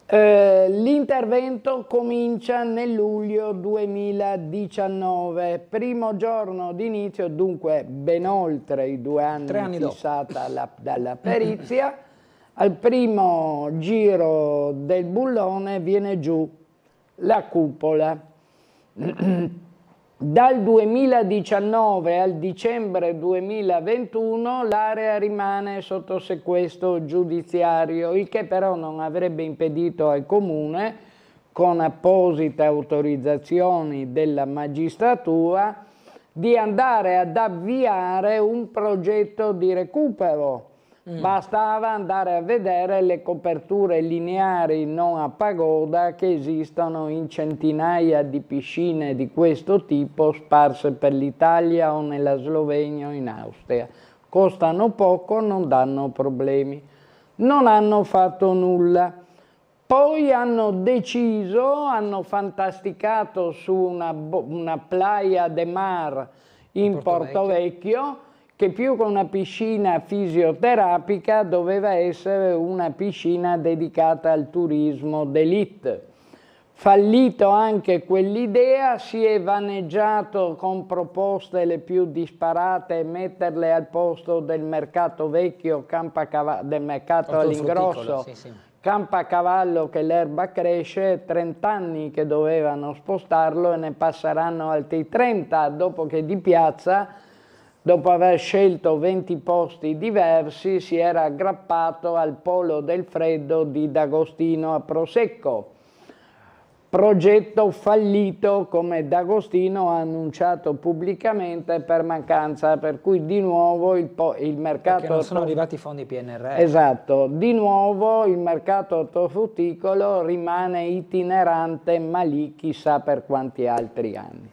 L'intervento comincia nel luglio 2019, primo giorno di inizio, dunque ben oltre i 2 anni fissata dalla perizia. Al primo giro del bullone viene giù la cupola. Dal 2019 al dicembre 2021 l'area rimane sotto sequestro giudiziario, il che però non avrebbe impedito al Comune, con apposite autorizzazioni della magistratura, di andare ad avviare un progetto di recupero. Bastava andare a vedere le coperture lineari non a pagoda che esistono in centinaia di piscine di questo tipo sparse per l'Italia o nella Slovenia o in Austria. Costano poco, non danno problemi. Non hanno fatto nulla. Poi hanno deciso, hanno fantasticato su una playa de mar in Portovecchio, che più che una piscina fisioterapica doveva essere una piscina dedicata al turismo d'élite. Fallito anche quell'idea, si è vaneggiato con proposte le più disparate, metterle al posto del mercato vecchio, del mercato all'ingrosso, Campacavallo che l'erba cresce, 30 anni che dovevano spostarlo e ne passeranno altri 30, dopo che di piazza, dopo aver scelto 20 posti diversi, si era aggrappato al Polo del Freddo di D'Agostino a Prosecco. Progetto fallito, come D'Agostino ha annunciato pubblicamente, per mancanza, per cui di nuovo il mercato... Perché non sono arrivati i fondi PNRR. Esatto, di nuovo il mercato ortofrutticolo rimane itinerante, ma lì chissà per quanti altri anni.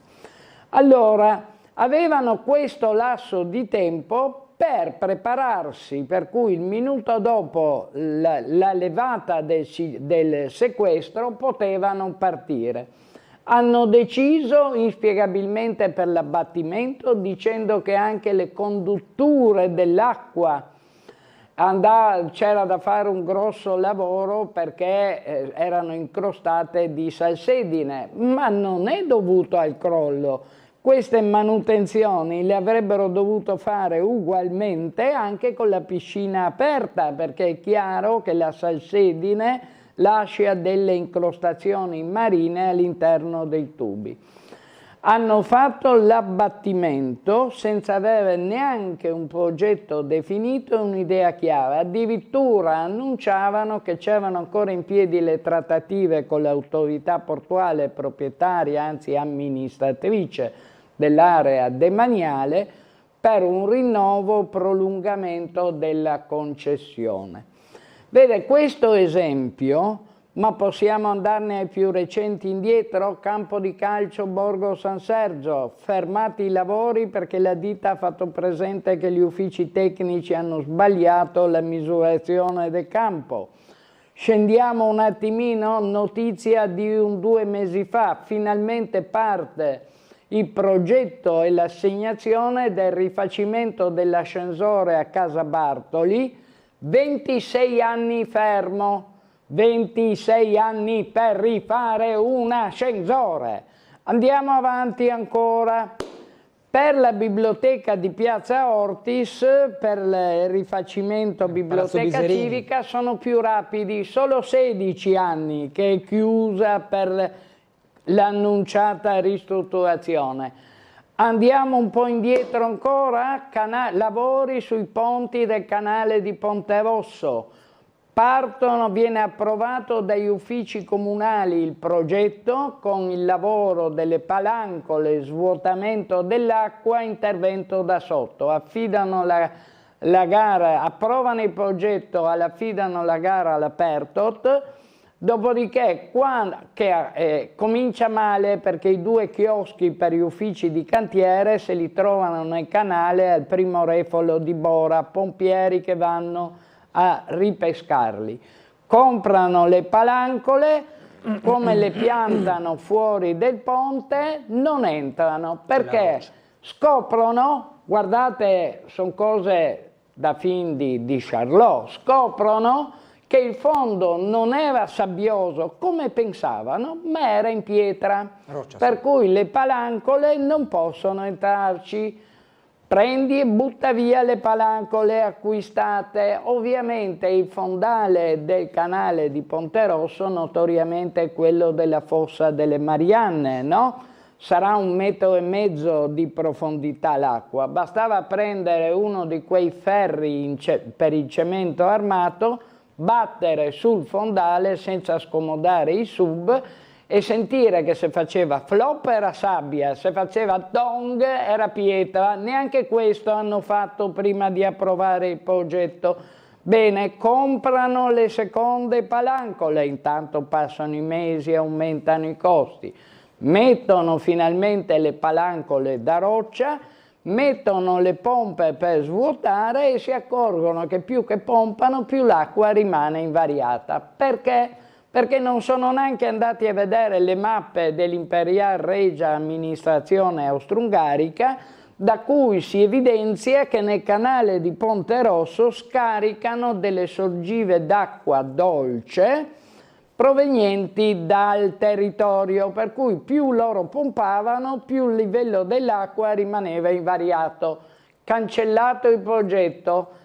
Allora, avevano questo lasso di tempo per prepararsi, per cui il minuto dopo la levata del sequestro potevano partire. Hanno deciso inspiegabilmente per l'abbattimento, dicendo che anche le condutture dell'acqua c'era da fare un grosso lavoro perché erano incrostate di salsedine, ma non è dovuto al crollo. Queste manutenzioni le avrebbero dovuto fare ugualmente anche con la piscina aperta, perché è chiaro che la salsedine lascia delle incrostazioni marine all'interno dei tubi. Hanno fatto l'abbattimento senza avere neanche un progetto definito e un'idea chiara. Addirittura annunciavano che c'erano ancora in piedi le trattative con l'autorità portuale proprietaria, anzi amministratrice, dell'area demaniale per un rinnovo prolungamento della concessione. Vede, questo esempio, ma possiamo andarne ai più recenti indietro, campo di calcio Borgo San Sergio, fermati i lavori perché la ditta ha fatto presente che gli uffici tecnici hanno sbagliato la misurazione del campo. Scendiamo un attimino, notizia di 2 mesi fa, finalmente parte il progetto e l'assegnazione del rifacimento dell'ascensore a Casa Bartoli, 26 anni fermo, 26 anni per rifare un ascensore. Andiamo avanti ancora. Per la biblioteca di Piazza Ortis, per il rifacimento biblioteca civica, sono più rapidi, solo 16 anni che è chiusa per l'annunciata ristrutturazione. Andiamo un po' indietro ancora, lavori sui ponti del canale di Ponte Rosso. Viene approvato dagli uffici comunali il progetto con il lavoro delle palancole, svuotamento dell'acqua, intervento da sotto. Affidano la gara, approvano il progetto, affidano la gara all'Apertot. Dopodiché comincia male perché i 2 chioschi per gli uffici di cantiere se li trovano nel canale al primo refolo di Bora, pompieri che vanno a ripescarli. Comprano le palancole, come le piantano fuori del ponte, non entrano perché scoprono, guardate, sono cose da film di Charlot, scoprono che il fondo non era sabbioso come pensavano, ma era in pietra, per cui le palancole non possono entrarci. Prendi e butta via le palancole acquistate. Ovviamente il fondale del canale di Ponte Rosso notoriamente è quello della fossa delle Marianne, no? Sarà 1,5 metri di profondità l'acqua. Bastava prendere uno di quei ferri per il cemento armato, battere sul fondale senza scomodare i sub e sentire che se faceva flop era sabbia, se faceva dong era pietra. Neanche questo hanno fatto prima di approvare il progetto. Bene, comprano le seconde palancole, intanto passano i mesi e aumentano i costi. Mettono finalmente le palancole da roccia, mettono le pompe per svuotare e si accorgono che più che pompano più l'acqua rimane invariata. Perché? Perché non sono neanche andati a vedere le mappe dell'Imperial Regia Amministrazione Austro-Ungarica, da cui si evidenzia che nel canale di Ponte Rosso scaricano delle sorgive d'acqua dolce provenienti dal territorio, per cui più loro pompavano, più il livello dell'acqua rimaneva invariato. Cancellato il progetto.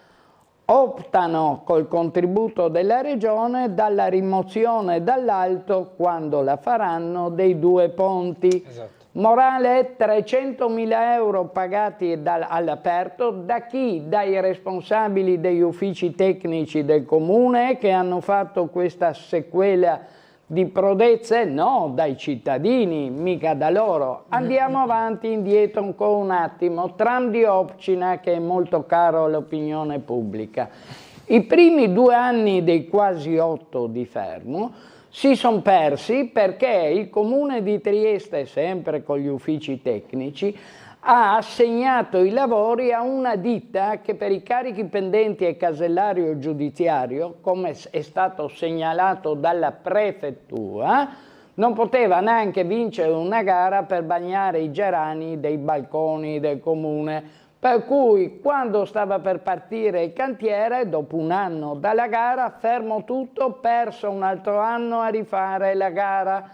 Optano col contributo della regione dalla rimozione dall'alto, quando la faranno, dei 2 ponti. Esatto. Morale: 300.000 euro pagati all'aperto da chi? Dai responsabili degli uffici tecnici del comune che hanno fatto questa sequela di prodezze? No, dai cittadini, mica da loro. Andiamo avanti, indietro ancora un attimo. Tram di Opcina, che è molto caro all'opinione pubblica. I primi 2 anni dei quasi 8 di fermo si sono persi perché il comune di Trieste, sempre con gli uffici tecnici, ha assegnato i lavori a una ditta che per i carichi pendenti e casellario giudiziario, come è stato segnalato dalla prefettura, non poteva neanche vincere una gara per bagnare i gerani dei balconi del comune. Per cui quando stava per partire il cantiere, dopo 1 anno dalla gara, fermo tutto, perso un altro anno a rifare la gara.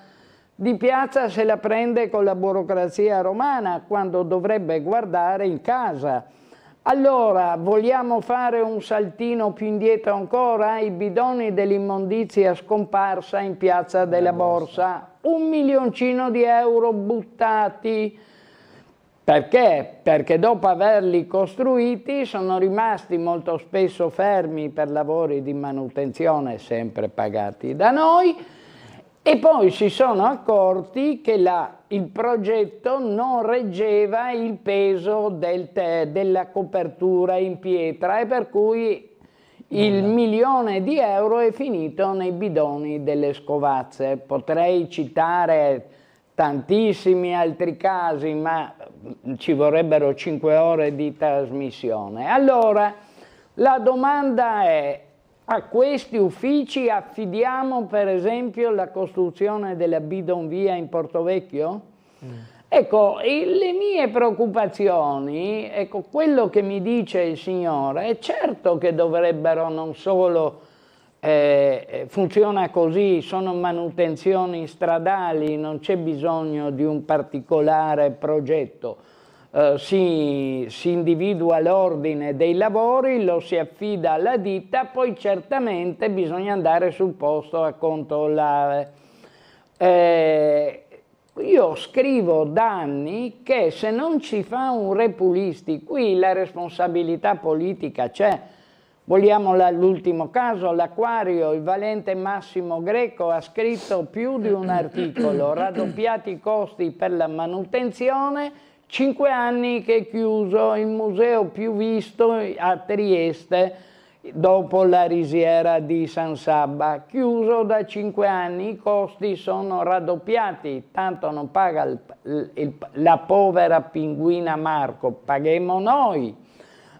Di Piazza se la prende con la burocrazia romana quando dovrebbe guardare in casa. Allora, vogliamo fare un saltino più indietro ancora? I bidoni dell'immondizia scomparsa in Piazza della Borsa. 1 milioncino di euro buttati. Perché? Perché dopo averli costruiti sono rimasti molto spesso fermi per lavori di manutenzione sempre pagati da noi. E poi si sono accorti che il progetto non reggeva il peso della copertura in pietra e per cui il 1 milione di euro è finito nei bidoni delle Scovazze. Potrei citare tantissimi altri casi, ma ci vorrebbero 5 ore di trasmissione. Allora, la domanda è: a questi uffici affidiamo per esempio la costruzione della bidonvia in Portovecchio? Ecco, le mie preoccupazioni, ecco, quello che mi dice il Signore è certo che dovrebbero non solo, funziona così, sono manutenzioni stradali, non c'è bisogno di un particolare progetto. Si individua l'ordine dei lavori, lo si affida alla ditta, poi certamente bisogna andare sul posto a controllare. Io scrivo da anni che se non ci fa un repulisti, qui la responsabilità politica c'è. Vogliamo l'ultimo caso, l'Acquario, il valente Massimo Greco ha scritto più di un articolo, raddoppiati i costi per la manutenzione, 5 anni che è chiuso, il museo più visto a Trieste, dopo la risiera di San Sabba, chiuso da 5 anni, i costi sono raddoppiati, tanto non paga la povera pinguina Marco, paghiamo noi.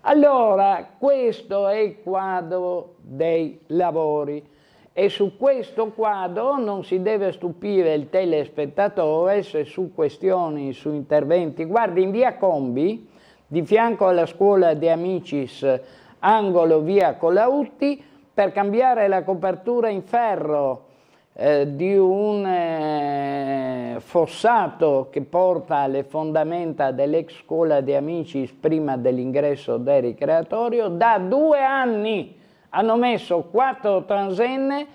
Allora, questo è il quadro dei lavori e su questo quadro non si deve stupire il telespettatore se su questioni, su interventi. Guardi, in via Combi, di fianco alla scuola De Amicis angolo via Colautti, per cambiare la copertura in ferro di un fossato che porta alle fondamenta dell'ex scuola di Amicis prima dell'ingresso del ricreatorio. Da 2 anni hanno messo 4 transenne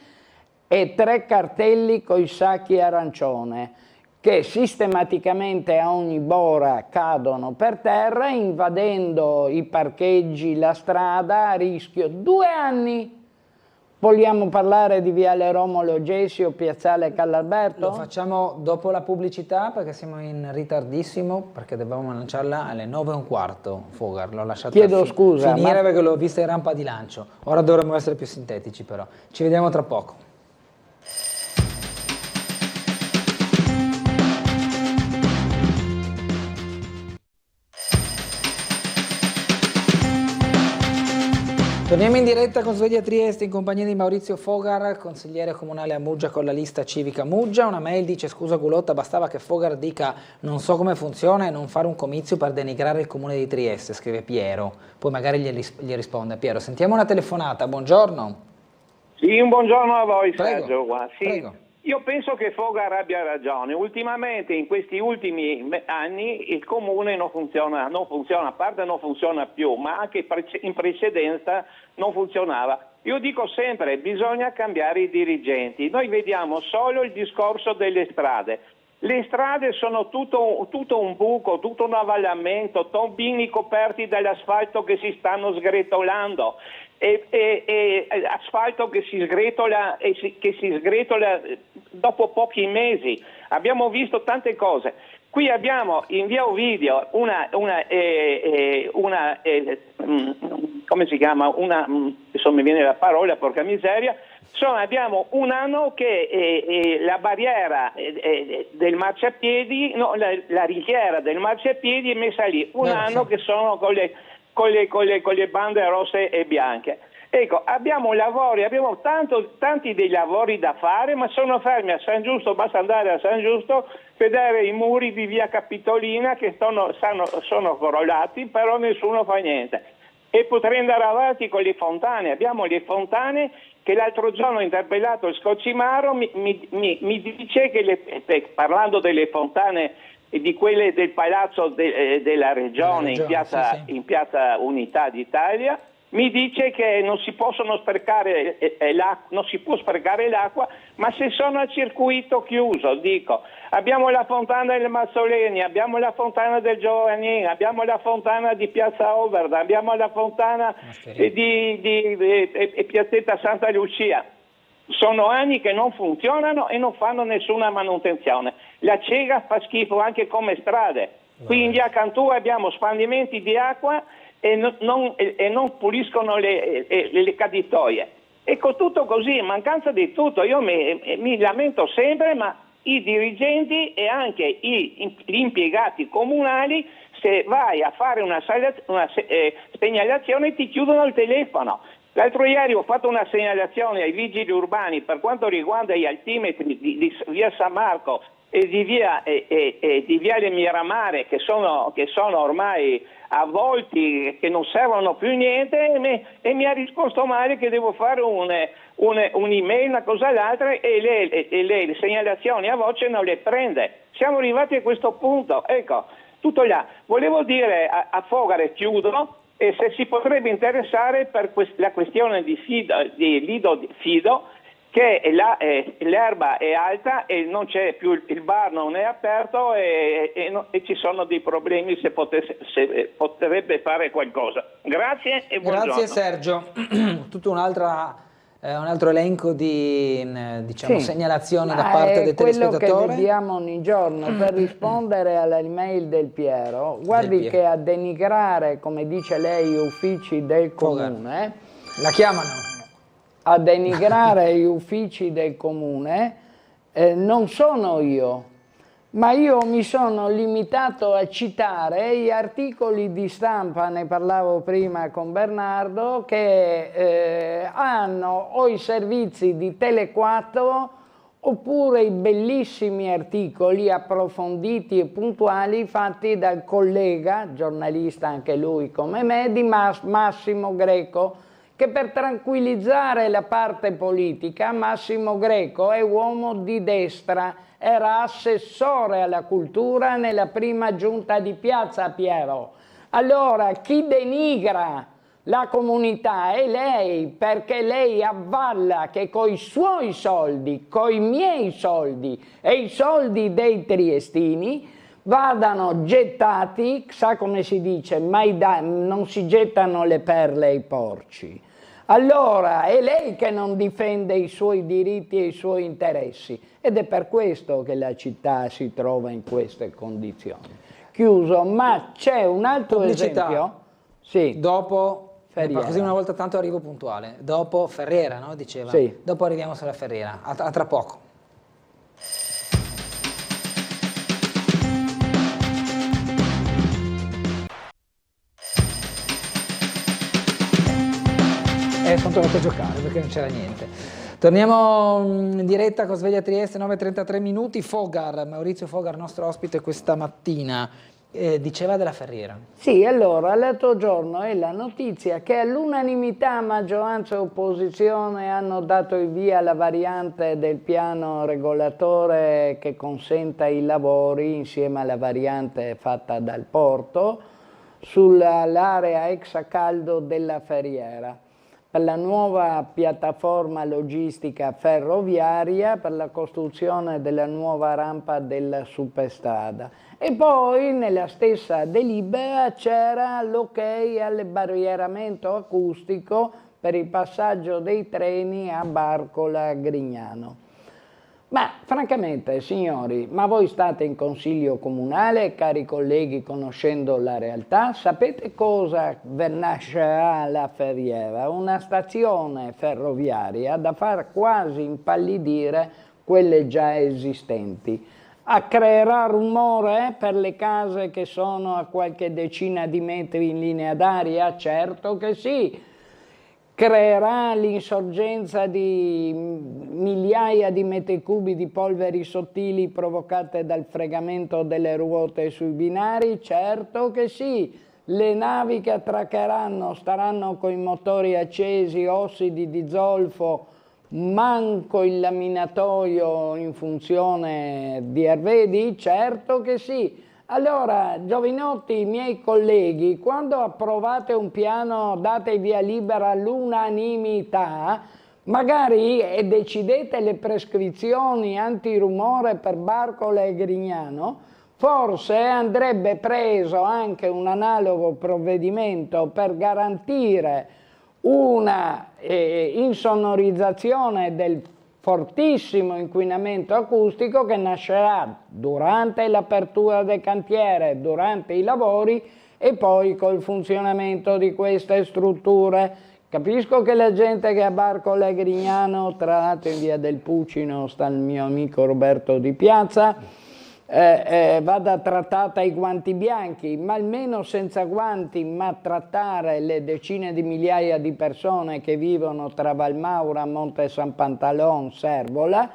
e 3 cartelli coi sacchi arancione che sistematicamente a ogni bora cadono per terra, invadendo i parcheggi, la strada, a rischio. 2 anni! Vogliamo parlare di Viale Romolo Gessi o Piazzale Carlalberto? Lo facciamo dopo la pubblicità perché siamo in ritardissimo, perché dovevamo lanciarla alle 9:15. Fogar, l'ho lasciata scusa, finire perché l'ho vista in rampa di lancio. Ora dovremmo essere più sintetici però. Ci vediamo tra poco. Torniamo in diretta con Sveglia Trieste in compagnia di Maurizio Fogar, consigliere comunale a Muggia con la lista civica Muggia. Una mail dice: scusa Gulotta, bastava che Fogar dica non so come funziona e non fare un comizio per denigrare il comune di Trieste, scrive Piero. Poi magari gli risponde. Piero, sentiamo una telefonata, buongiorno. Sì, un buongiorno a voi. Prego. Sergio. Sì. Prego. Io penso che Fogar abbia ragione. Ultimamente, in questi ultimi anni, il comune non funziona, a parte non funziona più, ma anche in precedenza non funzionava. Io dico sempre, bisogna cambiare i dirigenti. Noi vediamo solo il discorso delle strade. Le strade sono tutto un buco, tutto un avvallamento, tombini coperti dall'asfalto che si stanno sgretolando. E asfalto che si sgretola dopo pochi mesi. Abbiamo visto tante cose. Qui abbiamo in via Ovidio come si chiama? Adesso mi viene la parola, porca miseria. Abbiamo un anno che la barriera del marciapiedi, la richiera del marciapiedi è messa lì. Un anno che sono con le bande rosse e bianche. Ecco, abbiamo tanti dei lavori da fare, ma sono fermi a San Giusto. Basta andare a San Giusto, vedere i muri di via Capitolina che sono crollati, però nessuno fa niente. E potrei andare avanti con le fontane. Abbiamo le fontane che l'altro giorno ho interpellato il Scocimaro, mi dice che parlando delle fontane di quelle del Palazzo della Regione in piazza Unità d'Italia, mi dice che non si possono sprecare non si può sprecare l'acqua, ma se sono a circuito chiuso, dico, abbiamo la fontana del Mazzoleni, abbiamo la fontana del Giovannin, abbiamo la fontana di Piazza Oberda, abbiamo la fontana di Piazzetta Santa Lucia. Sono anni che non funzionano e non fanno nessuna manutenzione. La Cega fa schifo anche come strade. Qui in via Cantù abbiamo spandimenti di acqua e non puliscono le caditoie. Ecco, tutto così, mancanza di tutto. Io mi lamento sempre, ma i dirigenti e anche gli impiegati comunali, se vai a fare una segnalazione ti chiudono il telefono. L'altro ieri ho fatto una segnalazione ai vigili urbani per quanto riguarda gli altimetri di via San Marco e di viale Miramare che sono ormai avvolti, che non servono più niente, e mi ha risposto male che devo fare un'email, una cosa l'altra, e le segnalazioni a voce non le prende. Siamo arrivati a questo punto, ecco, tutto là. Volevo dire a Fogare, chiudo, e se si potrebbe interessare per la questione di Lido Fido, che l'erba è alta e non c'è più, il bar non è aperto e ci sono dei problemi, se potrebbe fare qualcosa. Grazie e buongiorno. Grazie Sergio. Tutto un altro elenco di segnalazioni da parte del telespettatore. Quello che vediamo ogni giorno per rispondere all'email del Piero. Guardi che a denigrare, come dice lei, gli uffici del comune, la chiamano. A denigrare gli uffici del comune non sono io, ma io mi sono limitato a citare gli articoli di stampa, ne parlavo prima con Bernardo, che hanno o i servizi di Tele4 oppure i bellissimi articoli approfonditi e puntuali fatti dal collega, giornalista anche lui come me, di Massimo Greco, che per tranquillizzare la parte politica, Massimo Greco è uomo di destra, era assessore alla cultura nella prima giunta di Piazza Piero. Allora chi denigra la comunità è lei, perché lei avvalla che coi suoi soldi, coi miei soldi e i soldi dei triestini vadano gettati, sa come si dice, non si gettano le perle ai porci. Allora è lei che non difende i suoi diritti e i suoi interessi, ed è per questo che la città si trova in queste condizioni. Chiuso, ma c'è un altro esempio. Sì. Dopo Ferriera. Così una volta tanto arrivo puntuale. Dopo Ferriera, no? Diceva. Sì. Dopo arriviamo sulla Ferriera. A tra poco. Sono tornato a giocare perché non c'era niente. Torniamo in diretta con Sveglia Trieste, 9:33 minuti. Maurizio Fogar, nostro ospite questa mattina. Diceva della Ferriera. Sì, allora l'altro giorno è la notizia che all'unanimità maggioranza e opposizione hanno dato il via alla variante del piano regolatore che consenta i lavori insieme alla variante fatta dal porto sull'area ex a caldo della Ferriera, per la nuova piattaforma logistica ferroviaria, per la costruzione della nuova rampa della superstrada. E poi nella stessa delibera c'era l'ok all'imbarrieramento acustico per il passaggio dei treni a Barcola Grignano. Ma francamente, signori, ma voi state in consiglio comunale, cari colleghi, conoscendo la realtà, sapete cosa nascerà alla Ferriera? Una stazione ferroviaria da far quasi impallidire quelle già esistenti. Creerà rumore per le case che sono a qualche decina di metri in linea d'aria? Certo che sì. Creerà l'insorgenza di migliaia di metri cubi di polveri sottili provocate dal fregamento delle ruote sui binari? Certo che sì. Le navi che attraccheranno staranno con i motori accesi, ossidi di zolfo, manco il laminatoio in funzione di Arvedi? Certo che sì. Allora, Giovinotti, miei colleghi, quando approvate un piano date via libera all'unanimità, magari decidete le prescrizioni antirumore per Barcola e Grignano, forse andrebbe preso anche un analogo provvedimento per garantire una insonorizzazione del fortissimo inquinamento acustico che nascerà durante l'apertura del cantiere, durante i lavori e poi col funzionamento di queste strutture. Capisco che la gente che a Barcola e Grignano, tra l'altro in via del Pucino sta il mio amico Roberto Di Piazza, vada trattata ai guanti bianchi, ma almeno senza guanti, ma trattare le decine di migliaia di persone che vivono tra Valmaura, Monte San Pantalon, Servola,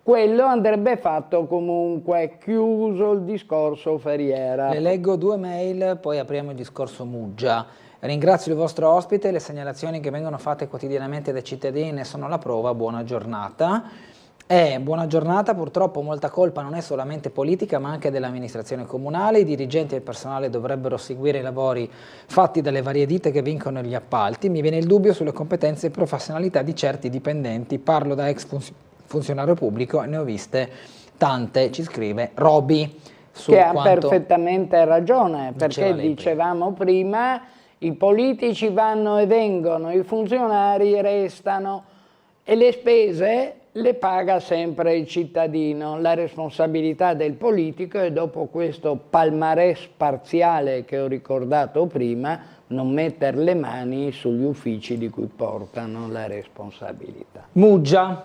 quello andrebbe fatto comunque. Chiuso il discorso Ferriera. Le leggo 2 mail, poi apriamo il discorso Muggia. Ringrazio il vostro ospite, le segnalazioni che vengono fatte quotidianamente dai cittadini ne sono la prova. Buona giornata. Buona giornata, purtroppo molta colpa non è solamente politica ma anche dell'amministrazione comunale. I dirigenti e il personale dovrebbero seguire i lavori fatti dalle varie ditte che vincono gli appalti. Mi viene il dubbio sulle competenze e professionalità di certi dipendenti, parlo da ex funzionario pubblico e ne ho viste tante, ci scrive Roby. Che ha perfettamente ragione, perché dicevamo prima, i politici vanno e vengono, i funzionari restano e le spese le paga sempre il cittadino. La responsabilità del politico è, dopo questo palmarès parziale che ho ricordato prima, non mettere le mani sugli uffici di cui portano la responsabilità. Muggia.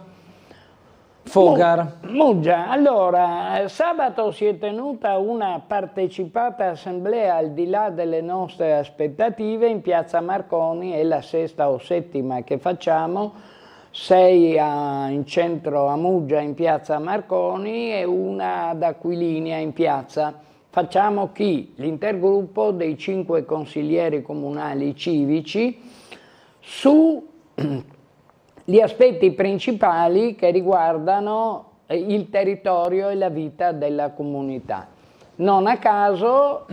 Fogar. Muggia, allora, sabato si è tenuta una partecipata assemblea al di là delle nostre aspettative in piazza Marconi, è la 6ª o 7ª che facciamo, 6 in centro a Muggia in piazza Marconi e una ad Aquilinea in piazza. Facciamo chi? L'intergruppo dei 5 consiglieri comunali civici su gli aspetti principali che riguardano il territorio e la vita della comunità. Non a caso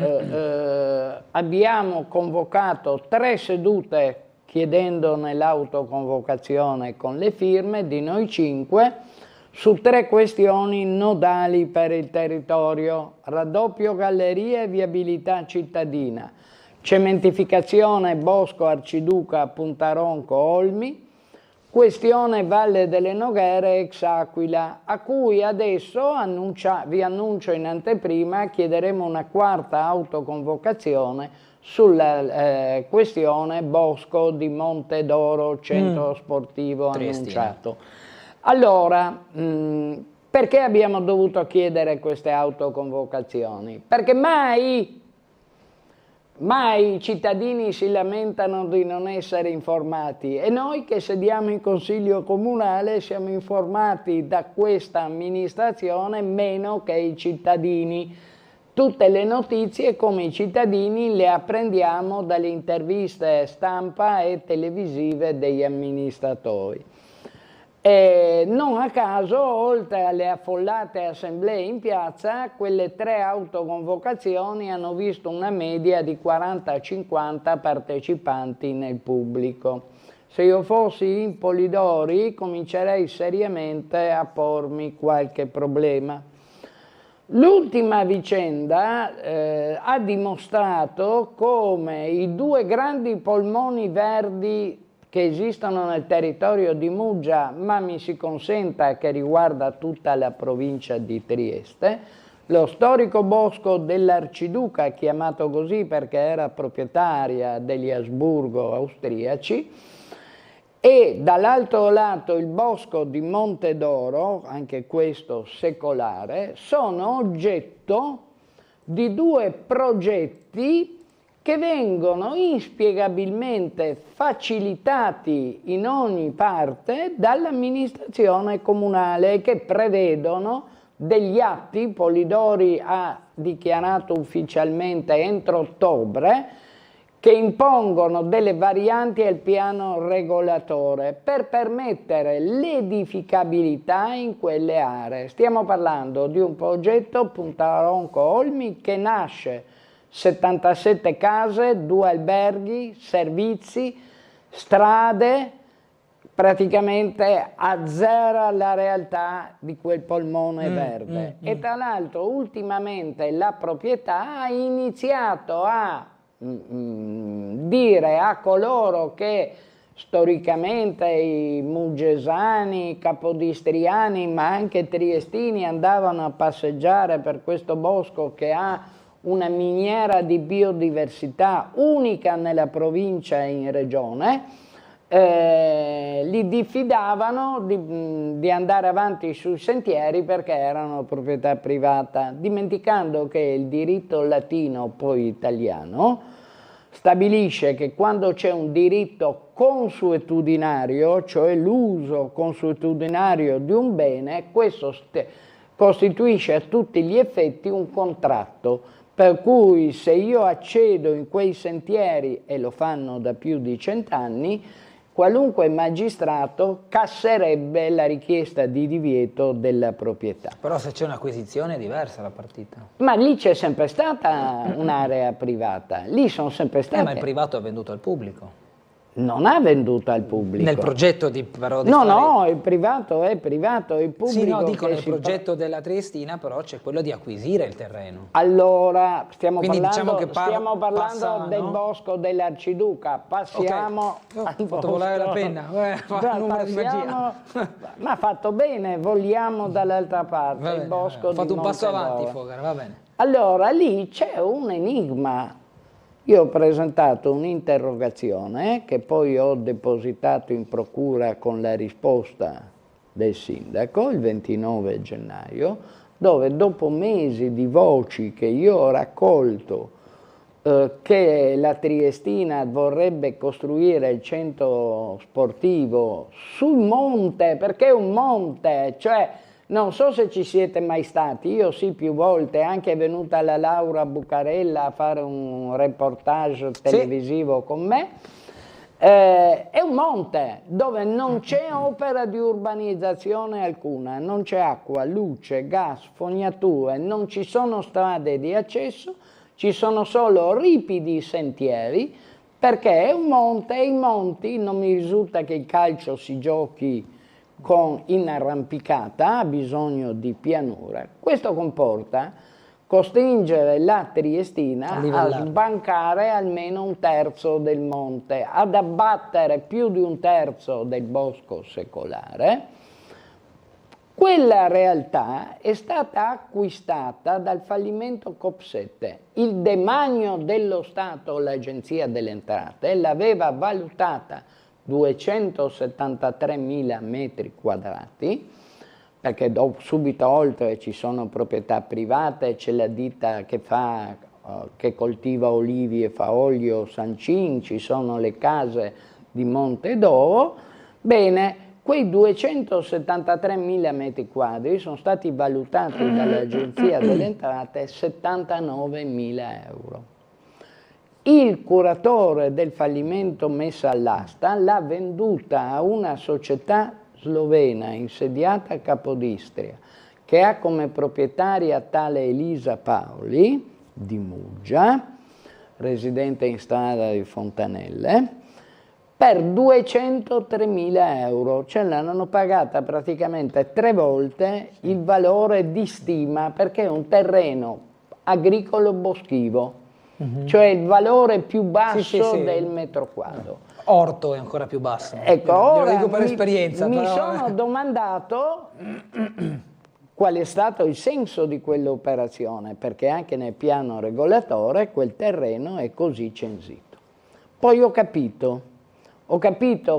abbiamo convocato 3 sedute chiedendone l'autoconvocazione con le firme di noi 5 su 3 questioni nodali per il territorio: raddoppio gallerie e viabilità cittadina, cementificazione Bosco Arciduca Puntaronco Olmi, questione Valle delle Noghere ex Aquila, a cui adesso vi annuncio in anteprima chiederemo una 4ª autoconvocazione sulla questione Bosco di Montedoro, centro sportivo annunciato. Allora, perché abbiamo dovuto chiedere queste autoconvocazioni? Perché mai i cittadini si lamentano di non essere informati e noi che sediamo in Consiglio Comunale siamo informati da questa amministrazione meno che i cittadini. Tutte le notizie, come i cittadini, le apprendiamo dalle interviste stampa e televisive degli amministratori. E non a caso, oltre alle affollate assemblee in piazza, quelle 3 autoconvocazioni hanno visto una media di 40-50 partecipanti nel pubblico. Se io fossi in Polidori comincerei seriamente a pormi qualche problema. L'ultima vicenda ha dimostrato come i 2 grandi polmoni verdi che esistono nel territorio di Muggia, ma mi si consenta che riguarda tutta la provincia di Trieste, lo storico bosco dell'Arciduca, chiamato così perché era proprietaria degli Asburgo austriaci, e dall'altro lato il bosco di Montedoro, anche questo secolare, sono oggetto di 2 progetti che vengono inspiegabilmente facilitati in ogni parte dall'amministrazione comunale e che prevedono degli atti. Polidori ha dichiarato ufficialmente entro ottobre che impongono delle varianti al piano regolatore per permettere l'edificabilità in quelle aree. Stiamo parlando di un progetto Puntaronco Olmi che nasce 77 case, 2 alberghi, servizi, strade, praticamente azzera la realtà di quel polmone verde. E tra l'altro ultimamente la proprietà ha iniziato a dire a coloro che storicamente i muggesani, capodistriani, ma anche triestini andavano a passeggiare per questo bosco che ha una miniera di biodiversità unica nella provincia e in regione, li diffidavano di andare avanti sui sentieri perché erano proprietà privata, dimenticando che il diritto latino, poi italiano, stabilisce che quando c'è un diritto consuetudinario, cioè l'uso consuetudinario di un bene, questo costituisce a tutti gli effetti un contratto. Per cui se io accedo in quei sentieri, e lo fanno da più di 100 anni, qualunque magistrato casserebbe la richiesta di divieto della proprietà. Però se c'è un'acquisizione è diversa la partita. Ma lì c'è sempre stata un'area privata, lì sono sempre state... ma il privato ha venduto al pubblico. Non ha venduto al pubblico. Nel progetto però di no, il privato è privato, il pubblico... Sì, no, dico nel progetto della Triestina però c'è quello di acquisire il terreno. Allora, stiamo Quindi parlando, diciamo che parlando del bosco dell'Arciduca, passiamo... Ho fatto volare la penna, numero di magia. Ma ha fatto bene, vogliamo dall'altra parte, il bosco di Montedoro. Ho fatto un passo avanti, Fogara, va bene. Allora, lì c'è un enigma. Io ho presentato un'interrogazione che poi ho depositato in procura con la risposta del sindaco il 29 gennaio, dove dopo mesi di voci che io ho raccolto che la Triestina vorrebbe costruire il centro sportivo sul monte, perché è un monte, cioè non so se ci siete mai stati, io sì più volte, anche è venuta la Laura Bucarella a fare un reportage televisivo con me. È un monte dove non c'è opera di urbanizzazione alcuna, non c'è acqua, luce, gas, fognature, non ci sono strade di accesso, ci sono solo ripidi sentieri, perché è un monte e i monti non mi risulta che il calcio si giochi in arrampicata, ha bisogno di pianura. Questo comporta costringere la Triestina a sbancare almeno un terzo del monte, ad abbattere più di un terzo del bosco secolare. Quella realtà è stata acquistata dal fallimento COP7. Il demanio dello Stato, l'Agenzia delle Entrate, l'aveva valutata 273.000 metri quadrati, perché subito oltre ci sono proprietà private, c'è la ditta che coltiva olivi e fa olio Sancin, ci sono le case di Monte d'Oro. Bene, quei 273.000 metri quadri sono stati valutati dall'Agenzia delle Entrate 79.000 euro. Il curatore del fallimento messa all'asta l'ha venduta a una società slovena insediata a Capodistria, che ha come proprietaria tale Elisa Paoli di Muggia, residente in strada di Fontanelle, per 203.000 euro, cioè l'hanno pagata praticamente 3 volte il valore di stima, perché è un terreno agricolo boschivo, cioè il valore più basso del metro quadro. Orto è ancora più basso. Ecco, ora lo dico per esperienza. Mi sono domandato qual è stato il senso di quell'operazione, perché anche nel piano regolatore quel terreno è così censito. Poi ho capito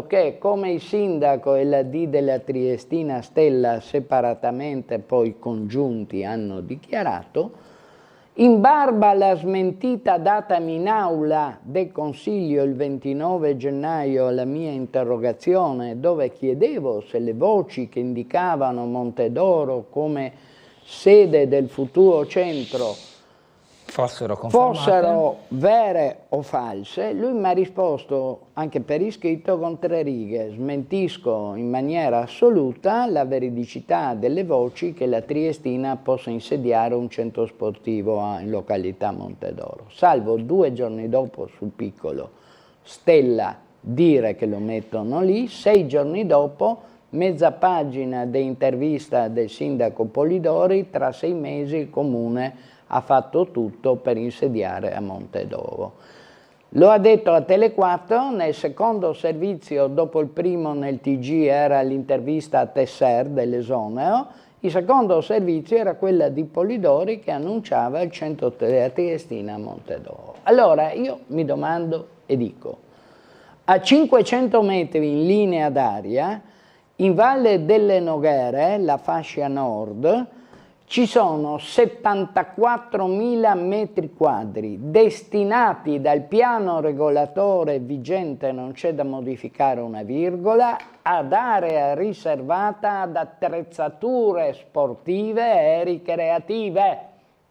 che come il sindaco e la D della Triestina Stella separatamente poi congiunti hanno dichiarato, in barba alla smentita datami in aula del Consiglio il 29 gennaio alla mia interrogazione, dove chiedevo se le voci che indicavano Monte d'Oro come sede del futuro centro fossero vere o false, lui mi ha risposto anche per iscritto con 3 righe: smentisco in maniera assoluta la veridicità delle voci che la Triestina possa insediare un centro sportivo in località Monte d'Oro, salvo 2 giorni dopo sul piccolo Stella dire che lo mettono lì, 6 giorni dopo mezza pagina di intervista del sindaco Polidori, tra 6 mesi il comune ha fatto tutto per insediare a Monte d'Oro. Lo ha detto a Tele4, nel secondo servizio, dopo il primo nel TG era l'intervista a Tesser dell'esonero, il secondo servizio era quella di Polidori che annunciava il centro della Triestina a Monte d'Oro. Allora io mi domando e dico, a 500 metri in linea d'aria, in Valle delle Noghere, la fascia nord, ci sono 74.000 metri quadri destinati dal piano regolatore vigente, non c'è da modificare una virgola, ad area riservata ad attrezzature sportive e ricreative.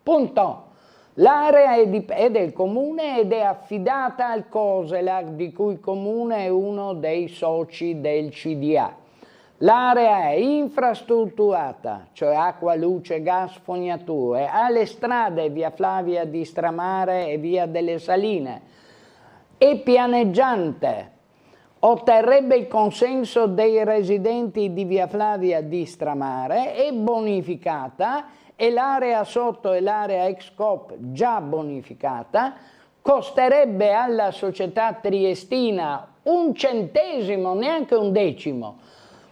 Punto. L'area è del comune ed è affidata al COSELAC, di cui il comune è uno dei soci del CDA. L'area è infrastrutturata, cioè acqua, luce, gas, fognature, ha le strade via Flavia di Stramare e via delle Saline, è pianeggiante, otterrebbe il consenso dei residenti di via Flavia di Stramare, è bonificata e l'area sotto è l'area ex Coop già bonificata, costerebbe alla società triestina 1 centesimo, neanche 1/10,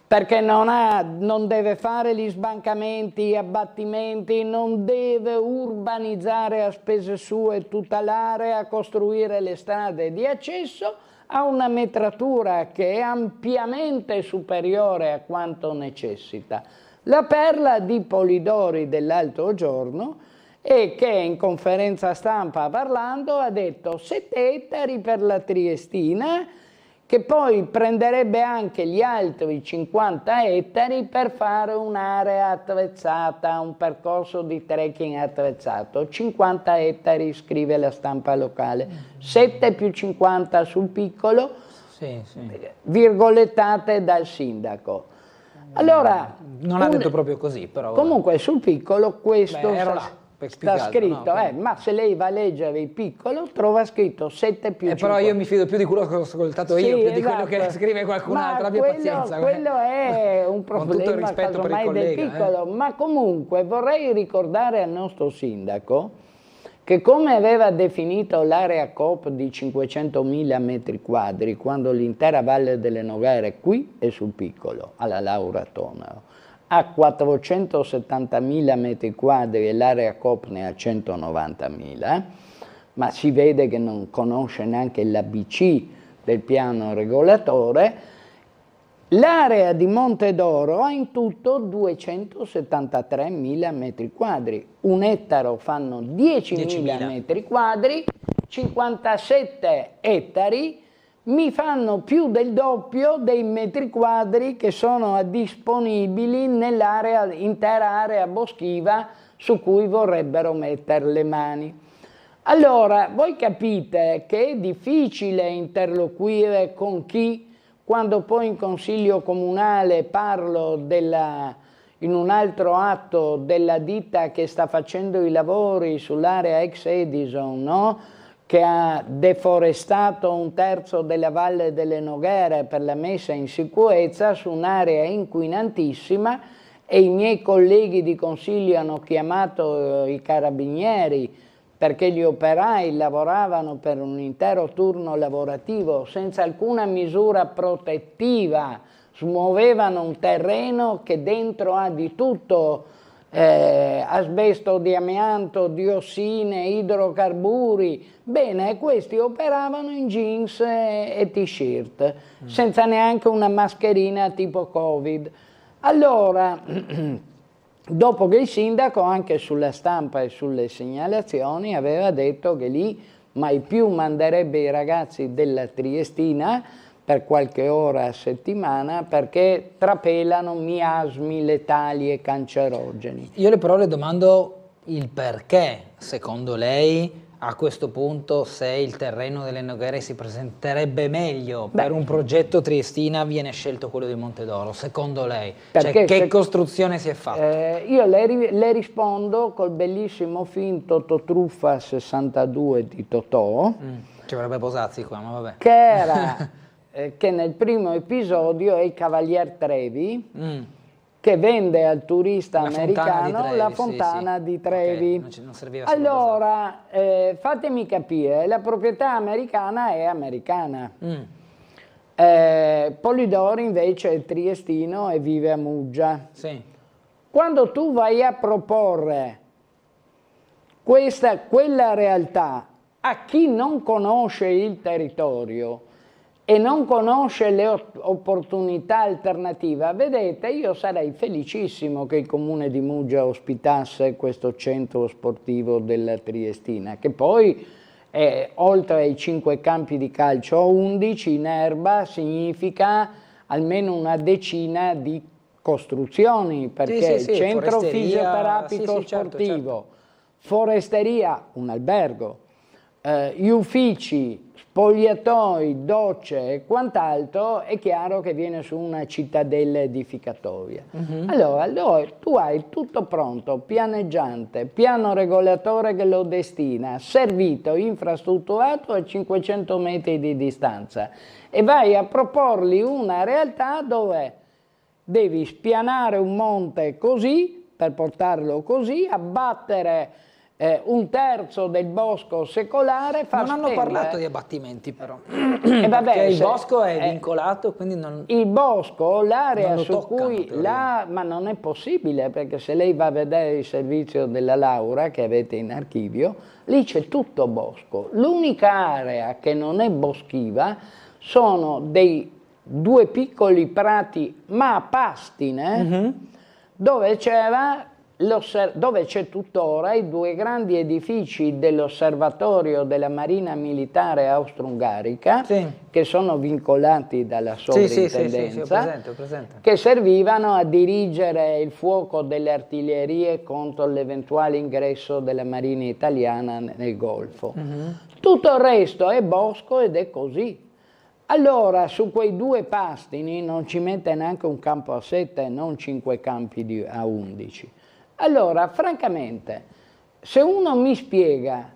perché non deve fare gli sbancamenti, gli abbattimenti, non deve urbanizzare a spese sue tutta l'area, costruire le strade di accesso, ha una metratura che è ampiamente superiore a quanto necessita. La perla di Polidori dell'altro giorno e che in conferenza stampa parlando ha detto 7 ettari per la Triestina, che poi prenderebbe anche gli altri 50 ettari per fare un'area attrezzata, un percorso di trekking attrezzato. 50 ettari, scrive la stampa locale, 7 più 50 sul piccolo, virgolettate dal sindaco. Allora, non ha detto proprio così, però. Comunque sul piccolo questo sta spiegato, scritto, no? ma se lei va a leggere il piccolo trova scritto 7 più 50. Però io mi fido più di quello che ho ascoltato io, più di quello che scrive qualcun altro, abbia pazienza. Quello è un problema casomai del piccolo, ma comunque vorrei ricordare al nostro sindaco che come aveva definito l'area COP di 500.000 metri quadri, quando l'intera Valle delle Noghere qui e sul piccolo, alla Laura Tonaro, ha 470.000 metri quadri e l'area COP ne ha 190.000, ma si vede che non conosce neanche l'ABC del piano regolatore. L'area di Montedoro ha in tutto 273.000 metri quadri, un ettaro fanno 10.000 metri quadri, 57 ettari mi fanno più del doppio dei metri quadri che sono disponibili nell'area, intera area boschiva su cui vorrebbero mettere le mani. Allora, voi capite che è difficile interloquire con chi, quando poi in consiglio comunale parlo in un altro atto della ditta che sta facendo i lavori sull'area ex Edison, no? Che ha deforestato un terzo della Valle delle Noghere per la messa in sicurezza su un'area inquinantissima, e i miei colleghi di consiglio hanno chiamato i carabinieri perché gli operai lavoravano per un intero turno lavorativo senza alcuna misura protettiva, smuovevano un terreno che dentro ha di tutto, asbesto di amianto, diossine, idrocarburi. Bene, questi operavano in jeans e t-shirt, senza neanche una mascherina tipo Covid. Allora, dopo che il sindaco, anche sulla stampa e sulle segnalazioni, aveva detto che lì mai più manderebbe i ragazzi della Triestina per qualche ora a settimana perché trapelano miasmi letali e cancerogeni. Io però le domando il perché, secondo lei, a questo punto, se il terreno delle Noghere si presenterebbe meglio per un progetto Triestina, viene scelto quello di Montedoro, secondo lei? Cioè, che costruzione si è fatta? Io le rispondo col bellissimo film Tototruffa 62 di Totò. Ci avrebbe Posazzi qua, ma vabbè. Che era, che nel primo episodio è il Cavalier Trevi, che vende al turista americano la fontana di Trevi. Okay, non serviva allora, fatemi capire, la proprietà americana è americana. Polidori invece è triestino e vive a Muggia. Sì. Quando tu vai a proporre quella realtà a chi non conosce il territorio e non conosce le opportunità alternative, vedete, io sarei felicissimo che il comune di Muggia ospitasse questo centro sportivo della Triestina, che poi oltre ai 5 campi di calcio 11 in erba significa almeno una decina di costruzioni, perché il centro fisioterapico sportivo, certo. Foresteria, un albergo, gli uffici, spogliatoi, docce e quant'altro, è chiaro che viene su una cittadella edificatoria. Allora tu hai tutto pronto, pianeggiante, piano regolatore che lo destina, servito, infrastrutturato a 500 metri di distanza, e vai a proporgli una realtà dove devi spianare un monte così, per portarlo così, abbattere un terzo del bosco secolare. Non hanno parlato di abbattimenti però, vabbè, il bosco è vincolato, quindi non... Il bosco, l'area su toccano, cui... ma non è possibile, perché se lei va a vedere il servizio della Laura che avete in archivio, lì c'è tutto bosco. L'unica area che non è boschiva sono dei 2 piccoli prati, ma a pastine, dove c'era dove c'è tuttora i 2 grandi edifici dell'osservatorio della Marina Militare Austro-Ungarica, che sono vincolati dalla sovrintendenza, ho presente. che servivano a dirigere il fuoco delle artiglierie contro l'eventuale ingresso della Marina italiana nel Golfo. Tutto il resto è bosco ed è così. Allora su quei 2 pastini non ci mette neanche un campo a 7, non 5 campi a 11. Allora, francamente, se uno mi spiega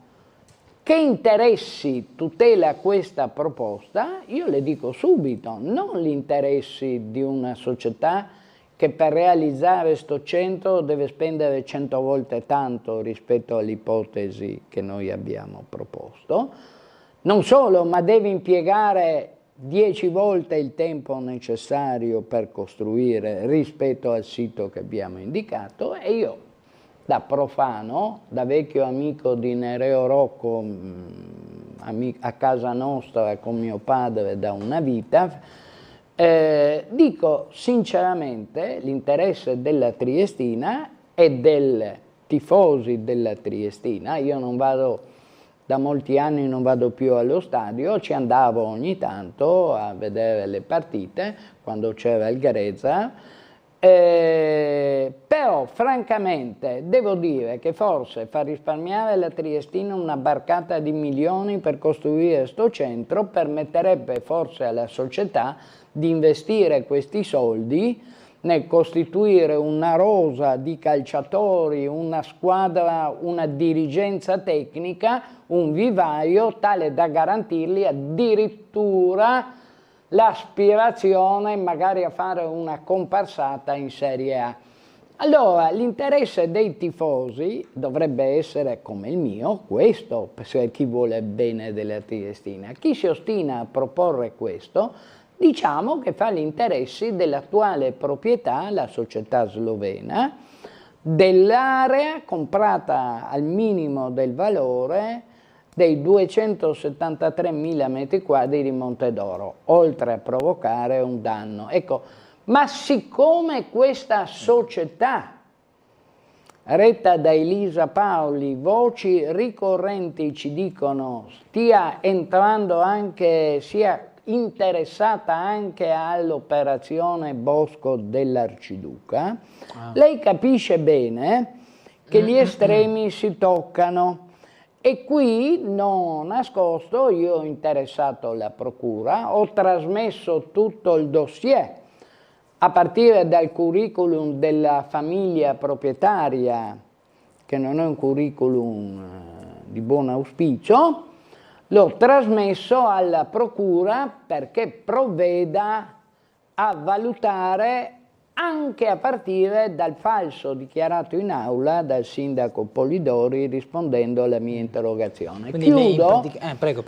che interessi tutela questa proposta, io le dico subito, non gli interessi di una società che per realizzare sto centro deve spendere 100 volte tanto rispetto all'ipotesi che noi abbiamo proposto, non solo, ma deve impiegare 10 volte il tempo necessario per costruire rispetto al sito che abbiamo indicato, e io da profano, da vecchio amico di Nereo Rocco a casa nostra con mio padre da una vita, dico sinceramente l'interesse della Triestina e dei tifosi della Triestina. Io non vado, da molti anni non vado più allo stadio, ci andavo ogni tanto a vedere le partite quando c'era il Grezza, però francamente devo dire che forse far risparmiare alla Triestina una barcata di milioni per costruire sto centro permetterebbe forse alla società di investire questi soldi nel costituire una rosa di calciatori, una squadra, una dirigenza tecnica, un vivaio tale da garantirgli addirittura l'aspirazione magari a fare una comparsata in Serie A. Allora l'interesse dei tifosi dovrebbe essere come il mio, questo, per chi vuole bene della Triestina. Chi si ostina a proporre questo, diciamo che fa gli interessi dell'attuale proprietà, la società slovena, dell'area comprata al minimo del valore dei 273.000 metri quadri di Montedoro, oltre a provocare un danno. Ecco, ma siccome questa società, retta da Elisa Paoli, voci ricorrenti ci dicono stia entrando anche, sia interessata anche all'operazione Bosco dell'Arciduca, lei capisce bene che gli estremi si toccano. E qui, non nascosto, io ho interessato la procura, ho trasmesso tutto il dossier, a partire dal curriculum della famiglia proprietaria, che non è un curriculum di buon auspicio, l'ho trasmesso alla procura perché provveda a valutare anche a partire dal falso dichiarato in aula dal sindaco Polidori rispondendo alla mia interrogazione. Quindi chiudo, prego.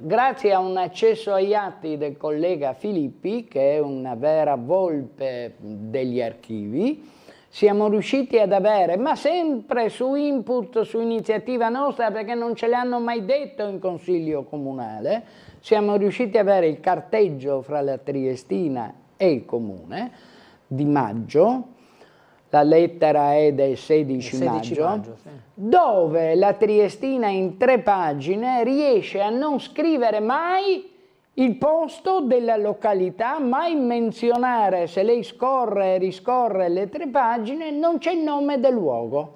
grazie a un accesso agli atti del collega Filippi, che è una vera volpe degli archivi, siamo riusciti ad avere, ma sempre su input, su iniziativa nostra, perché non ce l'hanno mai detto in Consiglio Comunale, siamo riusciti ad avere il carteggio fra la Triestina e il Comune di maggio, la lettera è del 16 maggio, sì. Dove la Triestina in 3 pagine riesce a non scrivere mai il posto della località, mai menzionare, se lei scorre e riscorre le 3 pagine, non c'è il nome del luogo.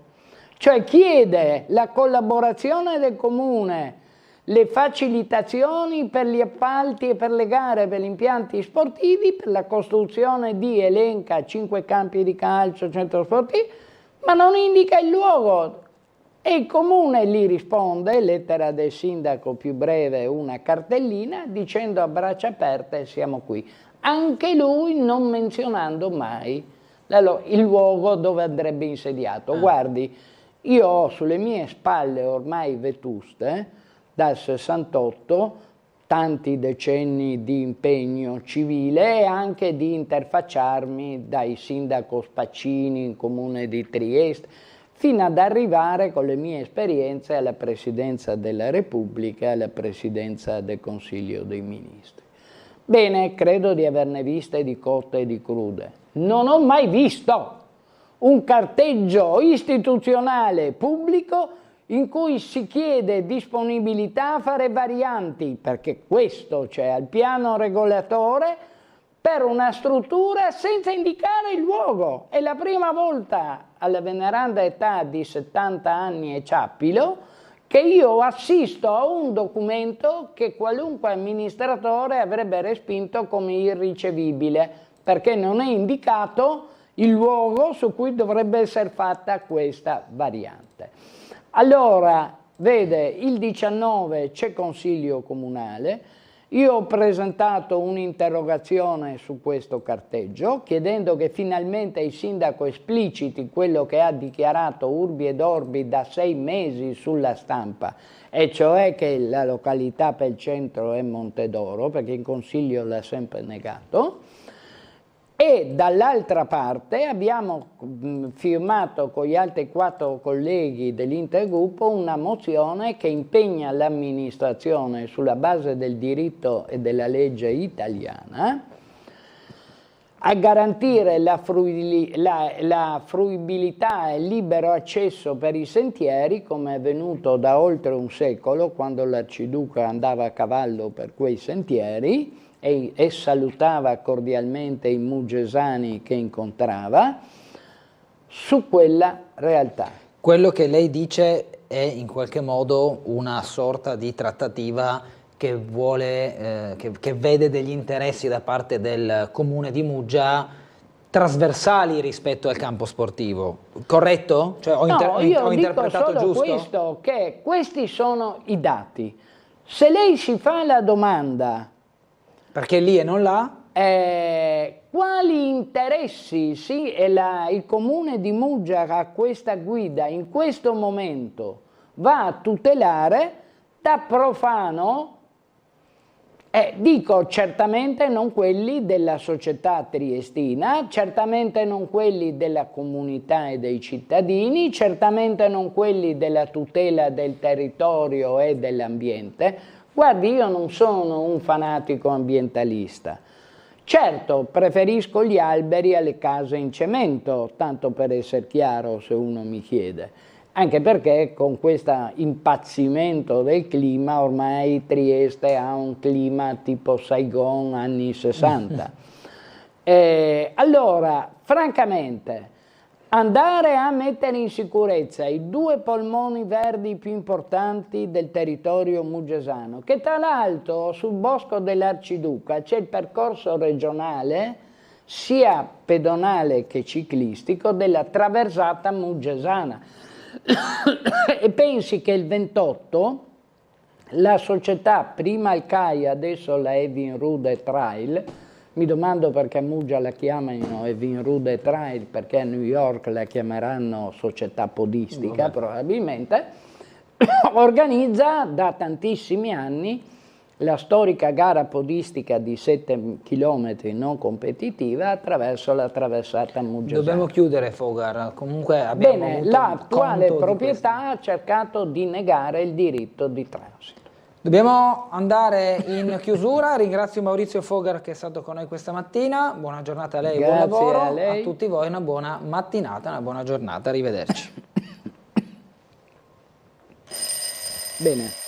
Cioè chiede la collaborazione del Comune, le facilitazioni per gli appalti e per le gare per gli impianti sportivi, per la costruzione di, elenca 5 campi di calcio, centro sportivo, ma non indica il luogo. E il Comune gli risponde, lettera del sindaco più breve, una cartellina, dicendo a braccia aperte siamo qui. Anche lui non menzionando mai il luogo dove andrebbe insediato. Guardi, io ho sulle mie spalle ormai vetuste, dal 68, tanti decenni di impegno civile e anche di interfacciarmi dai sindaco Spaccini in Comune di Trieste, fino ad arrivare con le mie esperienze alla Presidenza della Repubblica e alla Presidenza del Consiglio dei Ministri. Bene, credo di averne viste di cotte e di crude. Non ho mai visto un carteggio istituzionale pubblico in cui si chiede disponibilità a fare varianti, perché questo c'è al piano regolatore, per una struttura senza indicare il luogo. È la prima volta alla veneranda età di 70 anni e ciappilo che io assisto a un documento che qualunque amministratore avrebbe respinto come irricevibile, perché non è indicato il luogo su cui dovrebbe essere fatta questa variante. Allora, vede, il 19 c'è Consiglio Comunale. Io ho presentato un'interrogazione su questo carteggio, chiedendo che finalmente il sindaco espliciti quello che ha dichiarato Urbi ed Orbi da 6 mesi sulla stampa, e cioè che la località per il centro è Montedoro, perché in Consiglio l'ha sempre negato. E dall'altra parte abbiamo firmato con gli altri 4 colleghi dell'Intergruppo una mozione che impegna l'amministrazione sulla base del diritto e della legge italiana a garantire la fruibilità e il libero accesso per i sentieri, come è avvenuto da oltre un secolo, quando l'Arciduca andava a cavallo per quei sentieri e salutava cordialmente i mugesani che incontrava, su quella realtà. Quello che lei dice è in qualche modo una sorta di trattativa che vuole, che vede degli interessi da parte del comune di Muggia trasversali rispetto al campo sportivo, corretto? Cioè, ho interpretato dico solo giusto? Questo, che questi sono i dati. Se lei si fa la domanda, perché lì e non là, quali interessi il comune di Muggia a questa guida in questo momento va a tutelare, da profano dico certamente non quelli della società triestina, certamente non quelli della comunità e dei cittadini, certamente non quelli della tutela del territorio e dell'ambiente. Guardi, io non sono un fanatico ambientalista. Certo, preferisco gli alberi alle case in cemento, tanto per essere chiaro se uno mi chiede. Anche perché con questo impazzimento del clima ormai Trieste ha un clima tipo Saigon anni 60. Allora, francamente, andare a mettere in sicurezza i 2 polmoni verdi più importanti del territorio muggesano, che tra l'altro sul Bosco dell'Arciduca c'è il percorso regionale, sia pedonale che ciclistico, della traversata muggesana. E pensi che il 28 la società, prima il CAI, adesso la Evinrude Trail, mi domando perché a Muggia la chiamano Evinrude Trail, perché a New York la chiameranno società podistica probabilmente, organizza da tantissimi anni la storica gara podistica di 7 km non competitiva attraverso la traversata muggesana. Dobbiamo chiudere, Fogar, comunque abbiamo avuto l'attuale proprietà ha cercato di negare il diritto di transito. Dobbiamo andare in chiusura, ringrazio Maurizio Fogar che è stato con noi questa mattina, buona giornata a lei, buon lavoro, a tutti voi una buona mattinata, una buona giornata, arrivederci. Bene.